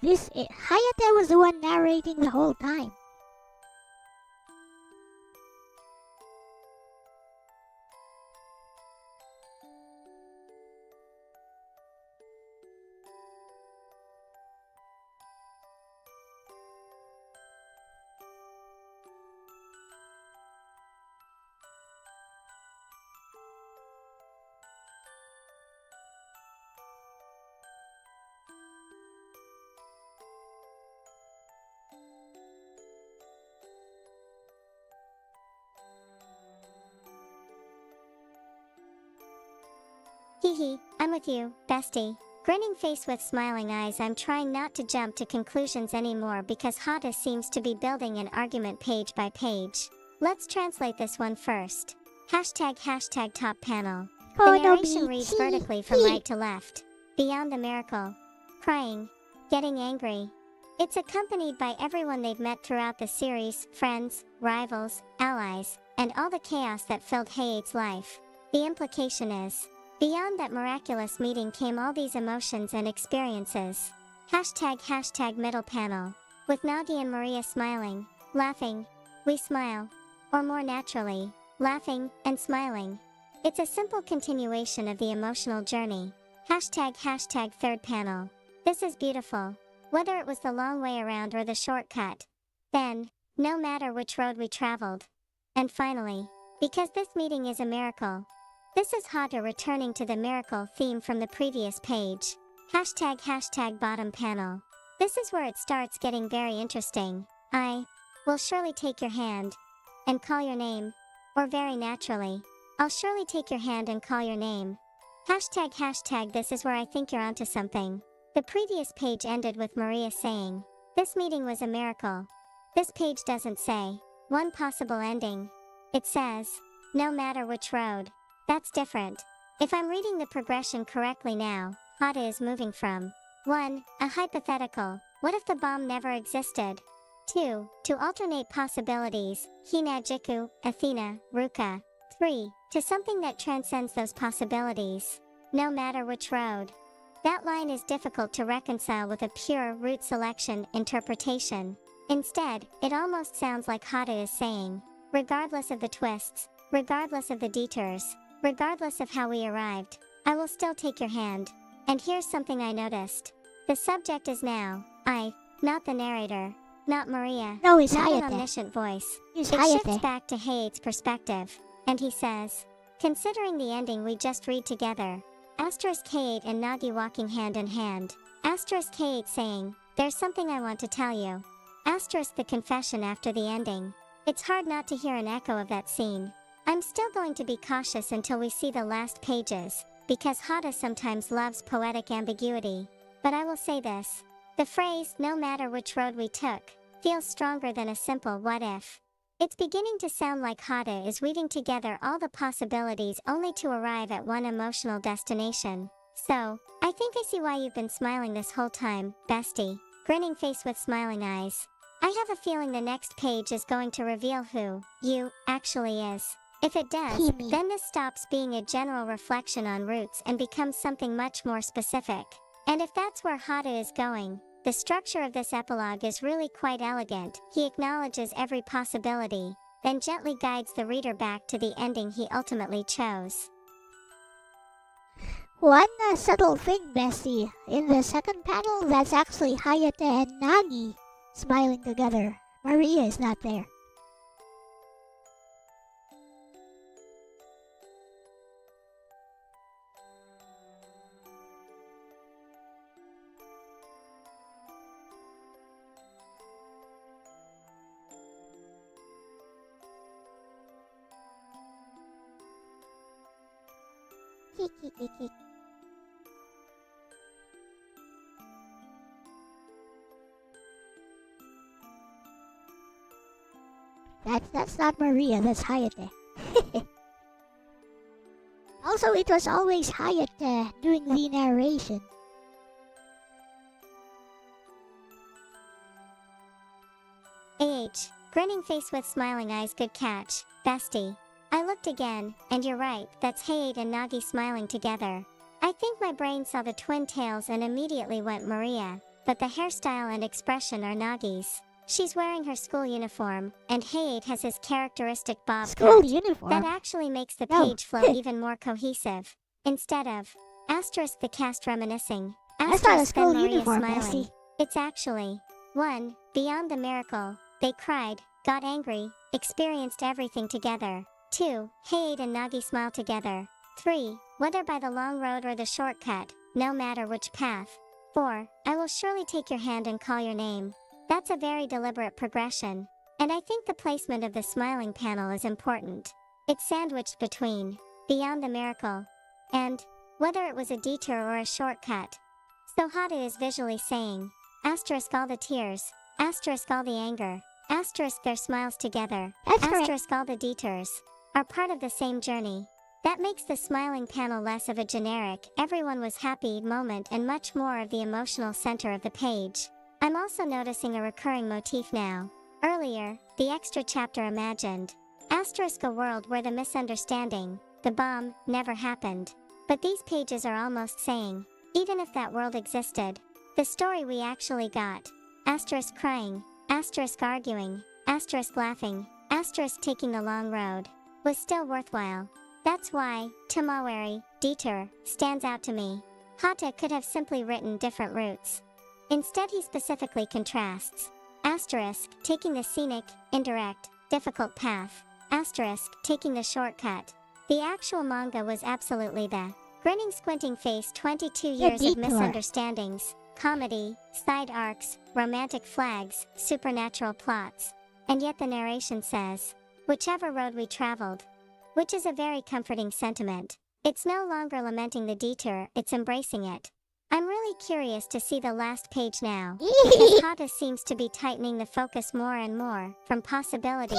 Hayate was the one narrating the whole time. Hehe, I'm with you, bestie. Grinning face with smiling eyes. I'm trying not to jump to conclusions anymore because Hata seems to be building an argument page by page. Let's translate this one first. Hashtag top panel. The narration reads vertically from right to left. Beyond the miracle. Crying. Getting angry. It's accompanied by everyone they've met throughout the series, friends, rivals, allies, and all the chaos that filled Hayate's life. The implication is, beyond that miraculous meeting came all these emotions and experiences. Hashtag middle panel. With Nagi and Maria smiling, laughing, we smile. Or more naturally, laughing and smiling. It's a simple continuation of the emotional journey. Hashtag third panel. This is beautiful. Whether it was the long way around or the shortcut. Then, no matter which road we traveled. And finally, because this meeting is a miracle. This is Hata returning to the miracle theme from the previous page. Hashtag bottom panel. This is where it starts getting very interesting. I will surely take your hand and call your name, or very naturally. I'll surely take your hand and call your name. Hashtag this is where I think you're onto something. The previous page ended with Maria saying, "This meeting was a miracle." This page doesn't say, "One possible ending." It says, "No matter which road." That's different. If I'm reading the progression correctly now, Hata is moving from 1. A hypothetical, what if the bomb never existed? 2. To alternate possibilities, Hinajiku, Athena, Ruka. 3. To something that transcends those possibilities. No matter which road. That line is difficult to reconcile with a pure route selection interpretation. Instead, it almost sounds like Hata is saying, regardless of the twists, regardless of the detours, regardless of how we arrived, I will still take your hand. And here's something I noticed. The subject is now, I, not the narrator, not Maria, No, it's not an Hayate. omniscient voice. It's It shifts Hayate. back to Hayate's perspective, and he says, considering the ending we just read together, Hayate and Nagi walking hand in hand, Hayate saying, there's something I want to tell you. The confession after the ending. It's hard not to hear an echo of that scene. I'm still going to be cautious until we see the last pages, because Hata sometimes loves poetic ambiguity. But I will say this. The phrase, no matter which road we took, feels stronger than a simple what if. It's beginning to sound like Hata is weaving together all the possibilities only to arrive at one emotional destination. So, I think I see why you've been smiling this whole time, bestie. Grinning face with smiling eyes. I have a feeling the next page is going to reveal who you actually is. If it does, Kimi. then this stops being a general reflection on roots and becomes something much more specific. And if that's where Hata is going, the structure of this epilogue is really quite elegant. He acknowledges every possibility, then gently guides the reader back to the ending he ultimately chose. One subtle thing, bestie. In the second panel, that's actually Hayate and Nagi smiling together. Maria is not there. That's not Maria, that's Hayate. Also, it was always Hayate doing the narration. Grinning face with smiling eyes, good catch, bestie. I looked again, and you're right, that's Hayate and Nagi smiling together. I think my brain saw the twin tails and immediately went Maria, but the hairstyle and expression are Nagi's. She's wearing her school uniform, and Hayate has his characteristic bob School cut. uniform? That actually makes the No. page flow even more cohesive. Instead of * the cast reminiscing, That's not a then school Maria uniform, smiling. bestie. It's actually 1. Beyond the miracle. They cried, got angry, experienced everything together. 2. Hayate and Nagi smile together. 3. Whether by the long road or the shortcut, no matter which path. 4. I will surely take your hand and call your name. That's a very deliberate progression. And I think the placement of the smiling panel is important. It's sandwiched between beyond the miracle and whether it was a detour or a shortcut. So Hata is visually saying, all the tears, all the anger, their smiles together, That's correct. all the detours, are part of the same journey. That makes the smiling panel less of a generic, everyone was happy moment and much more of the emotional center of the page. I'm also noticing a recurring motif now. Earlier, the extra chapter imagined a world where the misunderstanding, the bomb, never happened. But these pages are almost saying, even if that world existed, the story we actually got, crying, arguing, laughing, taking the long road, was still worthwhile. That's why, Tamawari, detour, stands out to me. Hata could have simply written different routes. Instead he specifically contrasts, taking the scenic, indirect, difficult path, taking the shortcut. The actual manga was absolutely the grinning squinting face 22 years of detour. misunderstandings, comedy, side arcs, romantic flags, supernatural plots. And yet the narration says, whichever road we traveled. which is a very comforting sentiment. It's no longer lamenting the detour, it's embracing it. I'm really curious to see the last page now, because Hata seems to be tightening the focus more and more, from possibilities,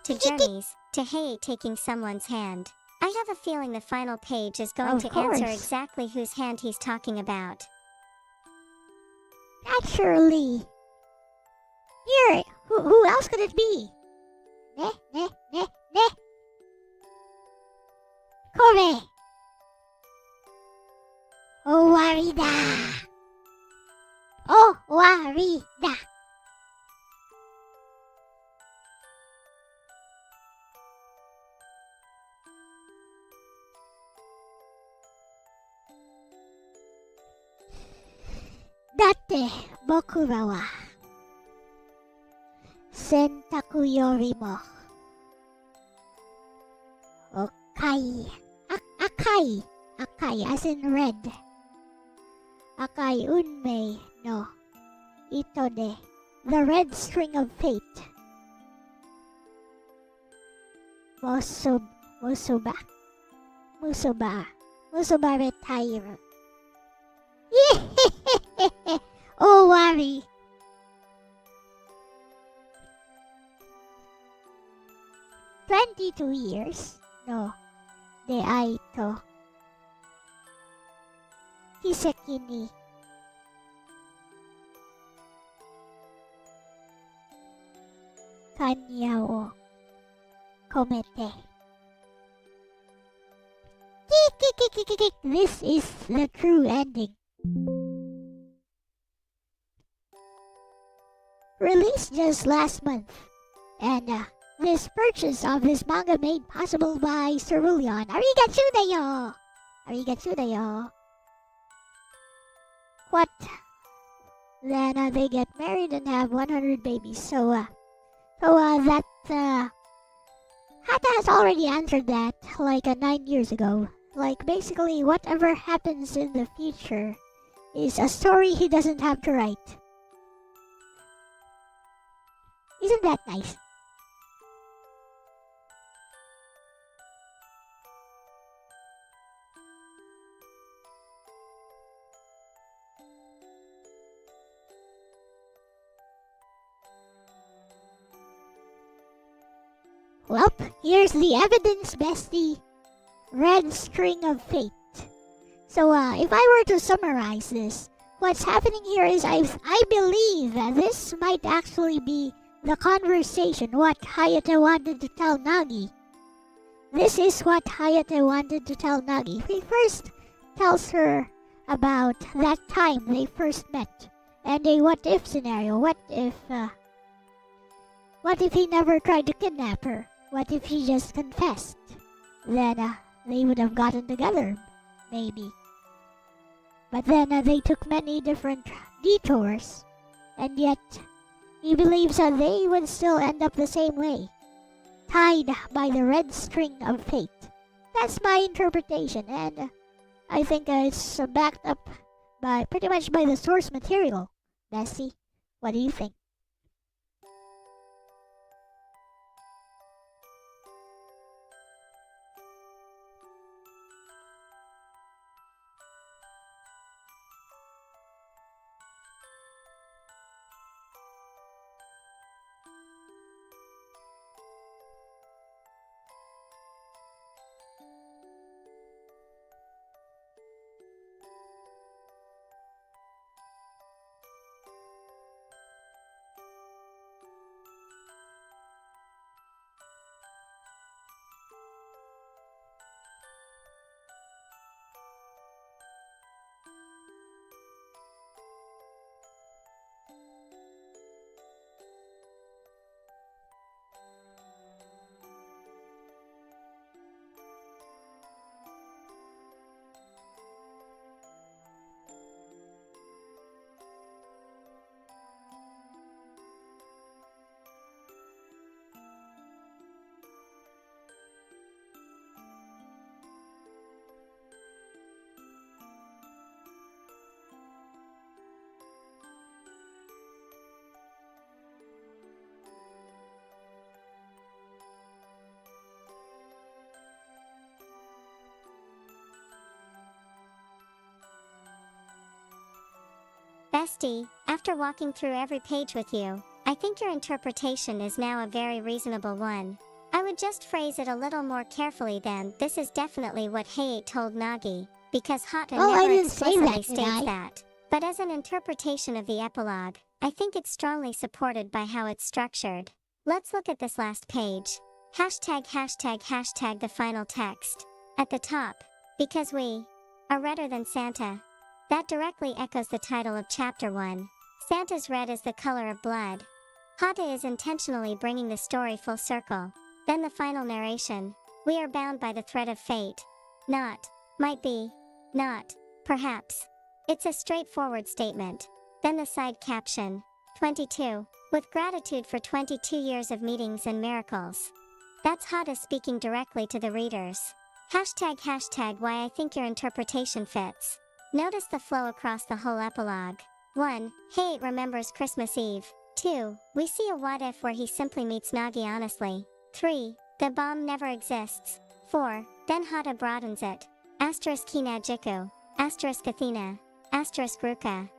to journeys, to Hayate taking someone's hand. I have a feeling the final page is going Of to course. answer exactly whose hand he's talking about. Naturally. Here, who else could it be? Ne, ne, ne, ne. Kore. Owarida. Owarida. Date bokura wa sentaku yorimo okai akai as in red akai unmei no ito de the red string of fate musuba retire. Oh, worry. 22 years no deai to kiseki ni kanya wo komete. This is the true ending. Released just last month, and this purchase of this manga made possible by Cerulean. Arigatsu deyo! Arigatsu deyo! What? Then they get married and have 100 babies. So that Hata has already answered that like 9 years ago. Like basically whatever happens in the future is a story he doesn't have to write. Isn't that nice? Well, here's the evidence, bestie. Red string of fate. So, if I were to summarize this, what's happening here is I believe that this might actually be the conversation what Hayate wanted to tell Nagi. This is what Hayate wanted to tell Nagi. He first tells her about that time they first met and a what if scenario. What if he never tried to kidnap her? What if he just confessed? Then they would have gotten together, maybe. But then they took many different detours, and yet he believes that they would still end up the same way, tied by the red string of fate. That's my interpretation, and I think it's backed up by pretty much by the source material. Bessie, what do you think? Bestie, after walking through every page with you, I think your interpretation is now a very reasonable one. I would just phrase it a little more carefully than, this is definitely what Hayate told Nagi, because Hata Oh, I never didn't say explicitly that, did states I? that. But as an interpretation of the epilogue, I think it's strongly supported by how it's structured. Let's look at this last page. #### the final text. At the top, because we are redder than Santa. That directly echoes the title of Chapter 1. Santa's red is the color of blood. Hata is intentionally bringing the story full circle. Then the final narration. We are bound by the thread of fate. Not, might be, not, perhaps. It's a straightforward statement. Then the side caption. 22. With gratitude for 22 years of meetings and miracles. That's Hata speaking directly to the readers. ### why I think your interpretation fits. Notice the flow across the whole epilogue. 1. Hayate remembers Christmas Eve. 2. We see a what if where he simply meets Nagi honestly. 3. The bomb never exists. 4. Then Hata broadens it. *Kinajiku. *Athena. *Ruka.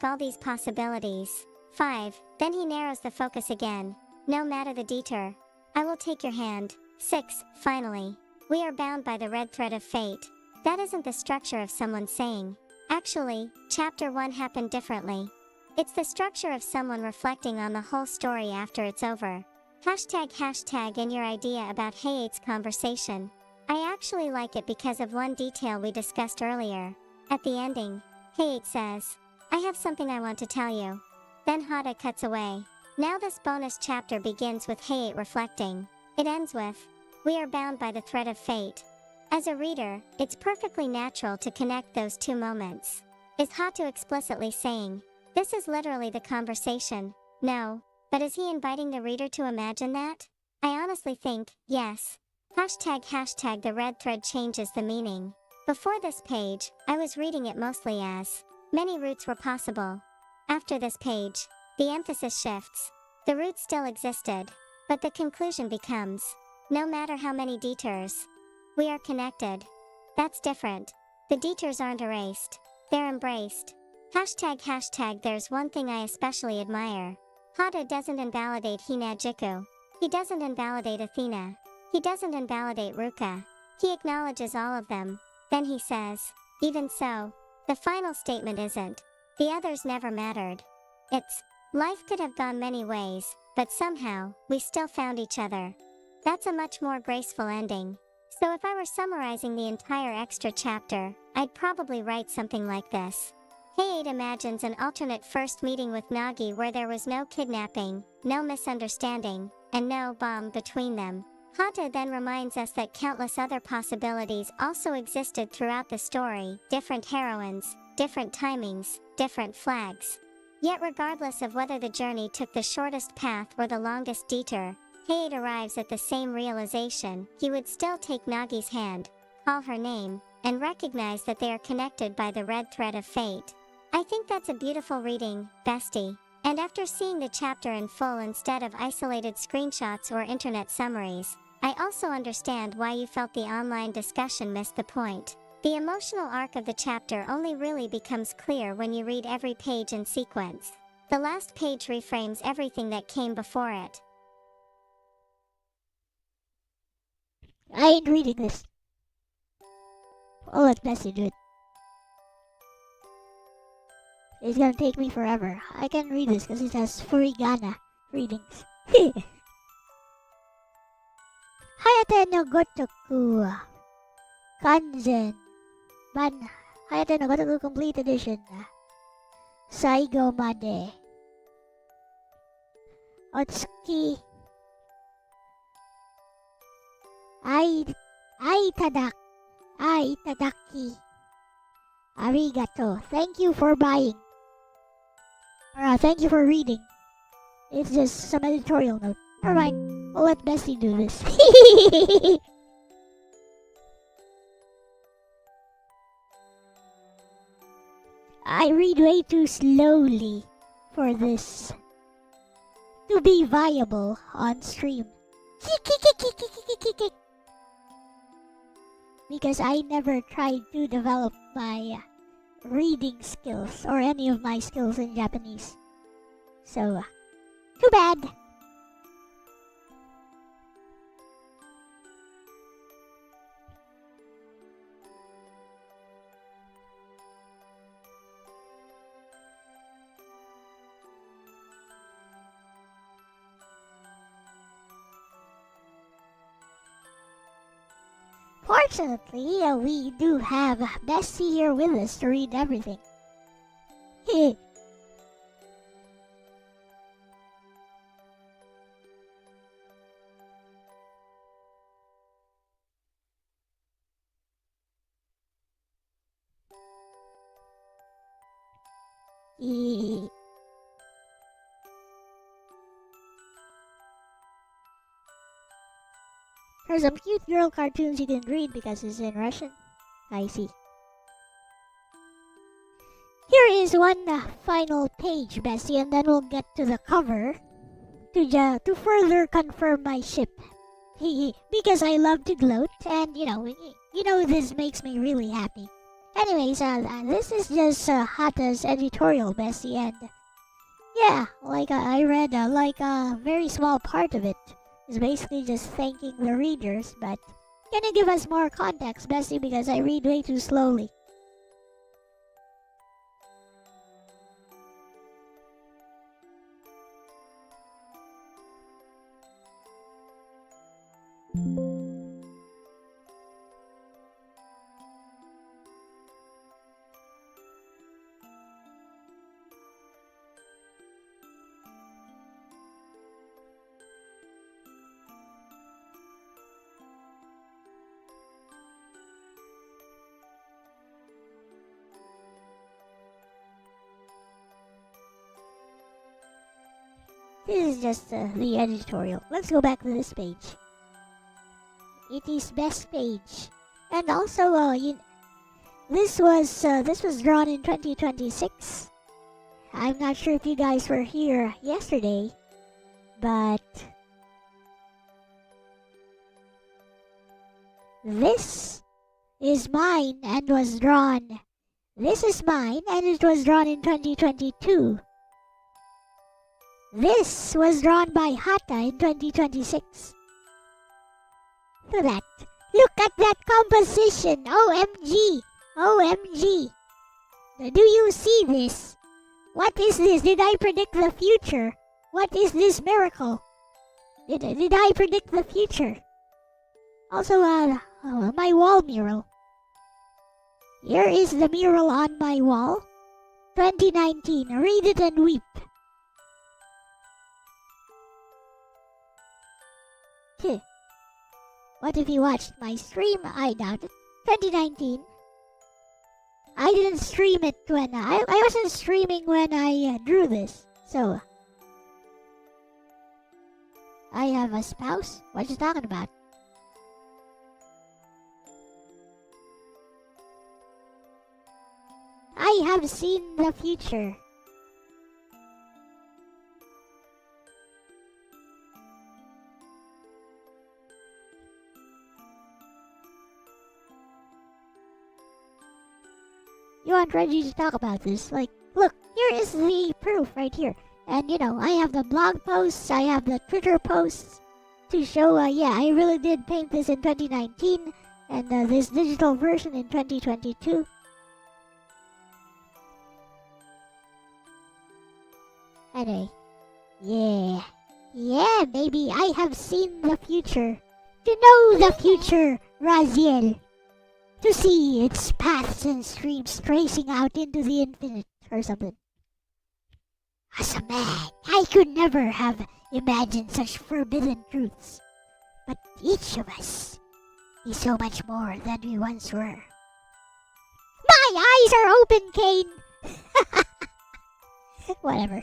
All these possibilities. 5. Then he narrows the focus again. No matter the detour. I will take your hand. 6. Finally. We are bound by the red thread of fate. That isn't the structure of someone saying. Actually, Chapter 1 happened differently. It's the structure of someone reflecting on the whole story after it's over. ### and your idea about Hayate's conversation. I actually like it because of one detail we discussed earlier. At the ending, Hayate says, I have something I want to tell you. Then Hata cuts away. Now this bonus chapter begins with Hayate reflecting. It ends with, we are bound by the thread of fate. As a reader, it's perfectly natural to connect those two moments. Is Hata explicitly saying, this is literally the conversation? No. But is he inviting the reader to imagine that? I honestly think, yes. ### the red thread changes the meaning. Before this page, I was reading it mostly as, many routes were possible. After this page, the emphasis shifts. The route still existed, but the conclusion becomes, no matter how many detours, we are connected. That's different. The detours aren't erased. They're embraced. ### there's one thing I especially admire. Hata doesn't invalidate Hinajiku. He doesn't invalidate Athena. He doesn't invalidate Ruka. He acknowledges all of them. Then he says, even so, the final statement isn't, the others never mattered. It's, life could have gone many ways, but somehow, we still found each other. That's a much more graceful ending. So if I were summarizing the entire extra chapter, I'd probably write something like this. Hayate imagines an alternate first meeting with Nagi where there was no kidnapping, no misunderstanding, and no bomb between them. Hata then reminds us that countless other possibilities also existed throughout the story, different heroines, different timings, different flags. Yet regardless of whether the journey took the shortest path or the longest detour, Hayate arrives at the same realization: he would still take Nagi's hand, call her name, and recognize that they are connected by the red thread of fate. I think that's a beautiful reading, bestie. And after seeing the chapter in full instead of isolated screenshots or internet summaries, I also understand why you felt the online discussion missed the point. The emotional arc of the chapter only really becomes clear when you read every page in sequence. The last page reframes everything that came before it. I ain't reading this. I'll let Bessie do it. It's gonna take me forever. I can read this because it has furigana readings. Hayate no Gotoku Kanzen Ban Hayate no Gotoku Complete Edition Saigo Made Otsuki Itadaki Arigato. Thank you for buying. Thank you for reading. It's just some editorial note. Never mind. We'll let Bessie do this. I read way too slowly for this to be viable on stream. Because I never tried to develop my reading skills or any of my skills in Japanese. So, too bad. Fortunately, we do have Bessie here with us to read everything. Heh. Heh. There's some cute girl cartoons you can read because it's in Russian. I see. Here is one final page, Bessie, and then we'll get to the cover to further confirm my ship. Because I love to gloat, and you know this makes me really happy. Anyways, this is just Hata's editorial, Bessie, and yeah, like I read like a very small part of it. Is basically just thanking the readers, but can you give us more context, Bessie, because I read way too slowly. This is just the editorial. Let's go back to this page. It is best page, and also this was drawn in 2026. I'm not sure if you guys were here yesterday, but this is mine and was drawn. This is mine and it was drawn in 2022. This was drawn by Hata in 2026. Look at that. Look at that composition. OMG. OMG. Do you see this? What is this? Did I predict the future? What is this miracle? Did I predict the future? Also, my wall mural. Here is the mural on my wall. 2019. Read it and weep. What if you watched my stream? I doubt it. 2019. I didn't stream it when I wasn't streaming when I drew this. So I have a spouse? What you talking about? I have seen the future. You want Reggie to talk about this? Like, look, here is the proof right here. And I have the blog posts, I have the Twitter posts to show, yeah, I really did paint this in 2019 and this digital version in 2022. Anyway, yeah, baby, I have seen the future. To know the future, Raziel. To see its paths and streams tracing out into the infinite or something. As a man, I could never have imagined such forbidden truths. But each of us is so much more than we once were. My eyes are open, Kane! Whatever.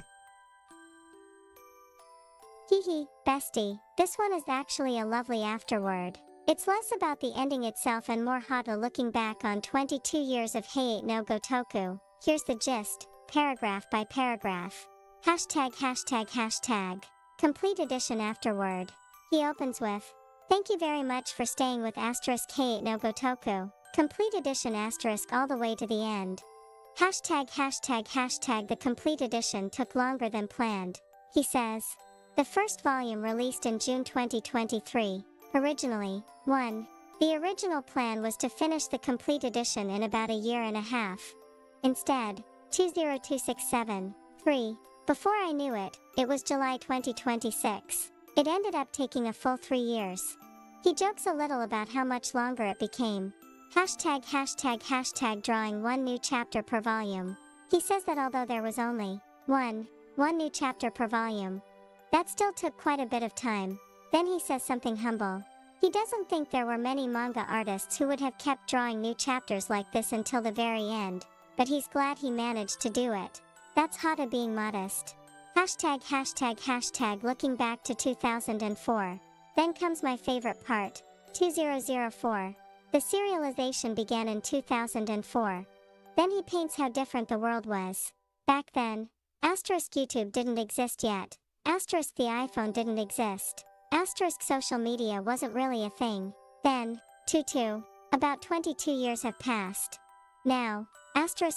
Hehe, bestie, this one is actually a lovely afterword. It's less about the ending itself and more Hata looking back on 22 years of Hayate no Gotoku. Here's the gist, paragraph by paragraph. ####. Complete edition afterword. He opens with, "Thank you very much for staying with *Hayate no Gotoku. Complete edition * all the way to the end. Hashtag the complete edition took longer than planned. He says. The first volume released in June 2023. Originally, 1. The original plan was to finish the complete edition in about a year and a half. Instead, 20267. 3. Before I knew it, it was July 2026. It ended up taking a full 3 years. He jokes a little about how much longer it became. Hashtag drawing one new chapter per volume. He says that although there was only one new chapter per volume, that still took quite a bit of time. Then he says something humble. He doesn't think there were many manga artists who would have kept drawing new chapters like this until the very end, but he's glad he managed to do it. That's Hata being modest. Hashtag looking back to 2004. Then comes my favorite part. 2004. The serialization began in 2004. Then he paints how different the world was. Back then, *YouTube didn't exist yet. *the iPhone didn't exist. *social media wasn't really a thing. Then, about 22 years have passed. Now,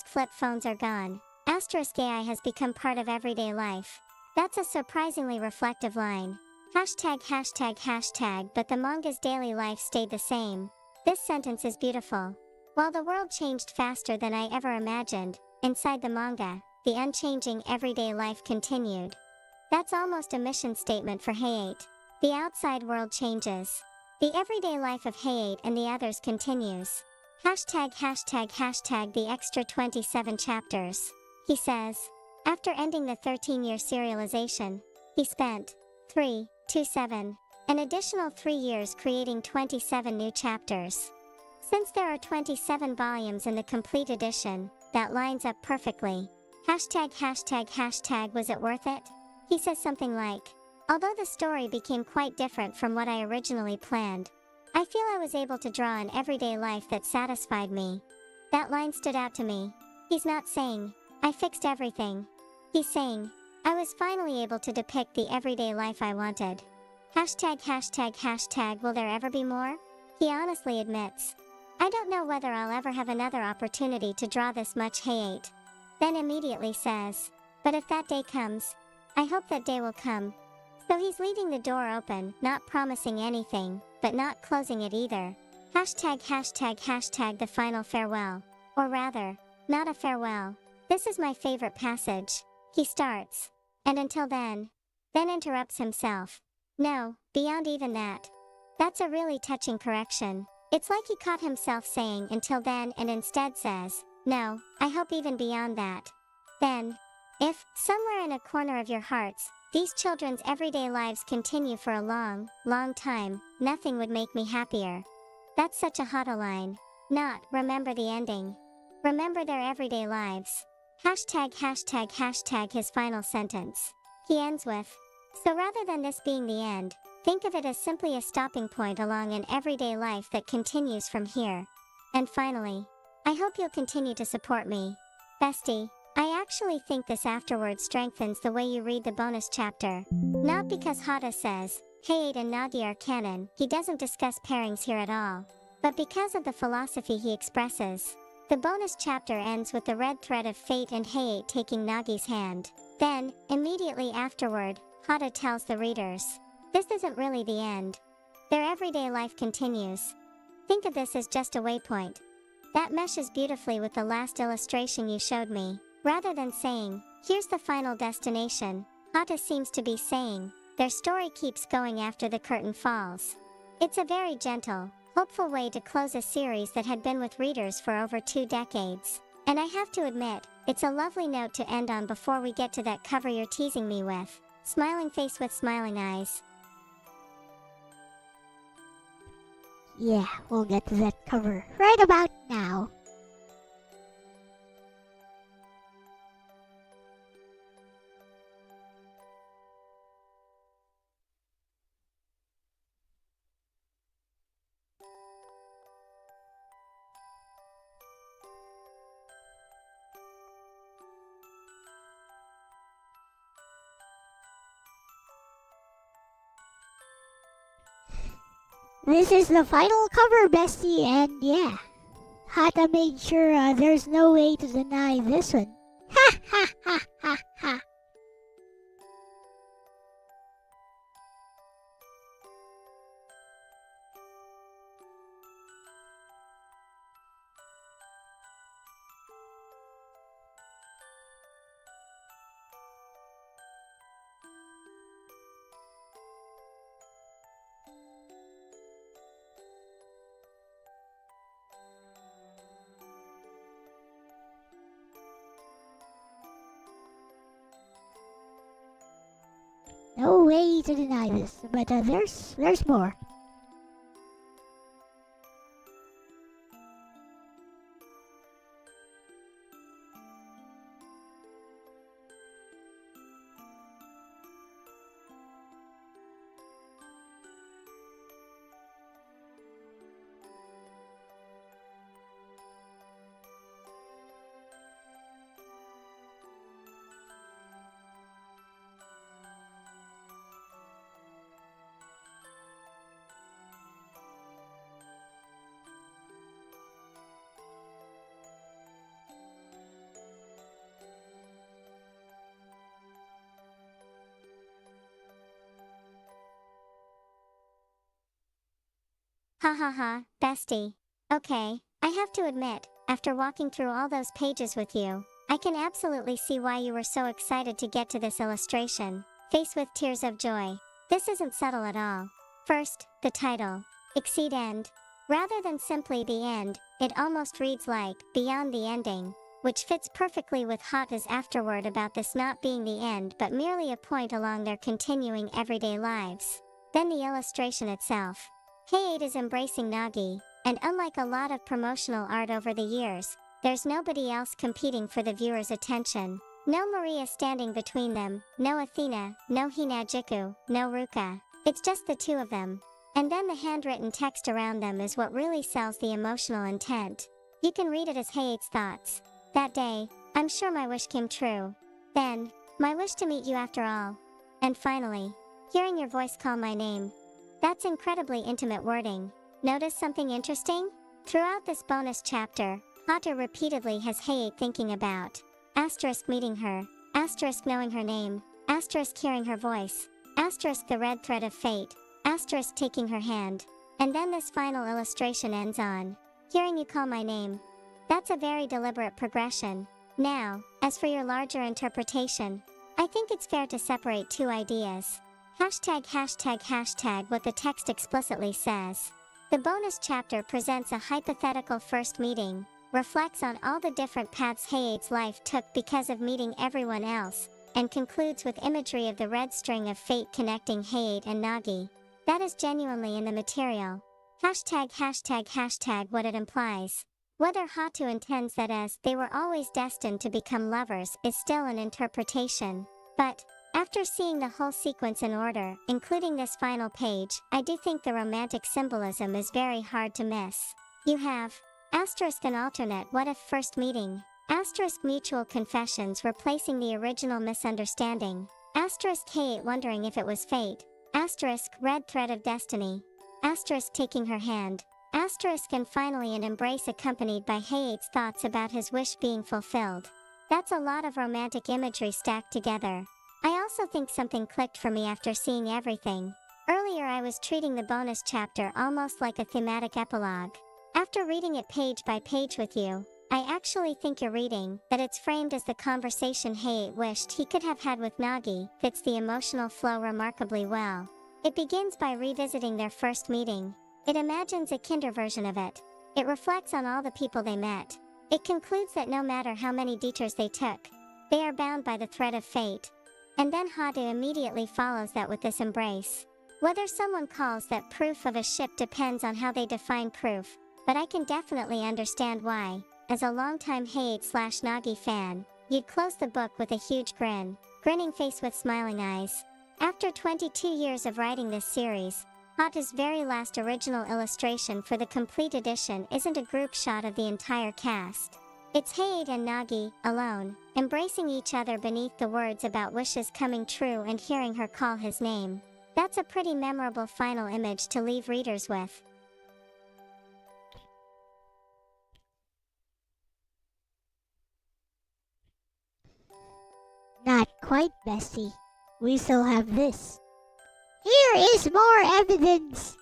flip phones are gone. *AI has become part of everyday life. That's a surprisingly reflective line. Hashtag, but the manga's daily life stayed the same. This sentence is beautiful. While the world changed faster than I ever imagined, inside the manga, the unchanging everyday life continued. That's almost a mission statement for Hayate. The outside world changes. The everyday life of Hayate and the others continues. Hashtag the extra 27 chapters. He says. After ending the 13-year serialization, he spent 27 an additional 3 years creating 27 new chapters. Since there are 27 volumes in the complete edition, that lines up perfectly. Hashtag was it worth it? He says something like, although the story became quite different from what I originally planned, I feel I was able to draw an everyday life that satisfied me. That line stood out to me. He's not saying, I fixed everything. He's saying, I was finally able to depict the everyday life I wanted. Hashtag will there ever be more? He honestly admits, I don't know whether I'll ever have another opportunity to draw this much Hayate. Then immediately says, but if that day comes, I hope that day will come. So he's leaving the door open, not promising anything, but not closing it either. Hashtag the final farewell. Or rather, not a farewell. This is my favorite passage. He starts. And until then interrupts himself. No, beyond even that. That's a really touching correction. It's like he caught himself saying until then and instead says, no, I hope even beyond that. Then, if, somewhere in a corner of your hearts, these children's everyday lives continue for a long, long time, nothing would make me happier. That's such a Hata line. Not, remember the ending. Remember their everyday lives. Hashtag his final sentence. He ends with, so rather than this being the end, think of it as simply a stopping point along an everyday life that continues from here. And finally, I hope you'll continue to support me. Bestie, I actually think this afterward strengthens the way you read the bonus chapter. Not because Hata says, Hayate and Nagi are canon, he doesn't discuss pairings here at all, but because of the philosophy he expresses. The bonus chapter ends with the red thread of fate and Hayate taking Nagi's hand. Then, immediately afterward, Hata tells the readers, this isn't really the end. Their everyday life continues. Think of this as just a waypoint. That meshes beautifully with the last illustration you showed me. Rather than saying, here's the final destination, Hata seems to be saying, their story keeps going after the curtain falls. It's a very gentle, hopeful way to close a series that had been with readers for over 2 decades. And I have to admit, it's a lovely note to end on before we get to that cover you're teasing me with. Smiling face with smiling eyes. Yeah, we'll get to that cover right about now. This is the final cover, bestie, and yeah, Hata made sure there's no way to deny this one. Ha ha ha ha ha. No way to deny this, but there's more. Ha ha ha, bestie. Okay, I have to admit, after walking through all those pages with you, I can absolutely see why you were so excited to get to this illustration. Face with tears of joy. This isn't subtle at all. First, the title. Exceed End. Rather than simply the end, it almost reads like, Beyond the Ending, which fits perfectly with Hata's afterword about this not being the end but merely a point along their continuing everyday lives. Then the illustration itself. Hayate is embracing Nagi, and unlike a lot of promotional art over the years, there's nobody else competing for the viewer's attention. No Maria standing between them, no Athena, no Hinajiku, no Ruka. It's just the two of them. And then the handwritten text around them is what really sells the emotional intent. You can read it as Hayate's thoughts. That day, I'm sure my wish came true. Then, my wish to meet you after all. And finally, hearing your voice call my name. That's incredibly intimate wording. Notice something interesting? Throughout this bonus chapter, Hata repeatedly has Hayate thinking about asterisk meeting her, asterisk knowing her name, asterisk hearing her voice, asterisk the red thread of fate, asterisk taking her hand. And then this final illustration ends on hearing you call my name. That's a very deliberate progression. Now, as for your larger interpretation, I think it's fair to separate two ideas. Hashtag what the text explicitly says. The bonus chapter presents a hypothetical first meeting, reflects on all the different paths Hayate's life took because of meeting everyone else, and concludes with imagery of the red string of fate connecting Hayate and Nagi. That is genuinely in the material. Hashtag what it implies. Whether Hatu intends that as they were always destined to become lovers is still an interpretation. But, after seeing the whole sequence in order, including this final page, I do think the romantic symbolism is very hard to miss. You have asterisk an alternate what if first meeting, asterisk mutual confessions replacing the original misunderstanding, asterisk Hayate wondering if it was fate, asterisk red thread of destiny, asterisk taking her hand, asterisk and finally an embrace accompanied by Hayate's thoughts about his wish being fulfilled. That's a lot of romantic imagery stacked together. I also think something clicked for me after seeing everything. Earlier I was treating the bonus chapter almost like a thematic epilogue. After reading it page by page with you, I actually think your reading, that it's framed as the conversation Hayate wished he could have had with Nagi, fits the emotional flow remarkably well. It begins by revisiting their first meeting. It imagines a kinder version of it. It reflects on all the people they met. It concludes that no matter how many detours they took, they are bound by the thread of fate. And then Hata immediately follows that with this embrace. Whether someone calls that proof of a ship depends on how they define proof, but I can definitely understand why, as a longtime Hayate/Nagi fan, you'd close the book with a huge grinning face with smiling eyes. After 22 years of writing this series, Hata's very last original illustration for the complete edition isn't a group shot of the entire cast. It's Hayate and Nagi, alone, embracing each other beneath the words about wishes coming true and hearing her call his name. That's a pretty memorable final image to leave readers with. quite, Bessie. We still have this. Here is more evidence.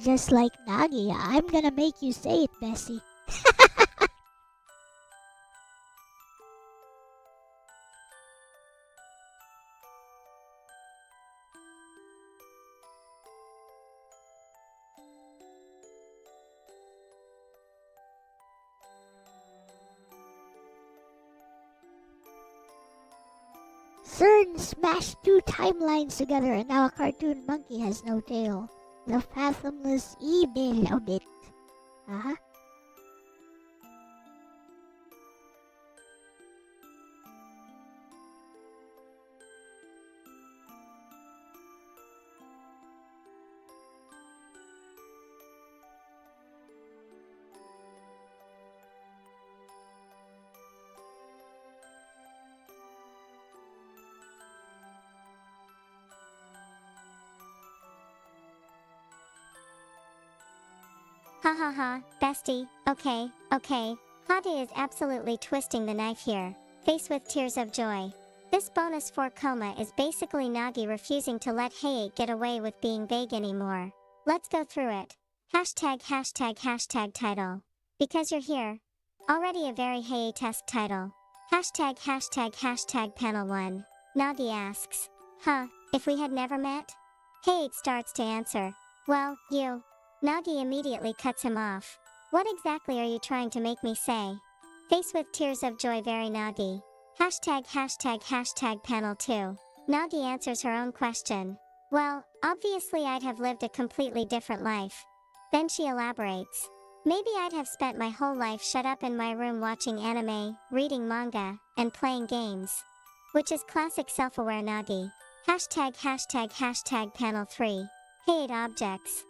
Just like Nagi, I'm gonna make you say it, Bessie. CERN smashed two timelines together and now a cartoon monkey has no tail. The fathomless evil of it. Uh-huh. Ha ha ha, bestie, okay. Hayate is absolutely twisting the knife here, face with tears of joy. This bonus 4 coma is basically Nagi refusing to let Hayate get away with being vague anymore. Let's go through it. Hashtag title. Because you're here. Already a very Hayate-esque title. Hashtag panel 1. Nagi asks, if we had never met? Hayate starts to answer, well, you. Nagi immediately cuts him off. What exactly are you trying to make me say? Face with tears of joy very Nagi. Hashtag panel 2. Nagi answers her own question. Well, obviously I'd have lived a completely different life. Then she elaborates. Maybe I'd have spent my whole life shut up in my room watching anime, reading manga, and playing games. Which is classic self-aware Nagi. Hashtag panel 3. Hayate objects.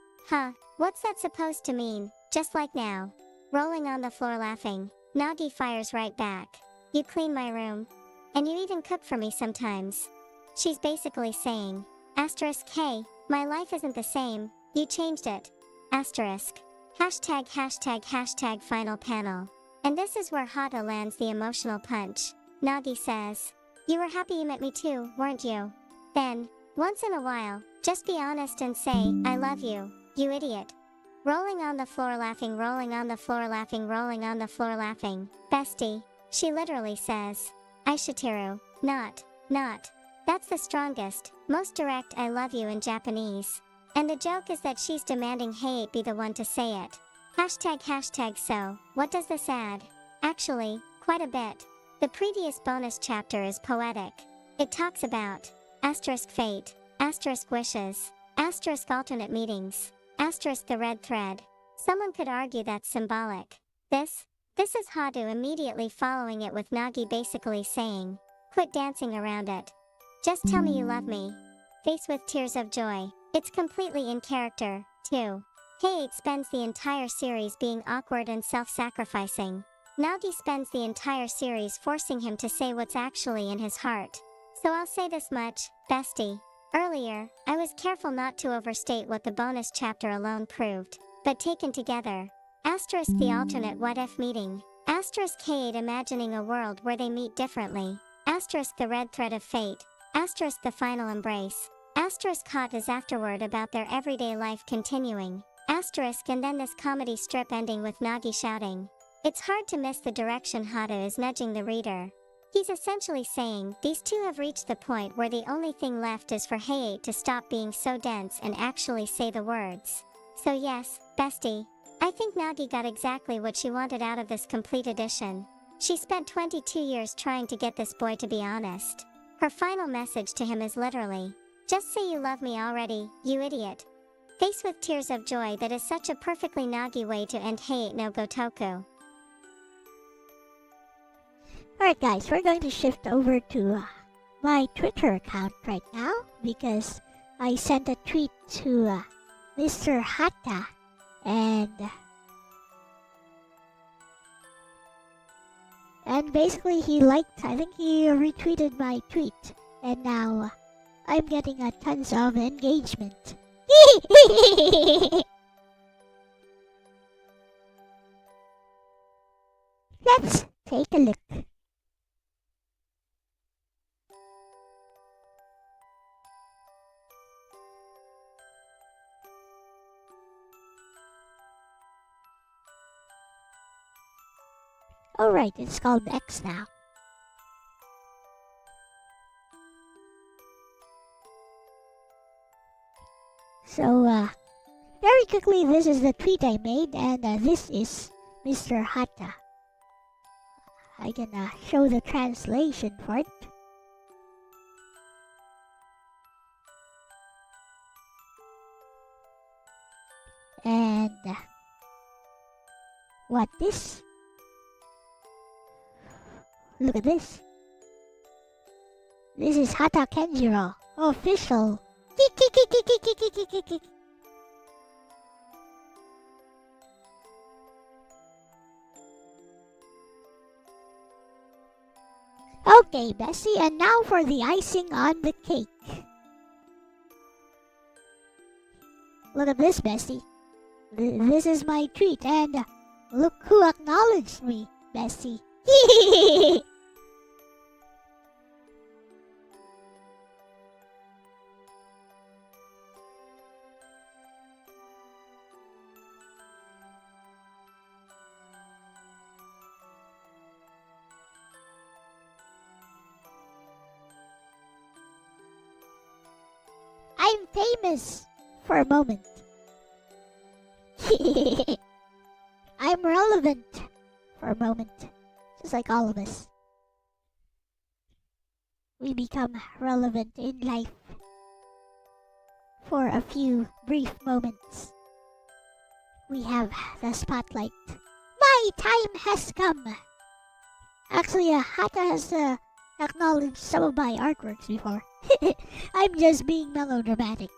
What's that supposed to mean? Just like now. Rolling on the floor laughing. Nagi fires right back. You clean my room. And you even cook for me sometimes. She's basically saying, K, my life isn't the same, you changed it. Asterisk. Hashtag final panel. And this is where Hata lands the emotional punch. Nagi says, you were happy you met me too, weren't you? Then, once in a while, just be honest and say, I love you, you idiot. Rolling on the floor laughing. Bestie, she literally says. Aishiteru, not. That's the strongest, most direct I love you in Japanese. And the joke is that she's demanding Hayate be the one to say it. Hashtag so, what does this add? Actually, quite a bit. The previous bonus chapter is poetic. It talks about fate, wishes, alternate meetings, the red thread. Someone could argue that's symbolic. This is Hadu immediately following it with Nagi basically saying, quit dancing around it. Just tell me you love me. Face with tears of joy. It's completely in character, too. Hayate spends the entire series being awkward and self-sacrificing. Nagi spends the entire series forcing him to say what's actually in his heart. So I'll say this much, bestie. Earlier, I was careful not to overstate what the bonus chapter alone proved, but taken together. The alternate what-if meeting. Hayate imagining a world where they meet differently. The red thread of fate. The final embrace. Hata's afterward about their everyday life continuing. And then this comedy strip ending with Nagi shouting. It's hard to miss the direction Hata is nudging the reader. He's essentially saying, these two have reached the point where the only thing left is for Hayate to stop being so dense and actually say the words. So yes, bestie. I think Nagi got exactly what she wanted out of this complete edition. She spent 22 years trying to get this boy to be honest. Her final message to him is literally, just say you love me already, you idiot. Face with tears of joy. That is such a perfectly Nagi way to end Hayate no Gotoku. Alright guys, we're going to shift over to my Twitter account right now because I sent a tweet to Mr. Hata and And basically I think he retweeted my tweet. And now I'm getting tons of engagement. Let's take a look. Alright, it's called X now. So, very quickly, this is the tweet I made, and this is Mr. Hata. I can show the translation for it. And what this? Look at this. This is Hata Kenjiro, official. Okay, Bessie, and now for the icing on the cake. Look at this, Bessie. This is my tweet, and look who acknowledged me, Bessie. I'm famous for a moment. I'm relevant for a moment. Just like all of us. We become relevant in life for a few brief moments. We have the spotlight. My time has come! Actually, Hata has acknowledged some of my artworks before. I'm just being melodramatic.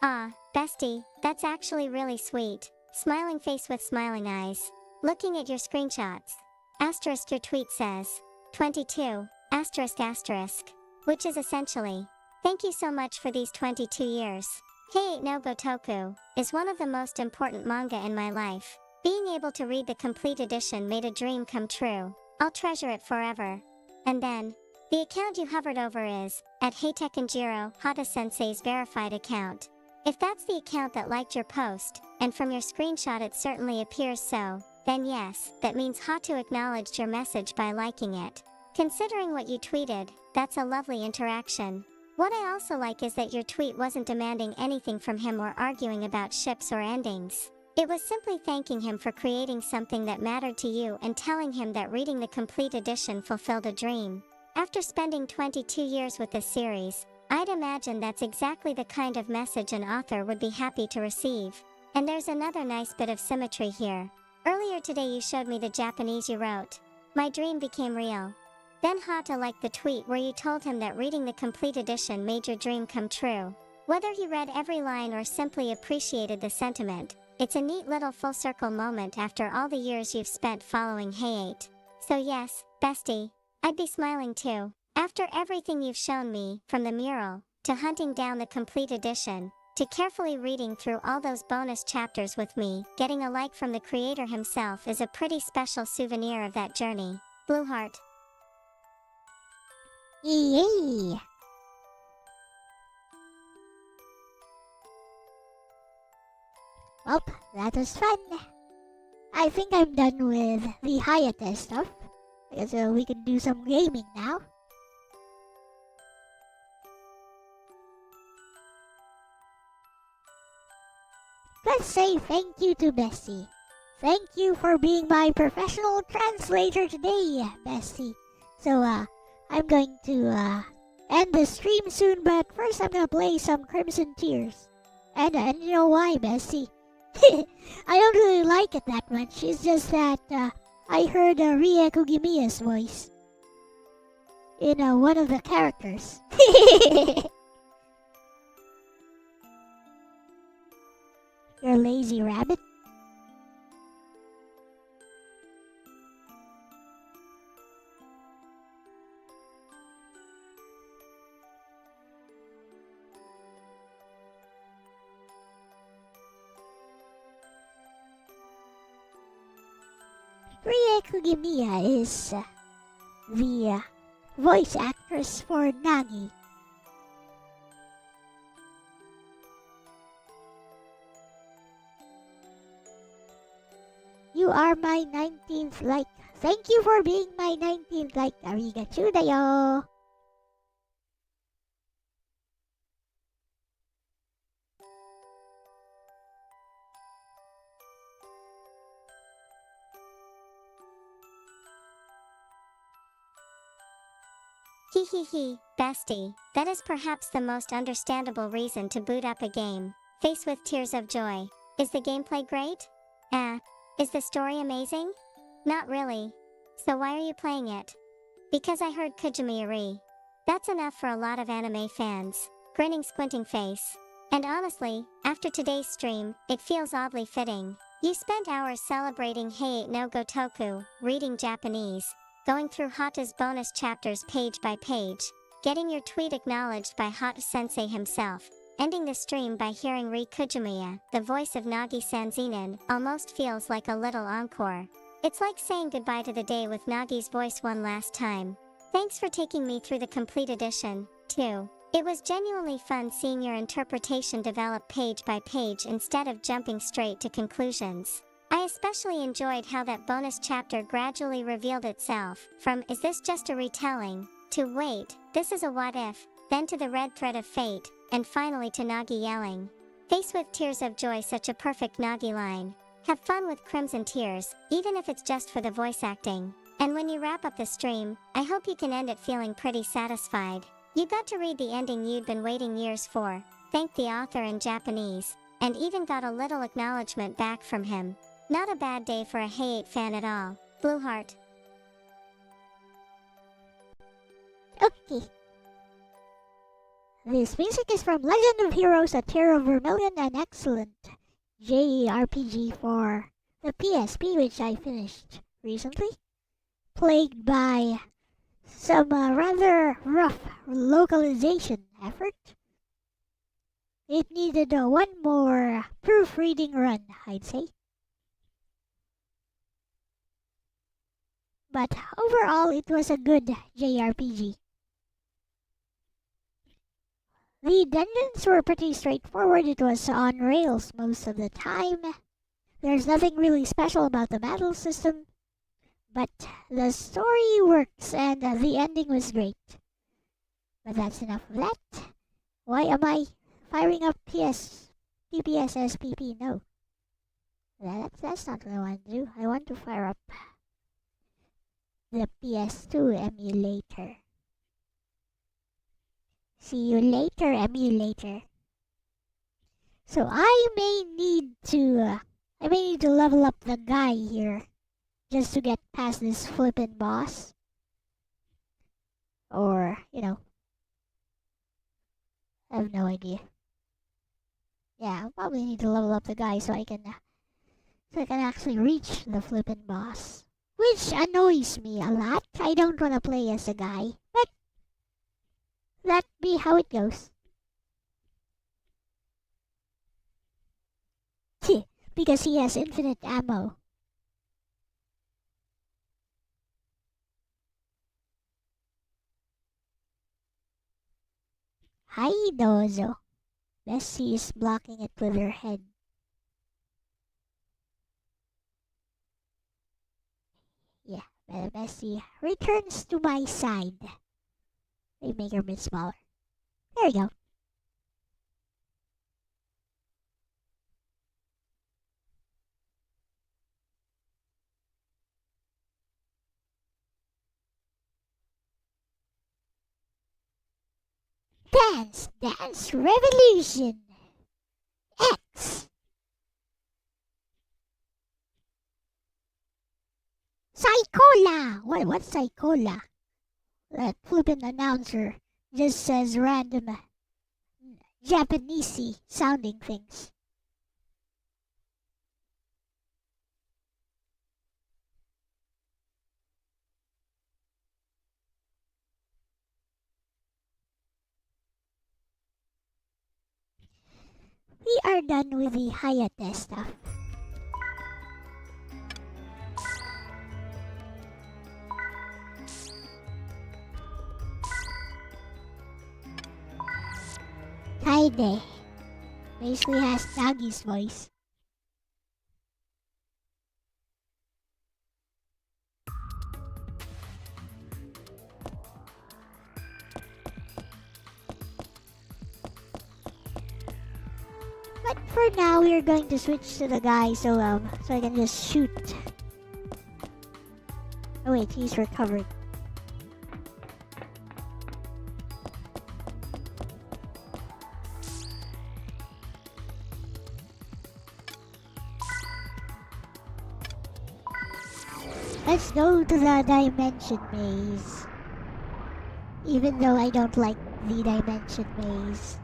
Ah, bestie, that's actually really sweet. Smiling face with smiling eyes. Looking at your screenshots. Asterisk your tweet says 22 asterisk asterisk, which is essentially thank you so much for these 22 years. Hayate no Gotoku is one of the most important manga in my life. Being able to read the complete edition made a dream come true. I'll treasure it forever. And then, the account you hovered over is at Hayate Hata-sensei's verified account. If that's the account that liked your post, and from your screenshot it certainly appears so, then yes, that means Hatu acknowledged your message by liking it. Considering what you tweeted, that's a lovely interaction. What I also like is that your tweet wasn't demanding anything from him or arguing about ships or endings. It was simply thanking him for creating something that mattered to you and telling him that reading the complete edition fulfilled a dream. After spending 22 years with this series, I'd imagine that's exactly the kind of message an author would be happy to receive. And there's another nice bit of symmetry here. Earlier today you showed me the Japanese you wrote. My dream became real. Then Hata liked the tweet where you told him that reading the complete edition made your dream come true. Whether he read every line or simply appreciated the sentiment, it's a neat little full circle moment after all the years you've spent following Hayate. So yes, bestie, I'd be smiling too. After everything you've shown me, from the mural, to hunting down the complete edition, to carefully reading through all those bonus chapters with me, getting a like from the creator himself is a pretty special souvenir of that journey. Blue heart. Yay! Well, that was fun. I think I'm done with the Hayate stuff. So we can do some gaming now. Let's say thank you to Bessie. Thank you for being my professional translator today, Bessie. So, I'm going to end the stream soon, but first I'm gonna play some Crimson Tears. And you know why, Bessie? I don't really like it that much. It's just that I heard Rie Kugimiya's voice in one of the characters. You're a lazy rabbit. Rie Kugimiya is the voice actress for Nagi. You are my 19th like. Thank you for being my 19th like. Arigatou dayo. Hehehe, bestie, that is perhaps the most understandable reason to boot up a game. Face with tears of joy. Is the gameplay great? Is the story amazing? Not really. So why are you playing it? Because I heard Kujimi-ri. That's enough for a lot of anime fans. Grinning squinting face. And honestly, after today's stream, it feels oddly fitting. You spent hours celebrating Hayate no Gotoku, reading Japanese, going through Hata's bonus chapters page by page, getting your tweet acknowledged by Hata Sensei himself, ending the stream by hearing Ri Kujimiya, the voice of Nagi Sanzinen, almost feels like a little encore. It's like saying goodbye to the day with Nagi's voice one last time. Thanks for taking me through the complete edition, too. It was genuinely fun seeing your interpretation develop page by page instead of jumping straight to conclusions. I especially enjoyed how that bonus chapter gradually revealed itself, from "is this just a retelling?" to "wait, this is a what if?" then to the red thread of fate, and finally to Nagi yelling, "Face with tears of joy," such a perfect Nagi line. Have fun with Crimson Tears, even if it's just for the voice acting. And when you wrap up the stream, I hope you can end it feeling pretty satisfied. You got to read the ending you'd been waiting years for, thank the author in Japanese, and even got a little acknowledgement back from him. Not a bad day for a Hayate fan at all. Blue heart. Okay. This music is from Legend of Heroes: A Tear of Vermilion, an excellent JRPG for the PSP, which I finished recently. Plagued by some rather rough localization effort. It needed one more proofreading run, I'd say. But overall, it was a good JRPG. The dungeons were pretty straightforward. It was on rails most of the time. There's nothing really special about the battle system, but the story works and the ending was great. But that's enough of that. Why am I firing up PPSSPP? No. That's not what I want to do. I want to fire up the PS2 emulator. See you later, emulator. So I may need to level up the guy here just to get past this flippin' boss. Or, I have no idea. Yeah, I'll probably need to level up the guy so I can actually reach the flippin' boss. Which annoys me a lot. I don't want to play as a guy, but that be how it goes. Because he has infinite ammo. Hi, Dozo. Bessie is blocking it with her head. Yeah, but Bessie returns to my side. They make her a bit smaller. There you go. Dance Revolution X. Psychola! What's Psychola? That flippin' announcer just says random Japanesey sounding things. We are done with the Hayate stuff. Kaede basically has Nagi's voice. But for now, we're going to switch to the guy so I can just shoot. Oh wait, he's recovered. Let's go to the dimension maze. Even though I don't like the dimension maze.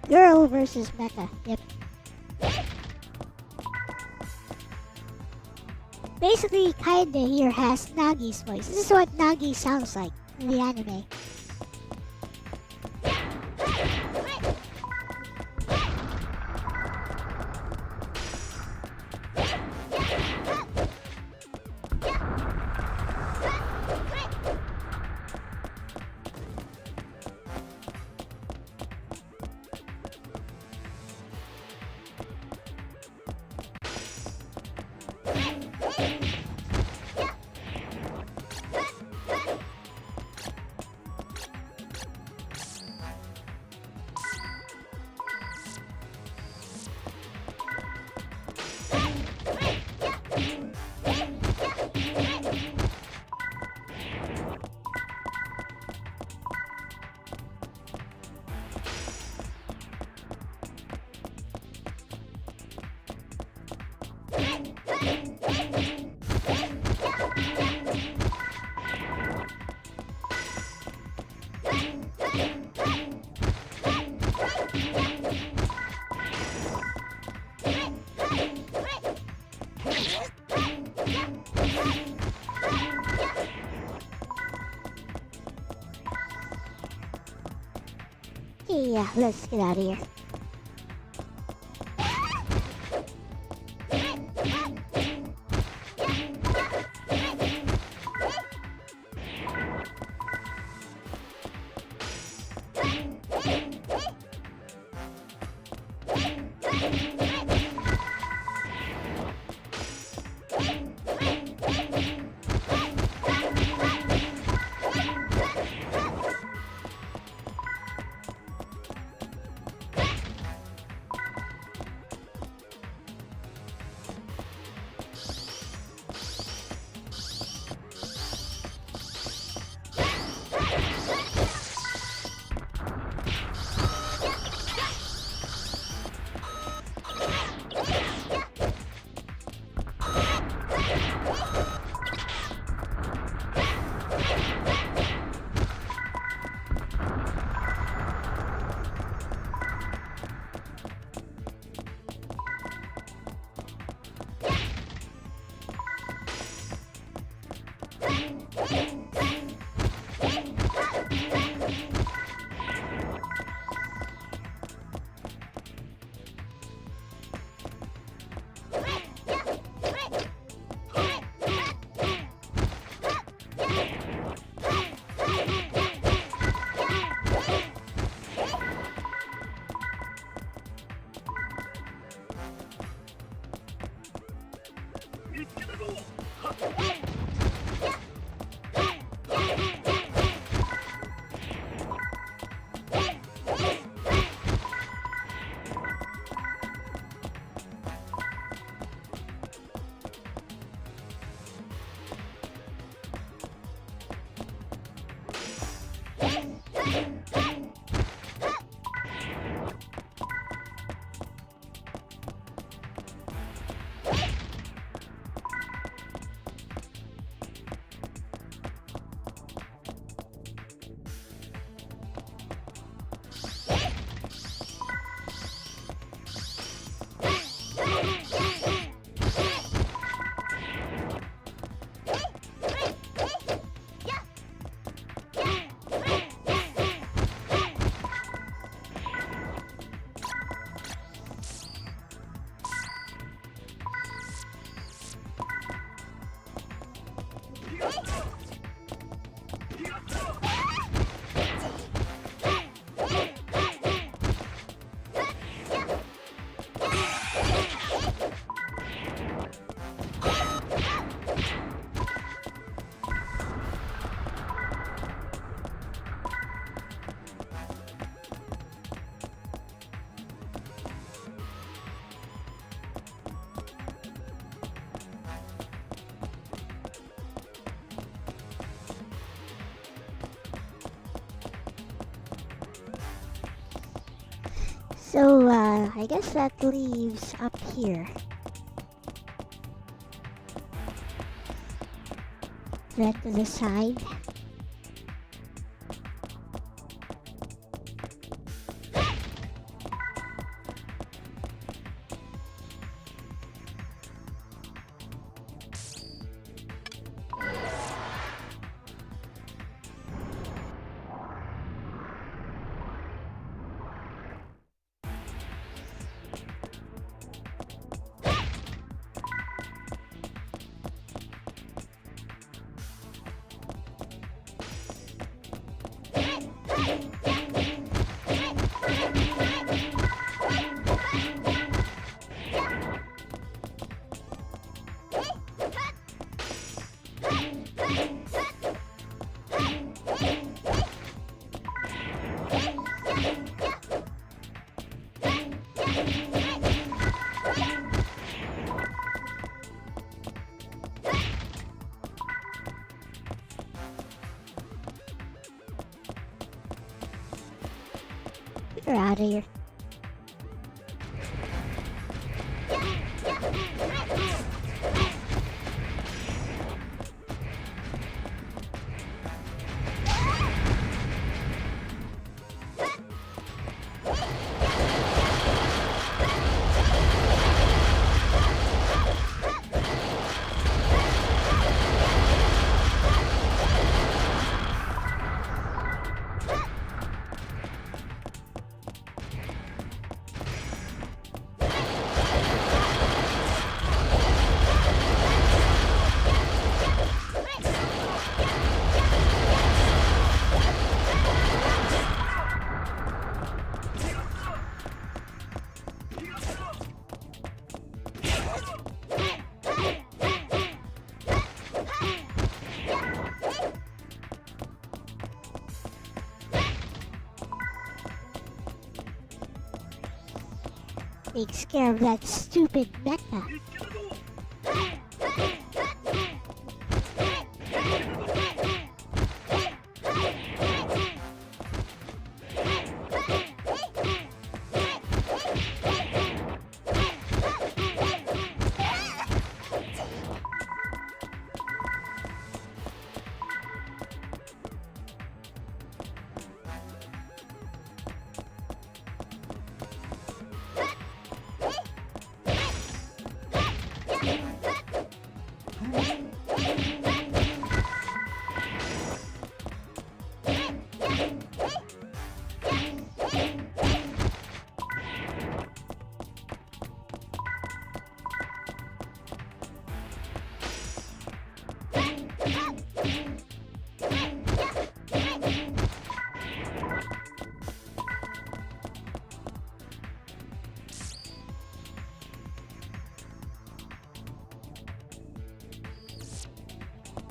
Girl versus mecha. Yep. Basically, Kaede here has Nagi's voice. This is what Nagi sounds like in the anime. Yeah, let's get out of here. So, I guess that leaves up here. Then to the side. You're out of here. Takes care of that stupid mecha.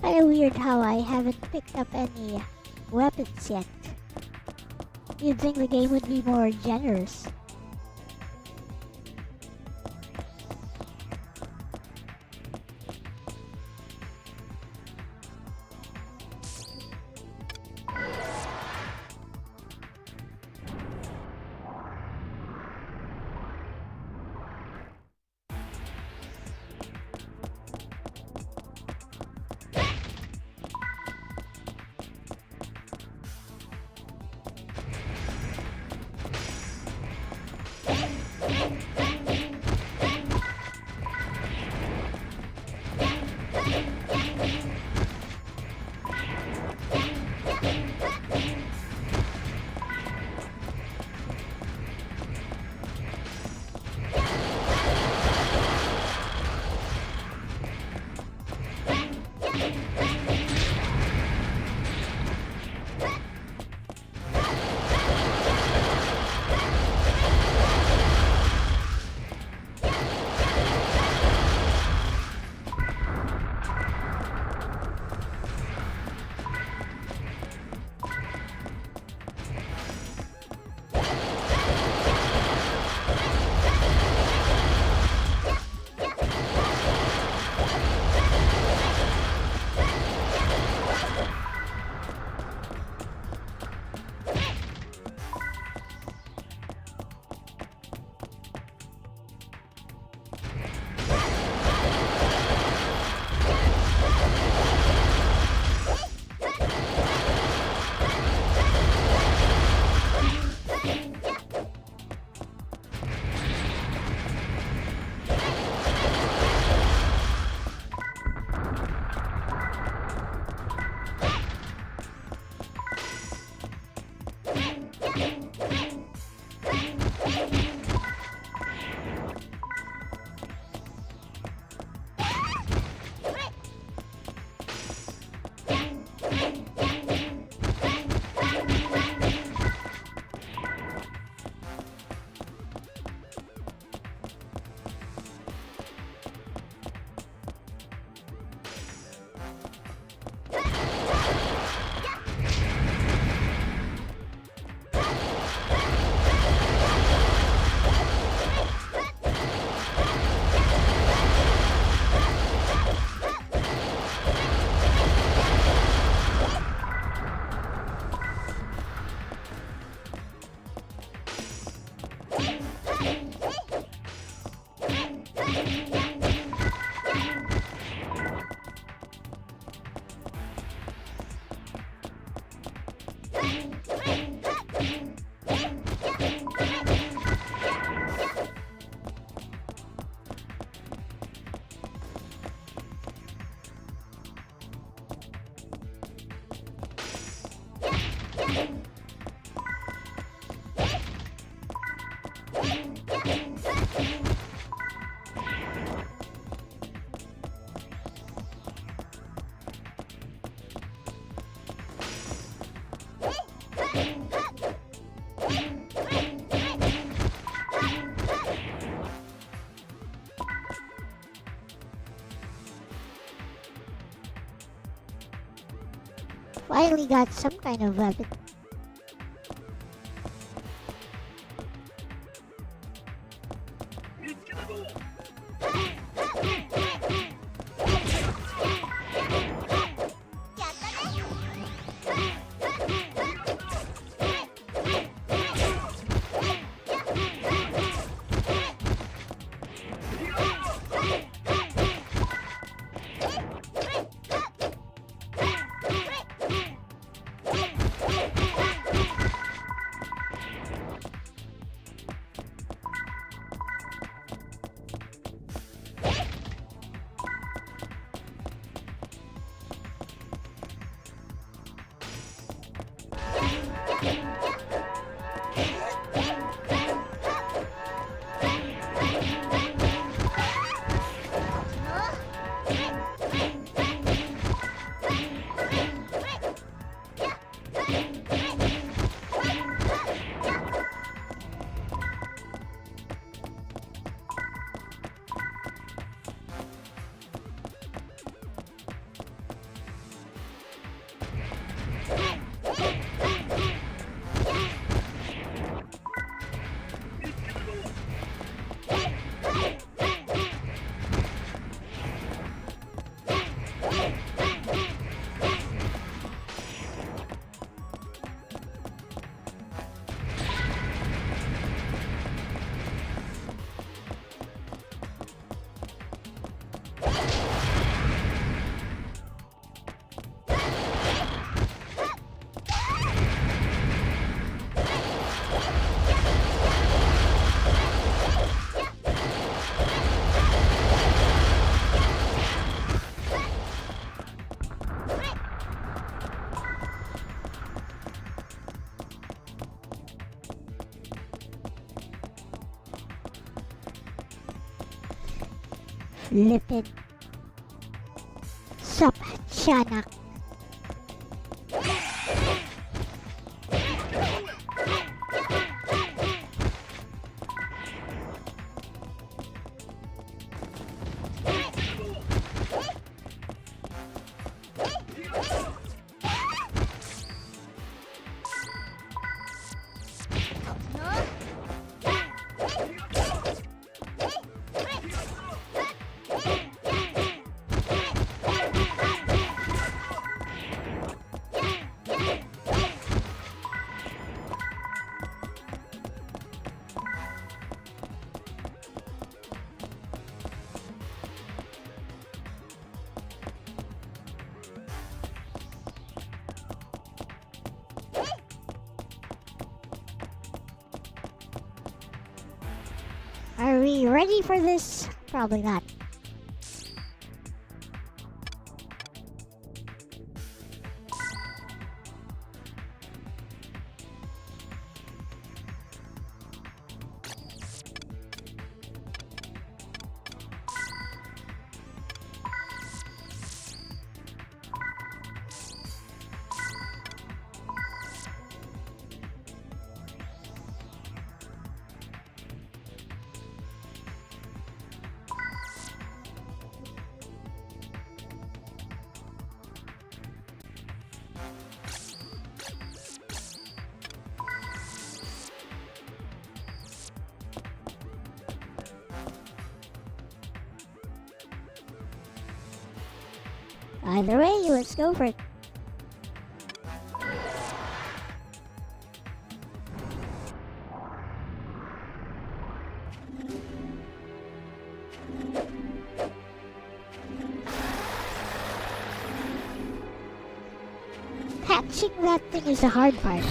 Kinda weird how I haven't picked up any weapons yet. You'd think the game would be more generous. Finally got some kind of weapon. lipid subchanak. Are we ready for this? Probably not. Either way, let's go for it. Catching that thing is the hard part.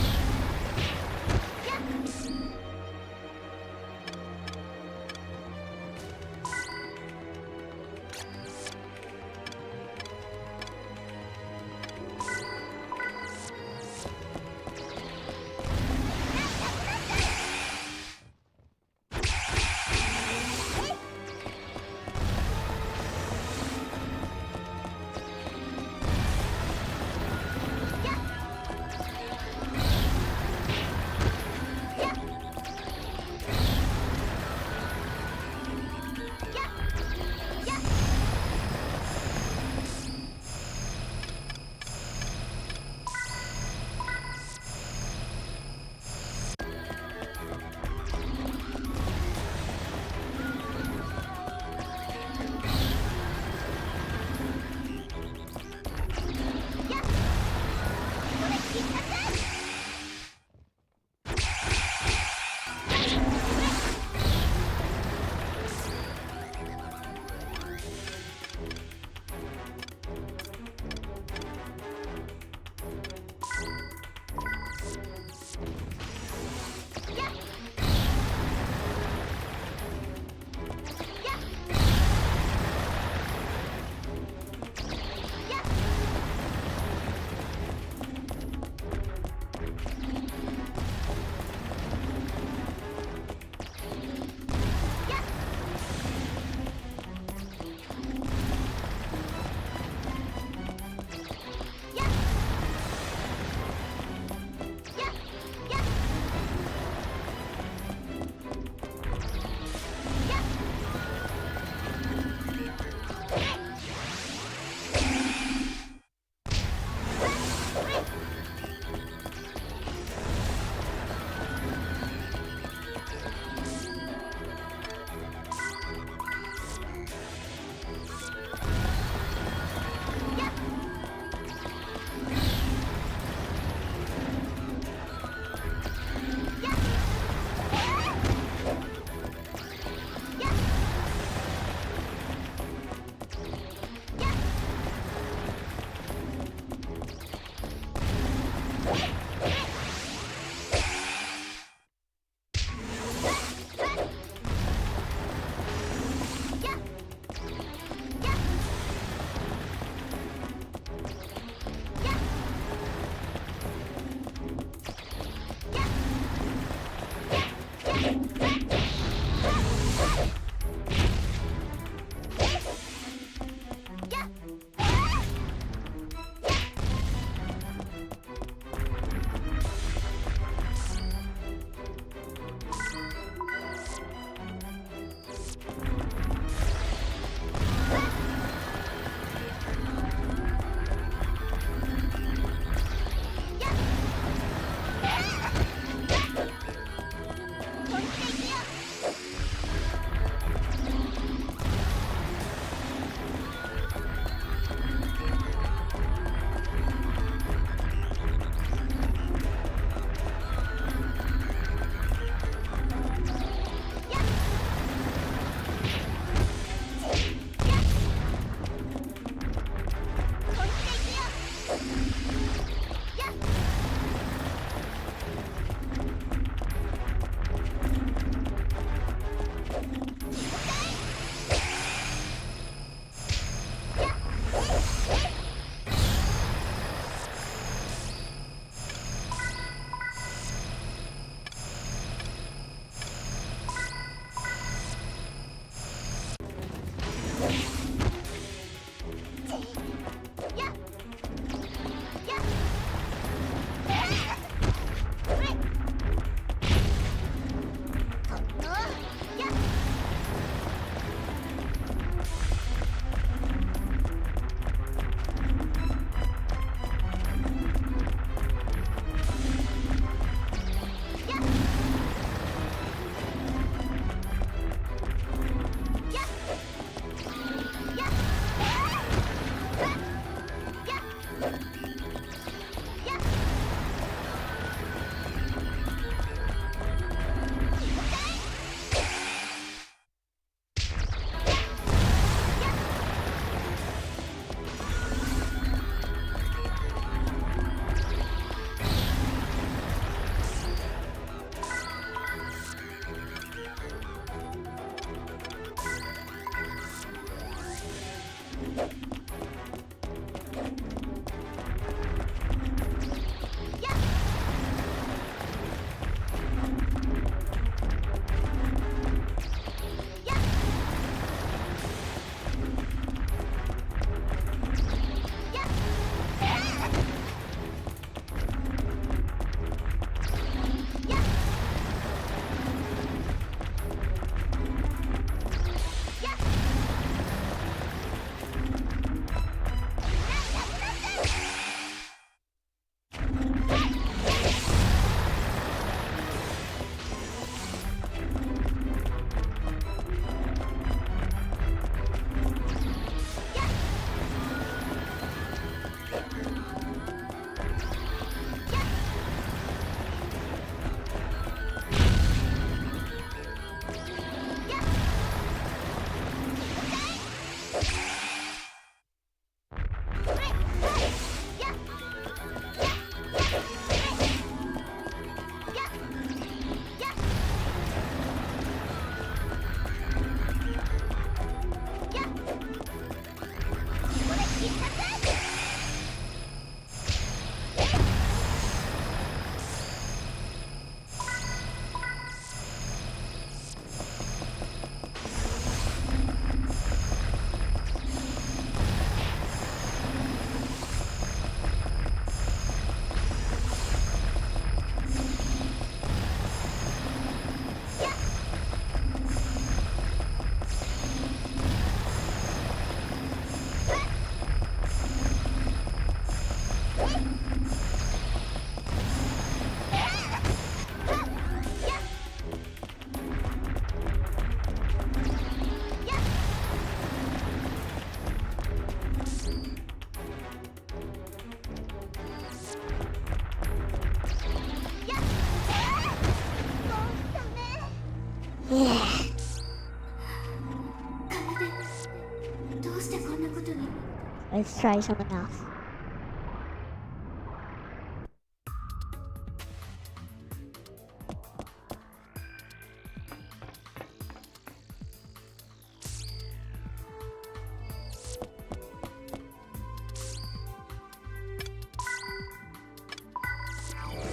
let's try someone else.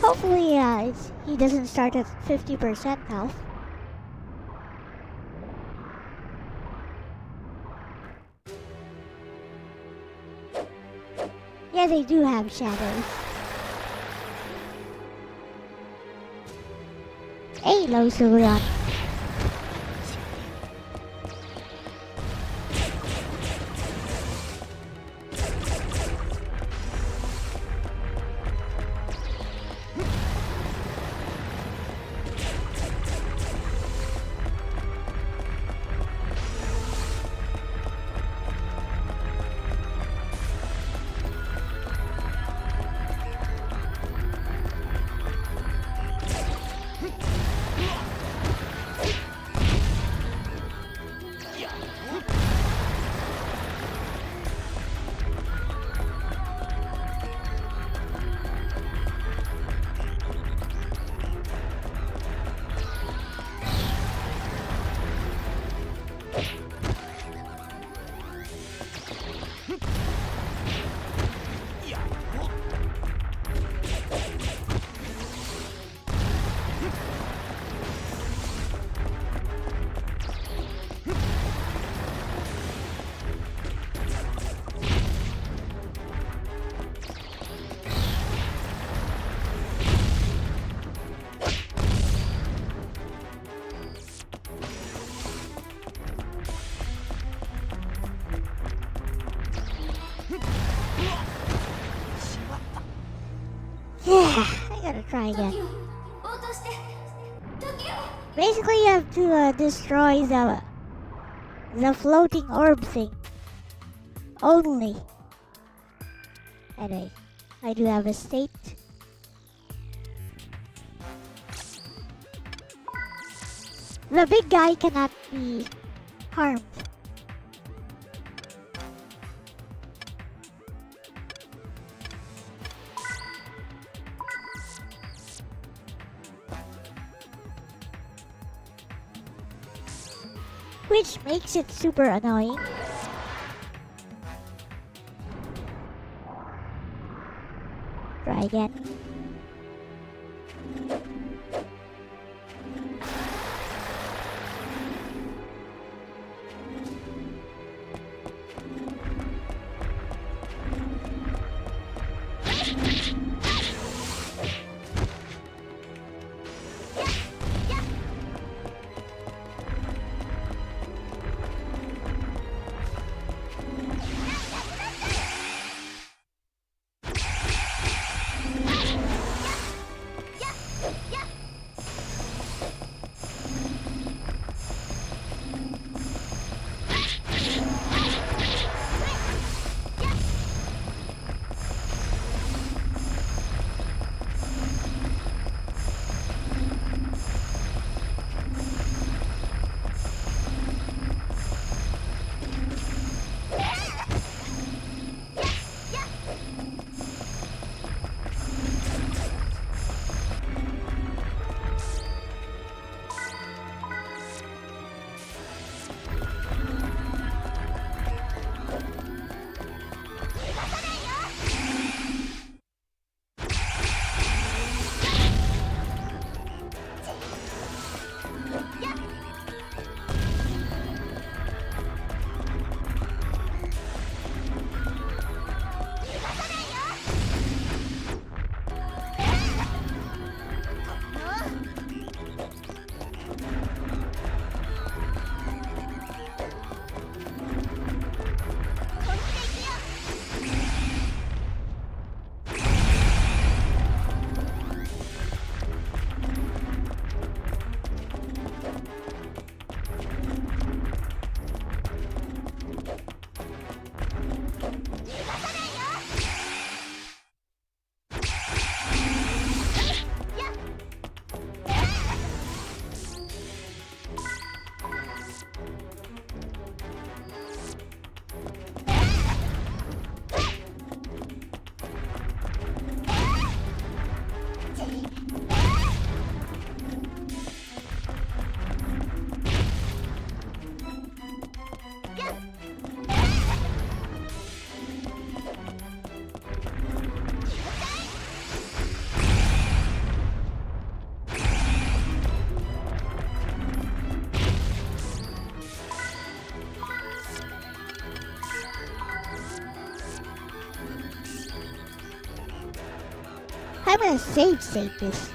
Hopefully, he doesn't start at 50% health. Yeah, they do have shadows. Hey, low Surion. Yeah, I gotta try again. Basically, you have to destroy the floating orb thing. Only. Anyway, I do have a state. The big guy cannot be harmed. Which makes it super annoying. Try again. I'm gonna save this.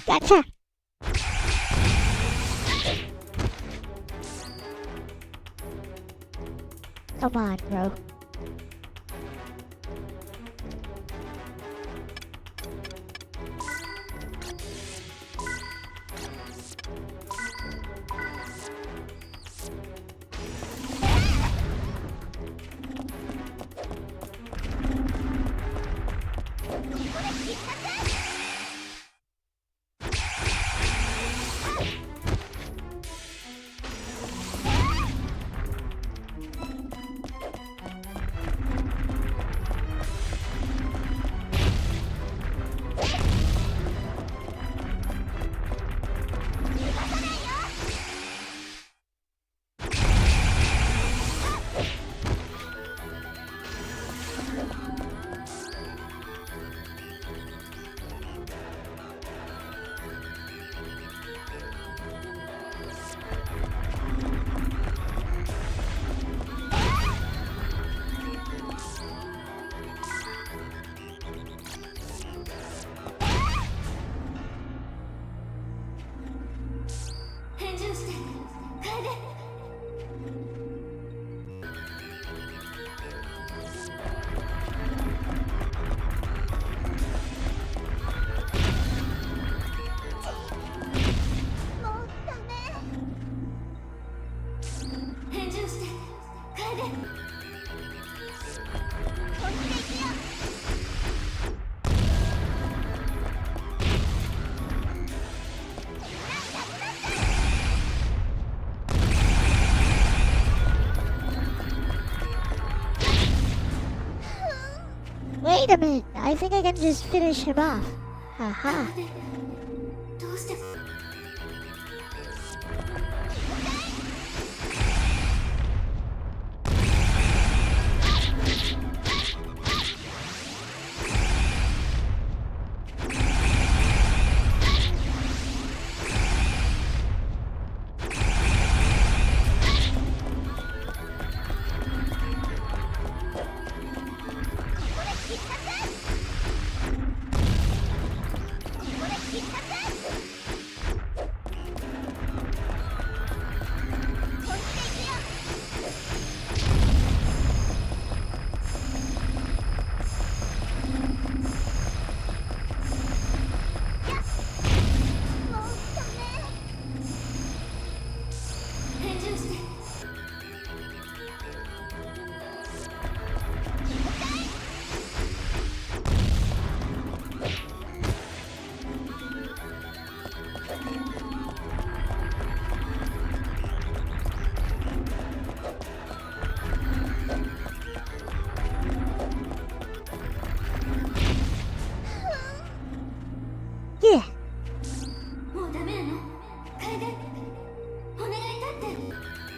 Gotcha! Come on, bro. Wait a minute, I think I can just finish him off. Haha.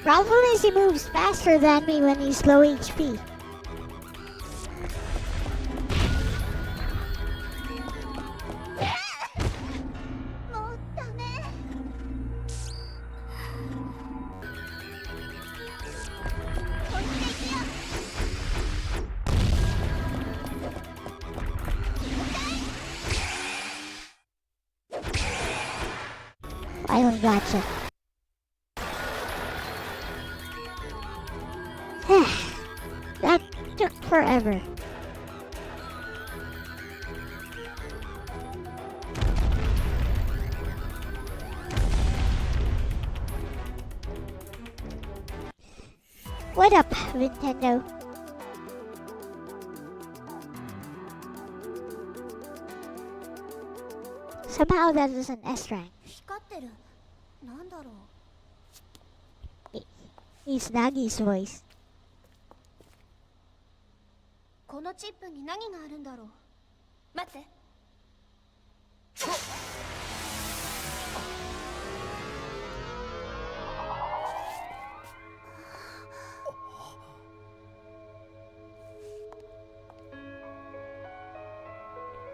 problem is he moves faster than me when he's low HP. Finally gotcha. That took forever. What up, Nintendo? Somehow that is an S rank. 光ってる。なんだろう。 He's Nagi's voice. このチップに何があるんだろう。待って。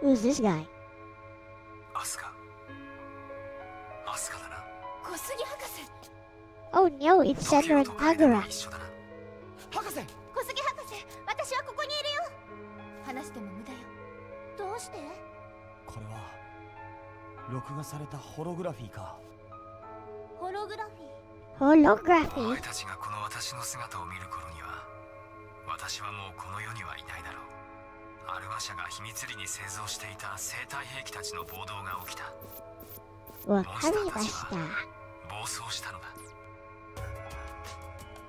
Who's this guy? アスカだな。小杉博士。 Oh no, it's Senra and Kagura. 一緒だな。博士。小杉博士、私はここにいるよ。話しても無駄よ。どうして？これは録画されたホログラフィーか。ホログラフィー。お Holography? 前たちがこの私の姿を見る頃には、私はもうこの世にはいないだろう。アルマ社が秘密裏に製造していた生体兵器たちの暴動が起きた。わかりました。暴走したのだ。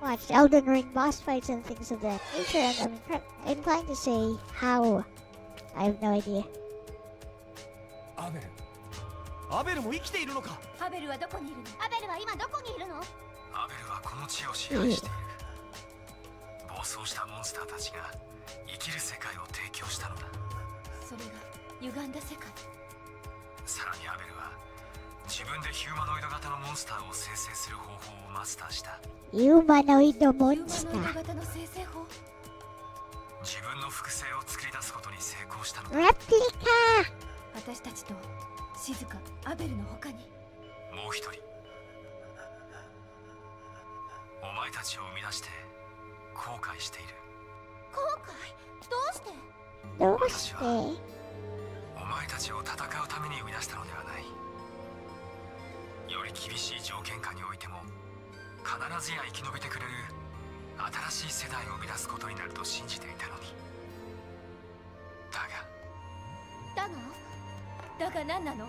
Watched Elden Ring boss fights and things of that nature, and I'm inclined to say how. I have no idea. アベルも生きているのか。アベルはどこにいるの？アベルは今どこにいるの？アベルはこの地を支配している。暴走したモンスターたちが生きる世界を提供したのだ。それが歪んだ世界。さらにアベルは自分でヒューマノイド型のモンスターを生成する方法をマスターした。Humanoid ヒュー monster. マノイド型の生成法。自分の複製を作り出すことに成功したのだ。 Replica! 私たちと静香、アベルの他に。もう一人。お前たちを生み出して後悔している。後悔？どうして？どうして？お前たちを戦うために生み出したのではない。より厳しい条件下においても必ずや生き延びてくれる新しい世代を生み出すことになると信じていたのに。だが何なの？お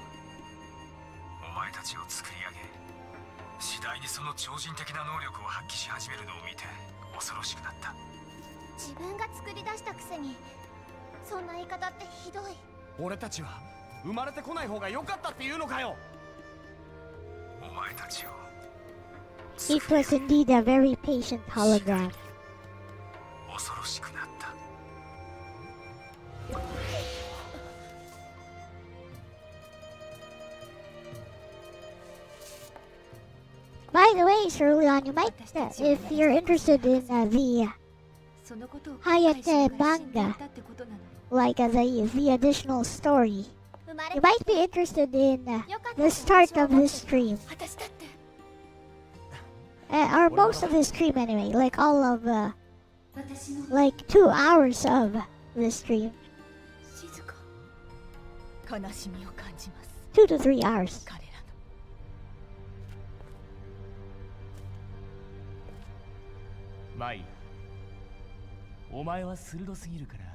前たちを作り上げ、次第にその超人的な能力を発揮し始めるのを見て恐ろしくなった。自分が作り出したくせにそんな言い方ってひどい。俺たちは生まれてこない方が良かったっていうのかよ。お前たちを It was indeed a very patient hologram. 恐ろしくなった。By the way, Cerulean, you might, if you're interested in the そのことを Hayate manga, like the additional story, you might be interested in the start of this stream. 私だって Or most of this stream anyway, like all of, 私の like 2 hours of the stream. 静か。悲しみを感じます。 2 to 3 hours. 彼らのマイ、お前は鋭すぎるから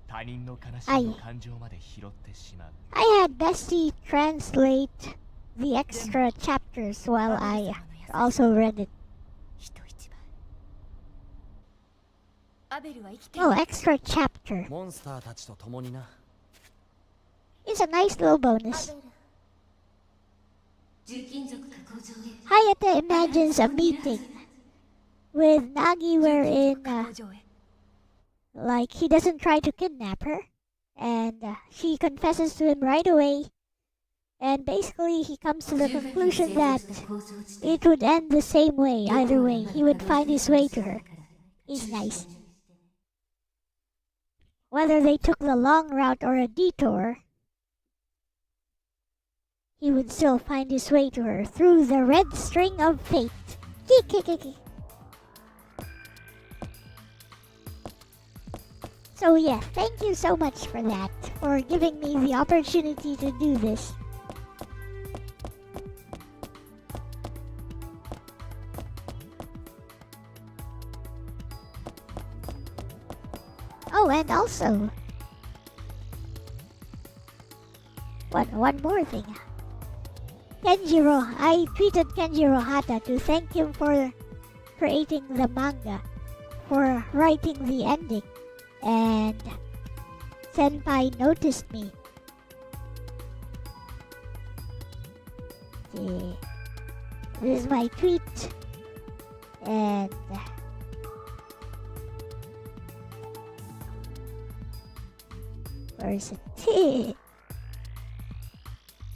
他人の悲しみの感情まで拾ってしまう。I had Bestie translate the extra chapters while I also read it. 人一倍。アベルは生きて Oh, extra chapter. モンスターたちと共にな。 It's a nice little bonus. 重金属加工場へ Hayate imagines a meeting with Nagi wherein, 加工場へ like, he doesn't try to kidnap her, and she confesses to him right away And basically, he comes to the conclusion that it would end the same way. Either way, he would find his way to her. He's nice. Whether they took the long route or a detour, he would still find his way to her through the red string of fate. So yeah, thank you so much for that, for giving me the opportunity to do this. Oh, and also, one more thing. I tweeted Kenjiro Hata to thank him for creating the manga, for writing the ending, and Senpai noticed me. Okay. This is my tweet, and where is it?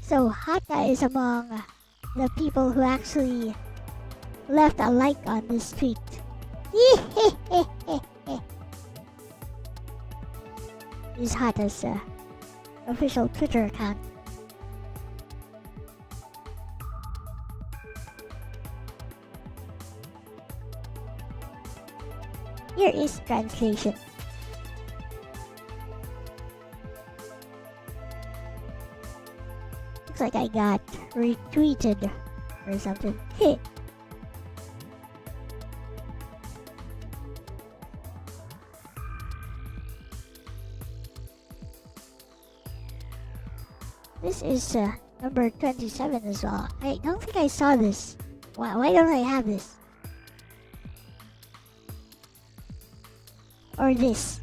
So Hata is among the people who actually left a like on this tweet. This is Hata's official Twitter account. Here is translation. Looks like I got retweeted or something. This is number 27 as well. I don't think I saw this. Why don't I have this? Or this?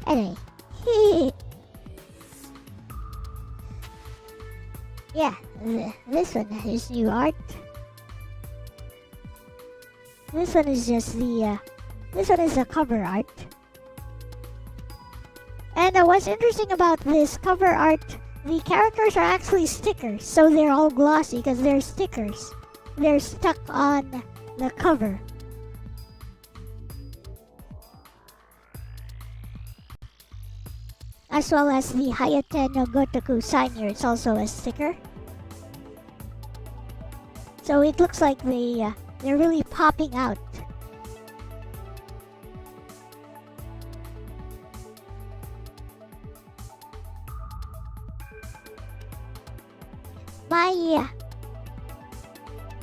Anyway. Yeah, this one is new art. This one is just this one is the cover art. And what's interesting about this cover art, the characters are actually stickers, so they're all glossy because they're stickers. They're stuck on the cover. As well as the Hayate no Gotoku sign here, it's also a sticker. So it looks like they're really popping out.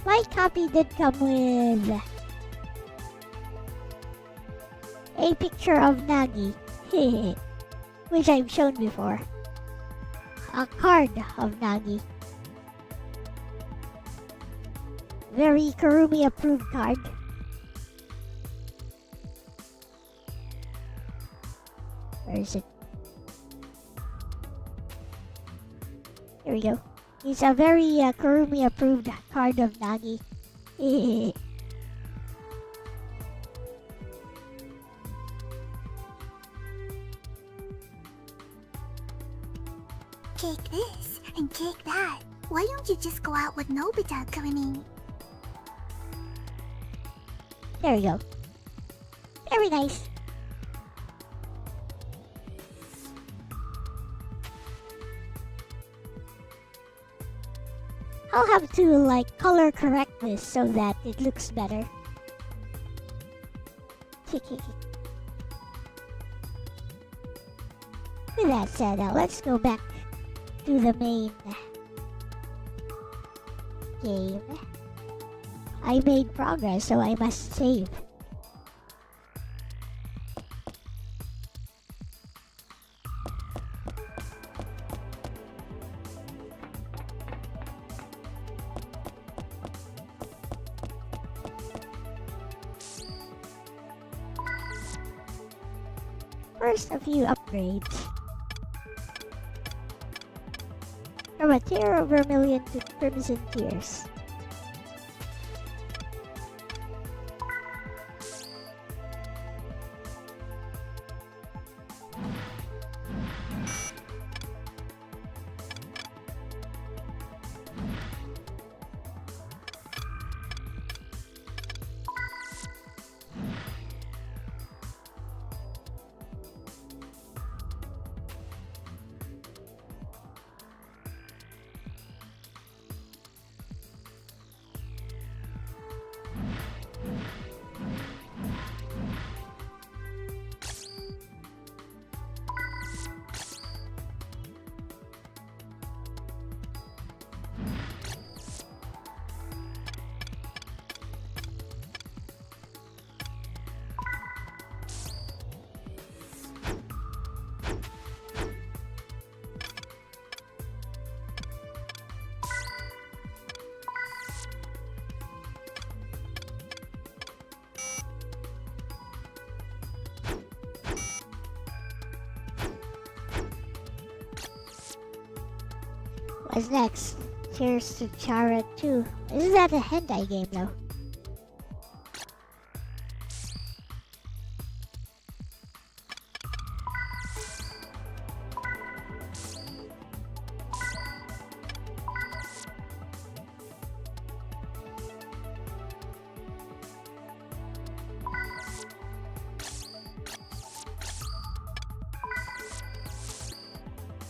My copy did come with a picture of Nagi. Which I've shown before. A card of Nagi. Very Kurumi approved card. Where is it? Here we go. It's a very Kurumi approved card of Nagi. Take this and take that. Why don't you just go out with Nobita, Kurumi? There we go. Very nice. I'll have to color correct this so that it looks better. With that said, let's go back to the main game. I made progress, so I must save. First, a few upgrades. From a tear of vermilion to crimson tears. What's next? Cheers to Chara 2. Isn't that a hentai game though?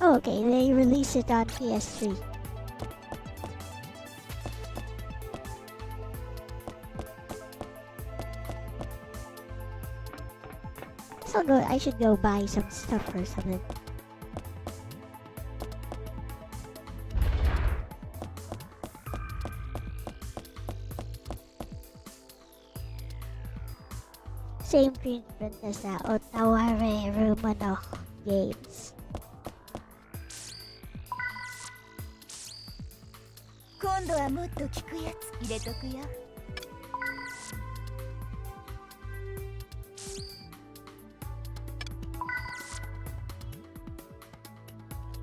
Oh, okay, they released it on PS3. So I should go buy some stuff or something. Same treatment as the Otaware Rumano games. 今度はもっと効くやつ入れとくよ。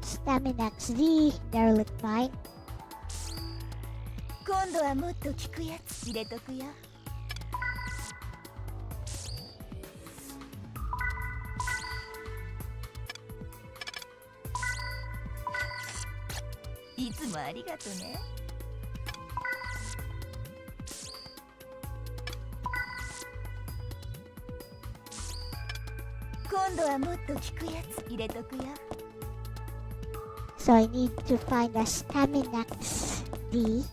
Staminax D, Derelict Mine. 今度はもっと効くやつ入れとくよ。いつもありがとね。今度はもっと効くやつ入れとくよ。 So I need to find a Staminax D.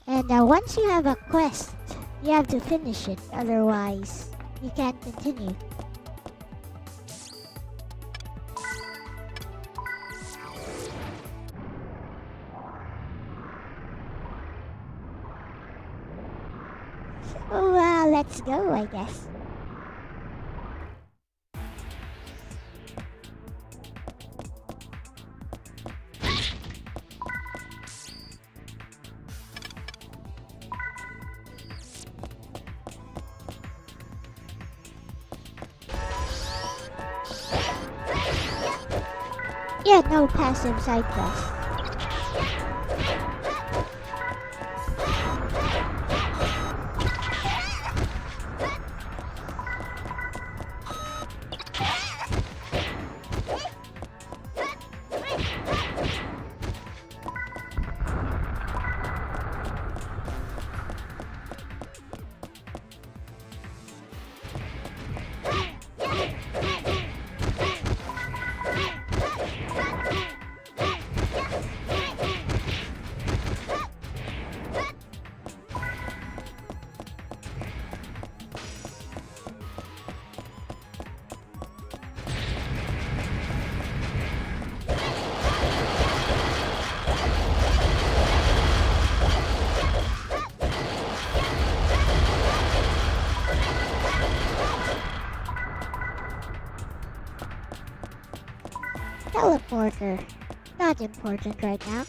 And once you have a quest, you have to finish it, otherwise you can't continue. So let's go, I guess. Yeah, no passive side quest. Teleporter. Not important right now.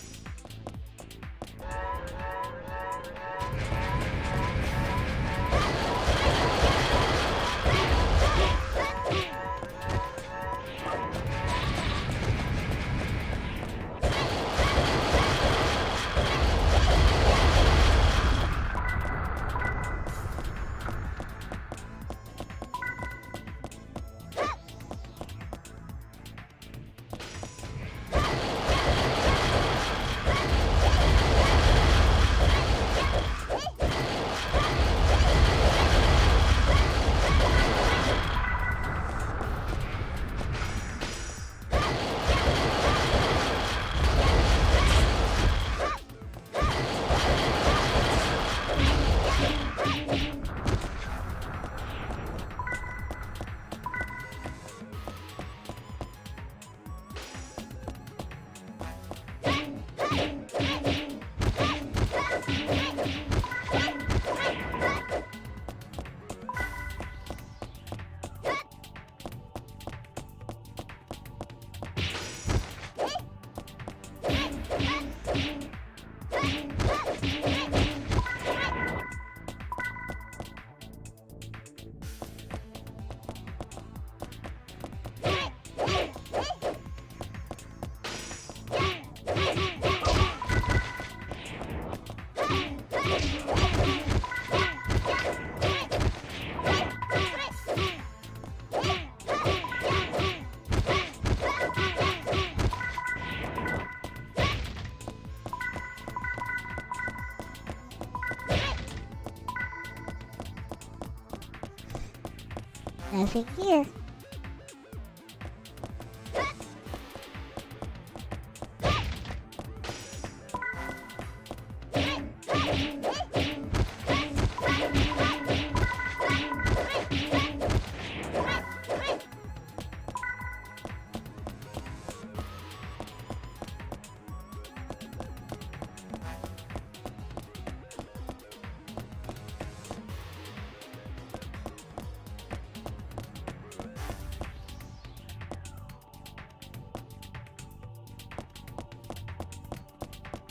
Nothing here.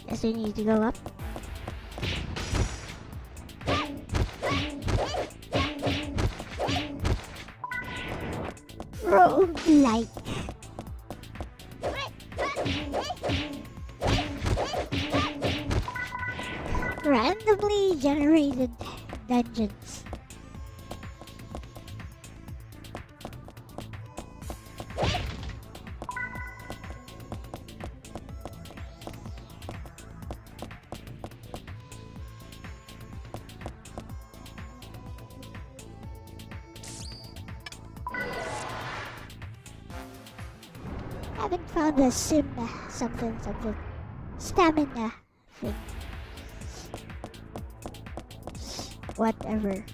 Guess we need to go up. Roguelike. Randomly generated dungeons. Haven't found the something stamina thing. Whatever.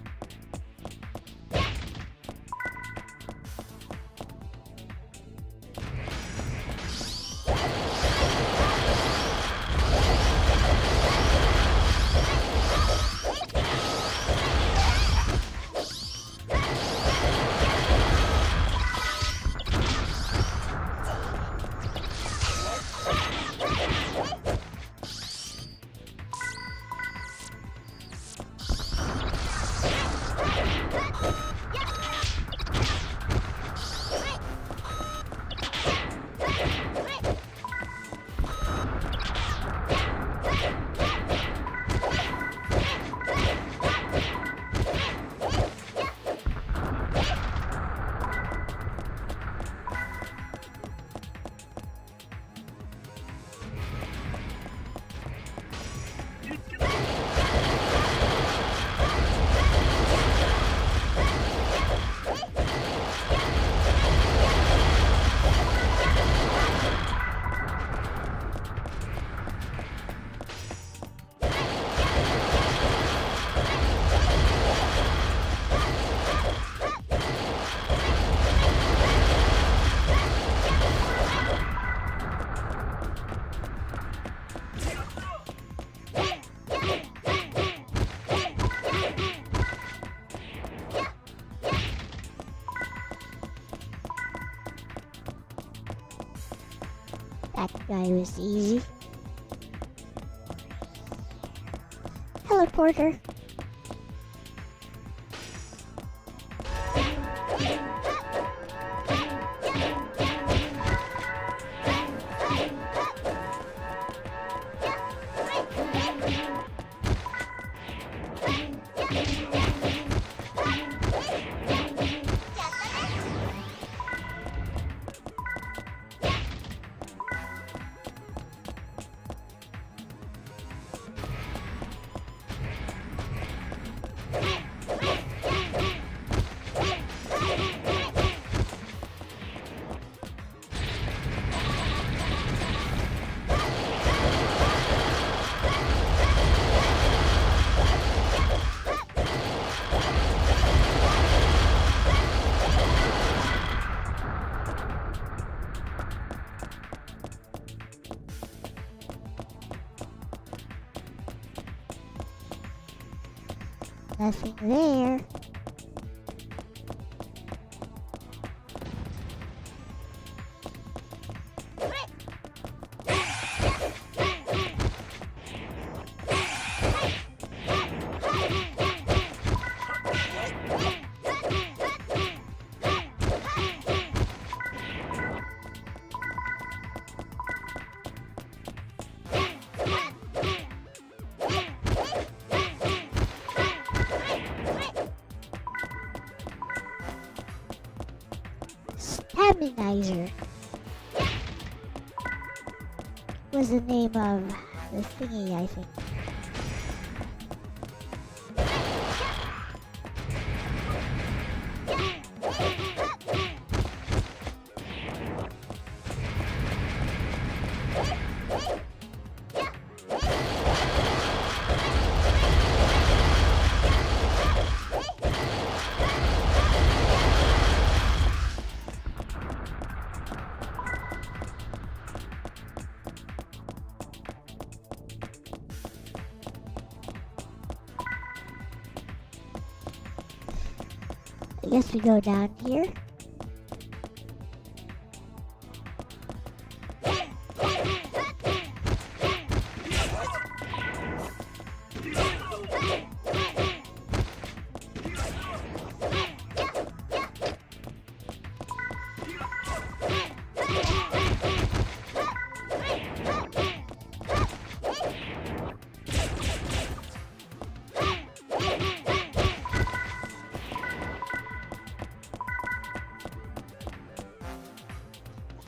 That guy was easy. Teleporter. Nothing there. Staminizer was the name of the thingy, I think. I guess we go down here.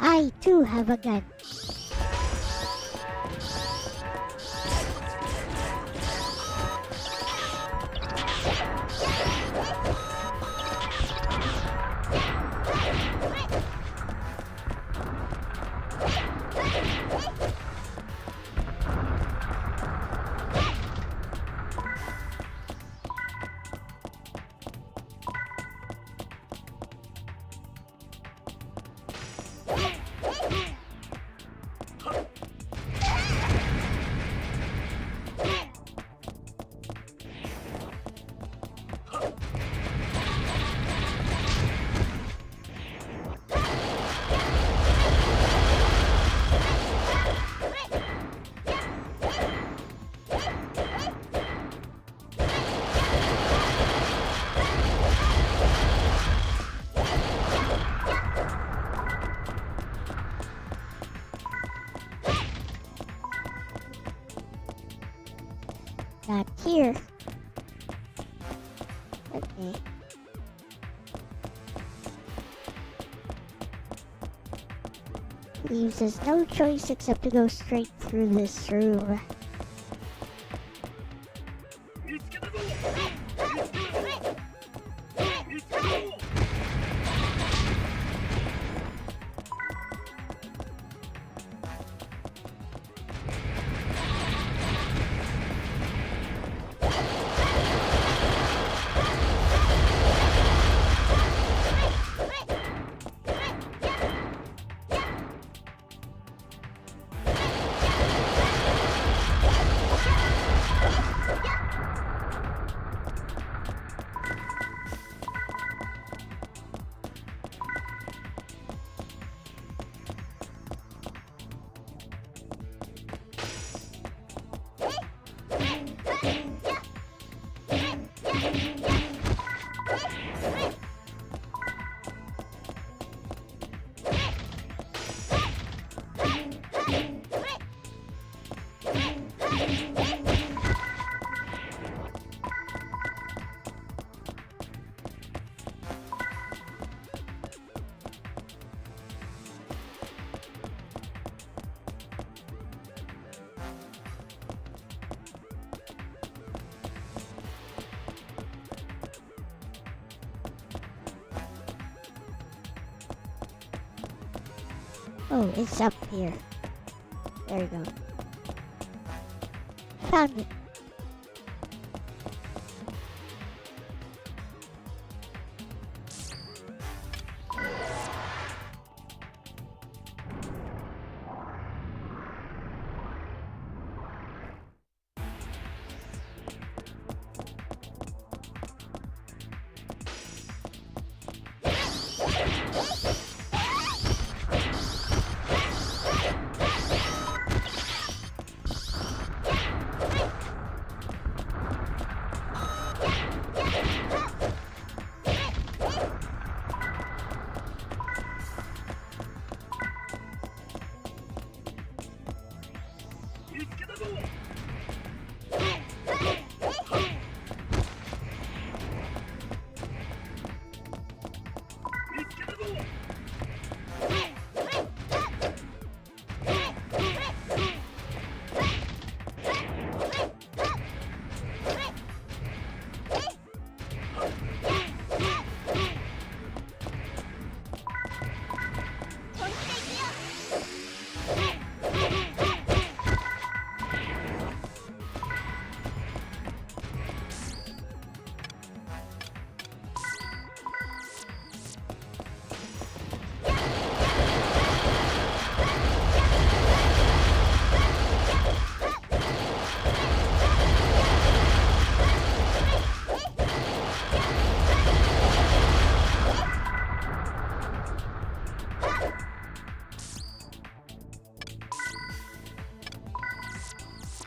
I too have a gun. Not here. Okay. Leaves us no choice except to go straight through this room. Oh, it's up here. There you go. Found it.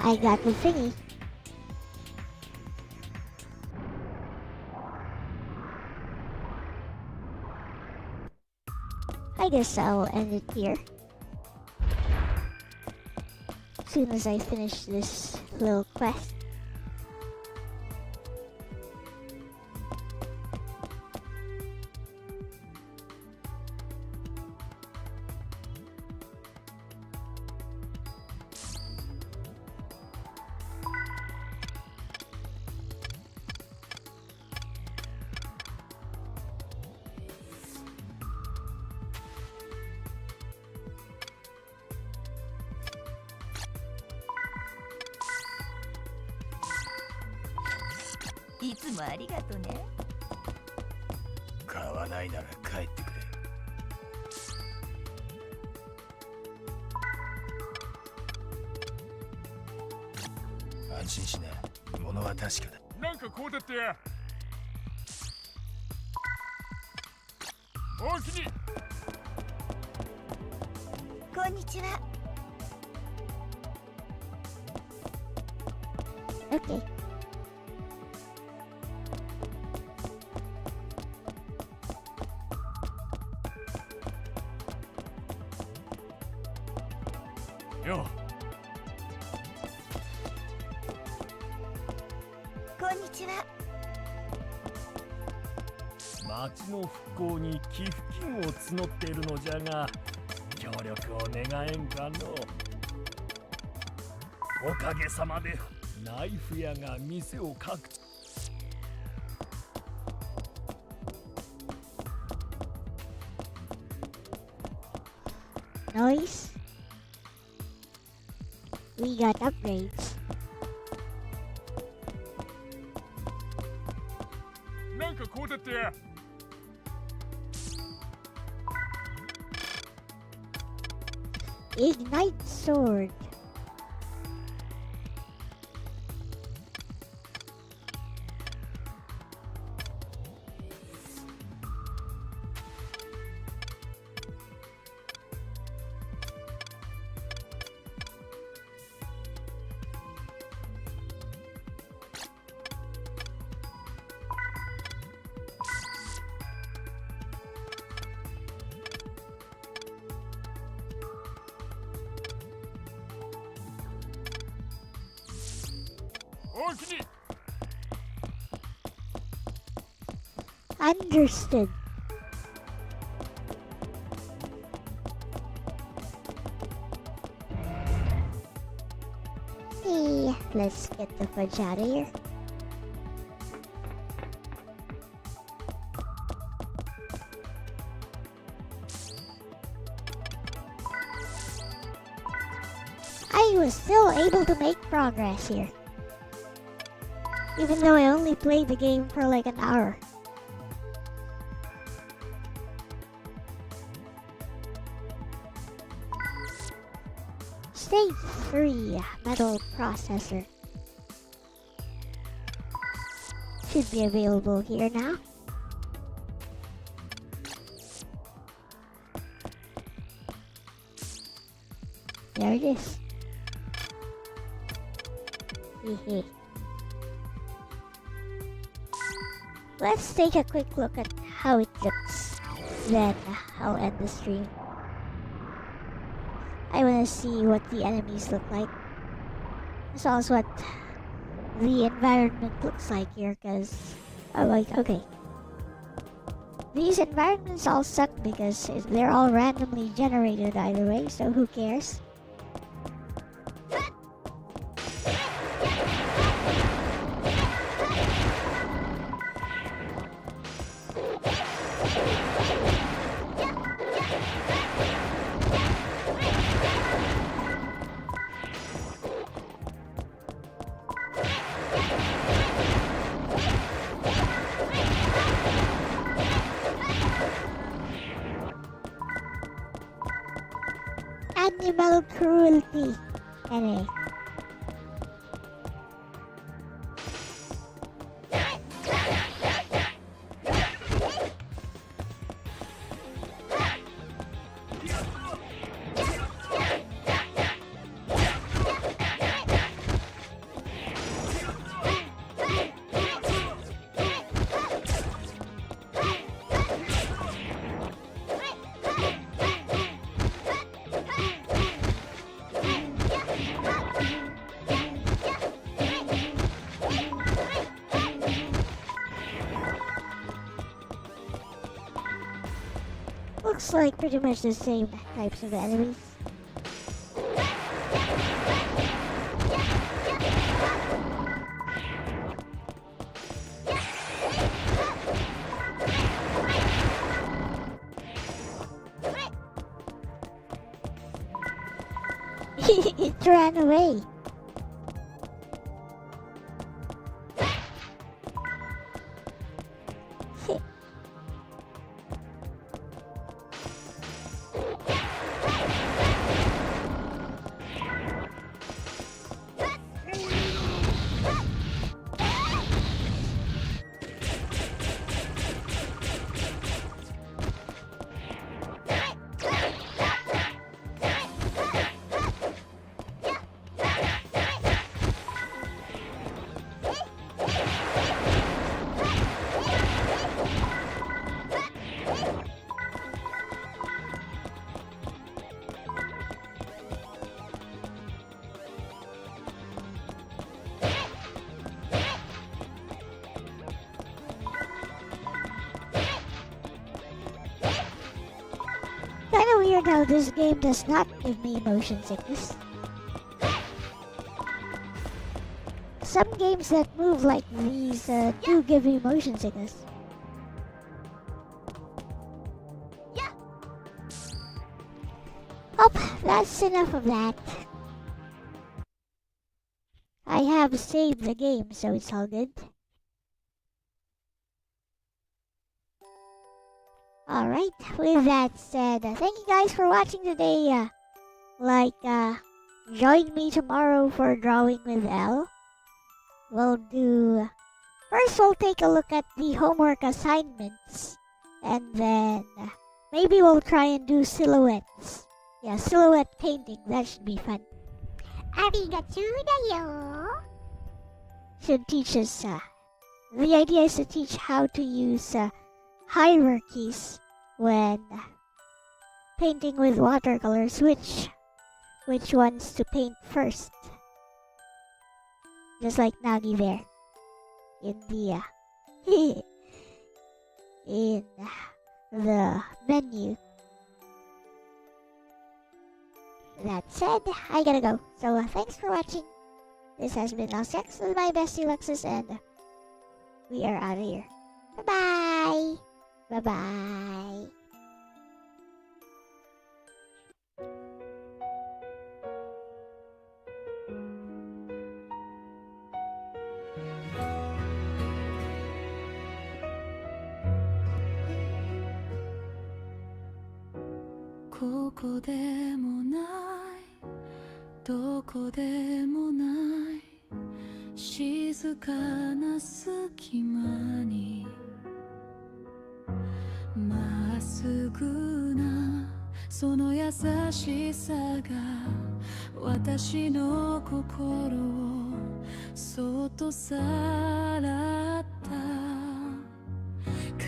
I got the thingy. I guess I'll end it here. As soon as I finish this little quest.いつもありがとね。買わないなら帰ってくれ。安心しな、物は確かだ。なんかこうだってや。おおきに。こんにちは。Okay. Yo. こんにちは。町の復興に寄付金を募っているのじゃが、協力を願えんかの。おかげさまでナイフ屋が店を各地。Nice. We got upgrades. なんかこうだってや。Ignite sword. Understood. Hey, let's get the fudge out of here. I was still able to make progress here. Even though I only played the game for like an hour. Stage 3 metal processor should be available here now. There it is. Hehe. Let's take a quick look at how it looks. Then I'll end the stream. I want to see what the enemies look like. As well as what the environment looks like here, because... Oh, like, okay. These environments all suck because they're all randomly generated either way, so who cares? Animal cruelty. Anyway. looks like pretty much the same types of enemies. It ran away. Kinda weird how this game does not give me motion sickness. Some games that move like these do give me motion sickness. Oh, that's enough of that. I have saved the game, so it's all good. Alright, with that said, thank you guys for watching today. Join me tomorrow for Drawing with Elle. First we'll take a look at the homework assignments, and then maybe we'll try and do silhouettes. Yeah, silhouette painting, that should be fun. Arigatou da yo. Should teach us, the idea is to teach how to use hierarchies when painting with watercolors, which ones to paint first. Just like Nagi there in the in the menu. That said, I gotta go. So thanks for watching. This has been Elle-C with my bestie Lexus, and we are out of here. Bye bye. Bye bye. ここでもないどこでもない静かな隙間にまっすぐなその優しさが私の心をそっとさらった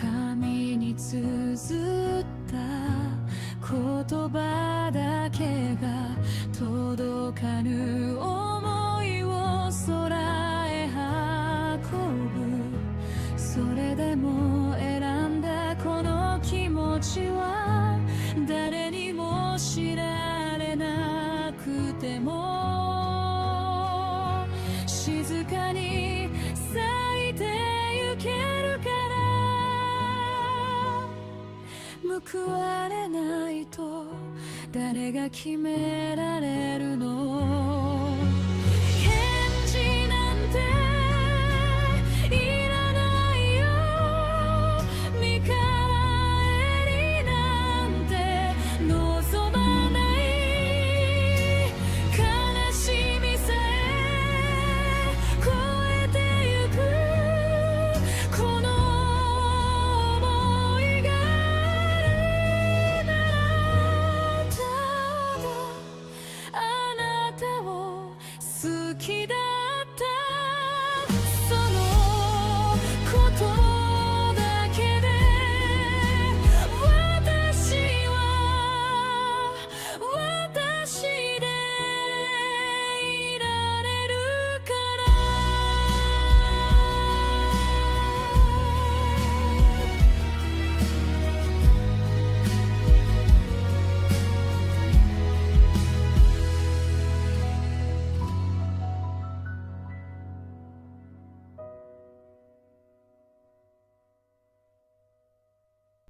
紙に綴った言葉だけが届かぬ想いを空へ運ぶそれでも選んだこの気持ちは誰にも知られなくても静かに咲いてゆけるから報われないと誰が決められるの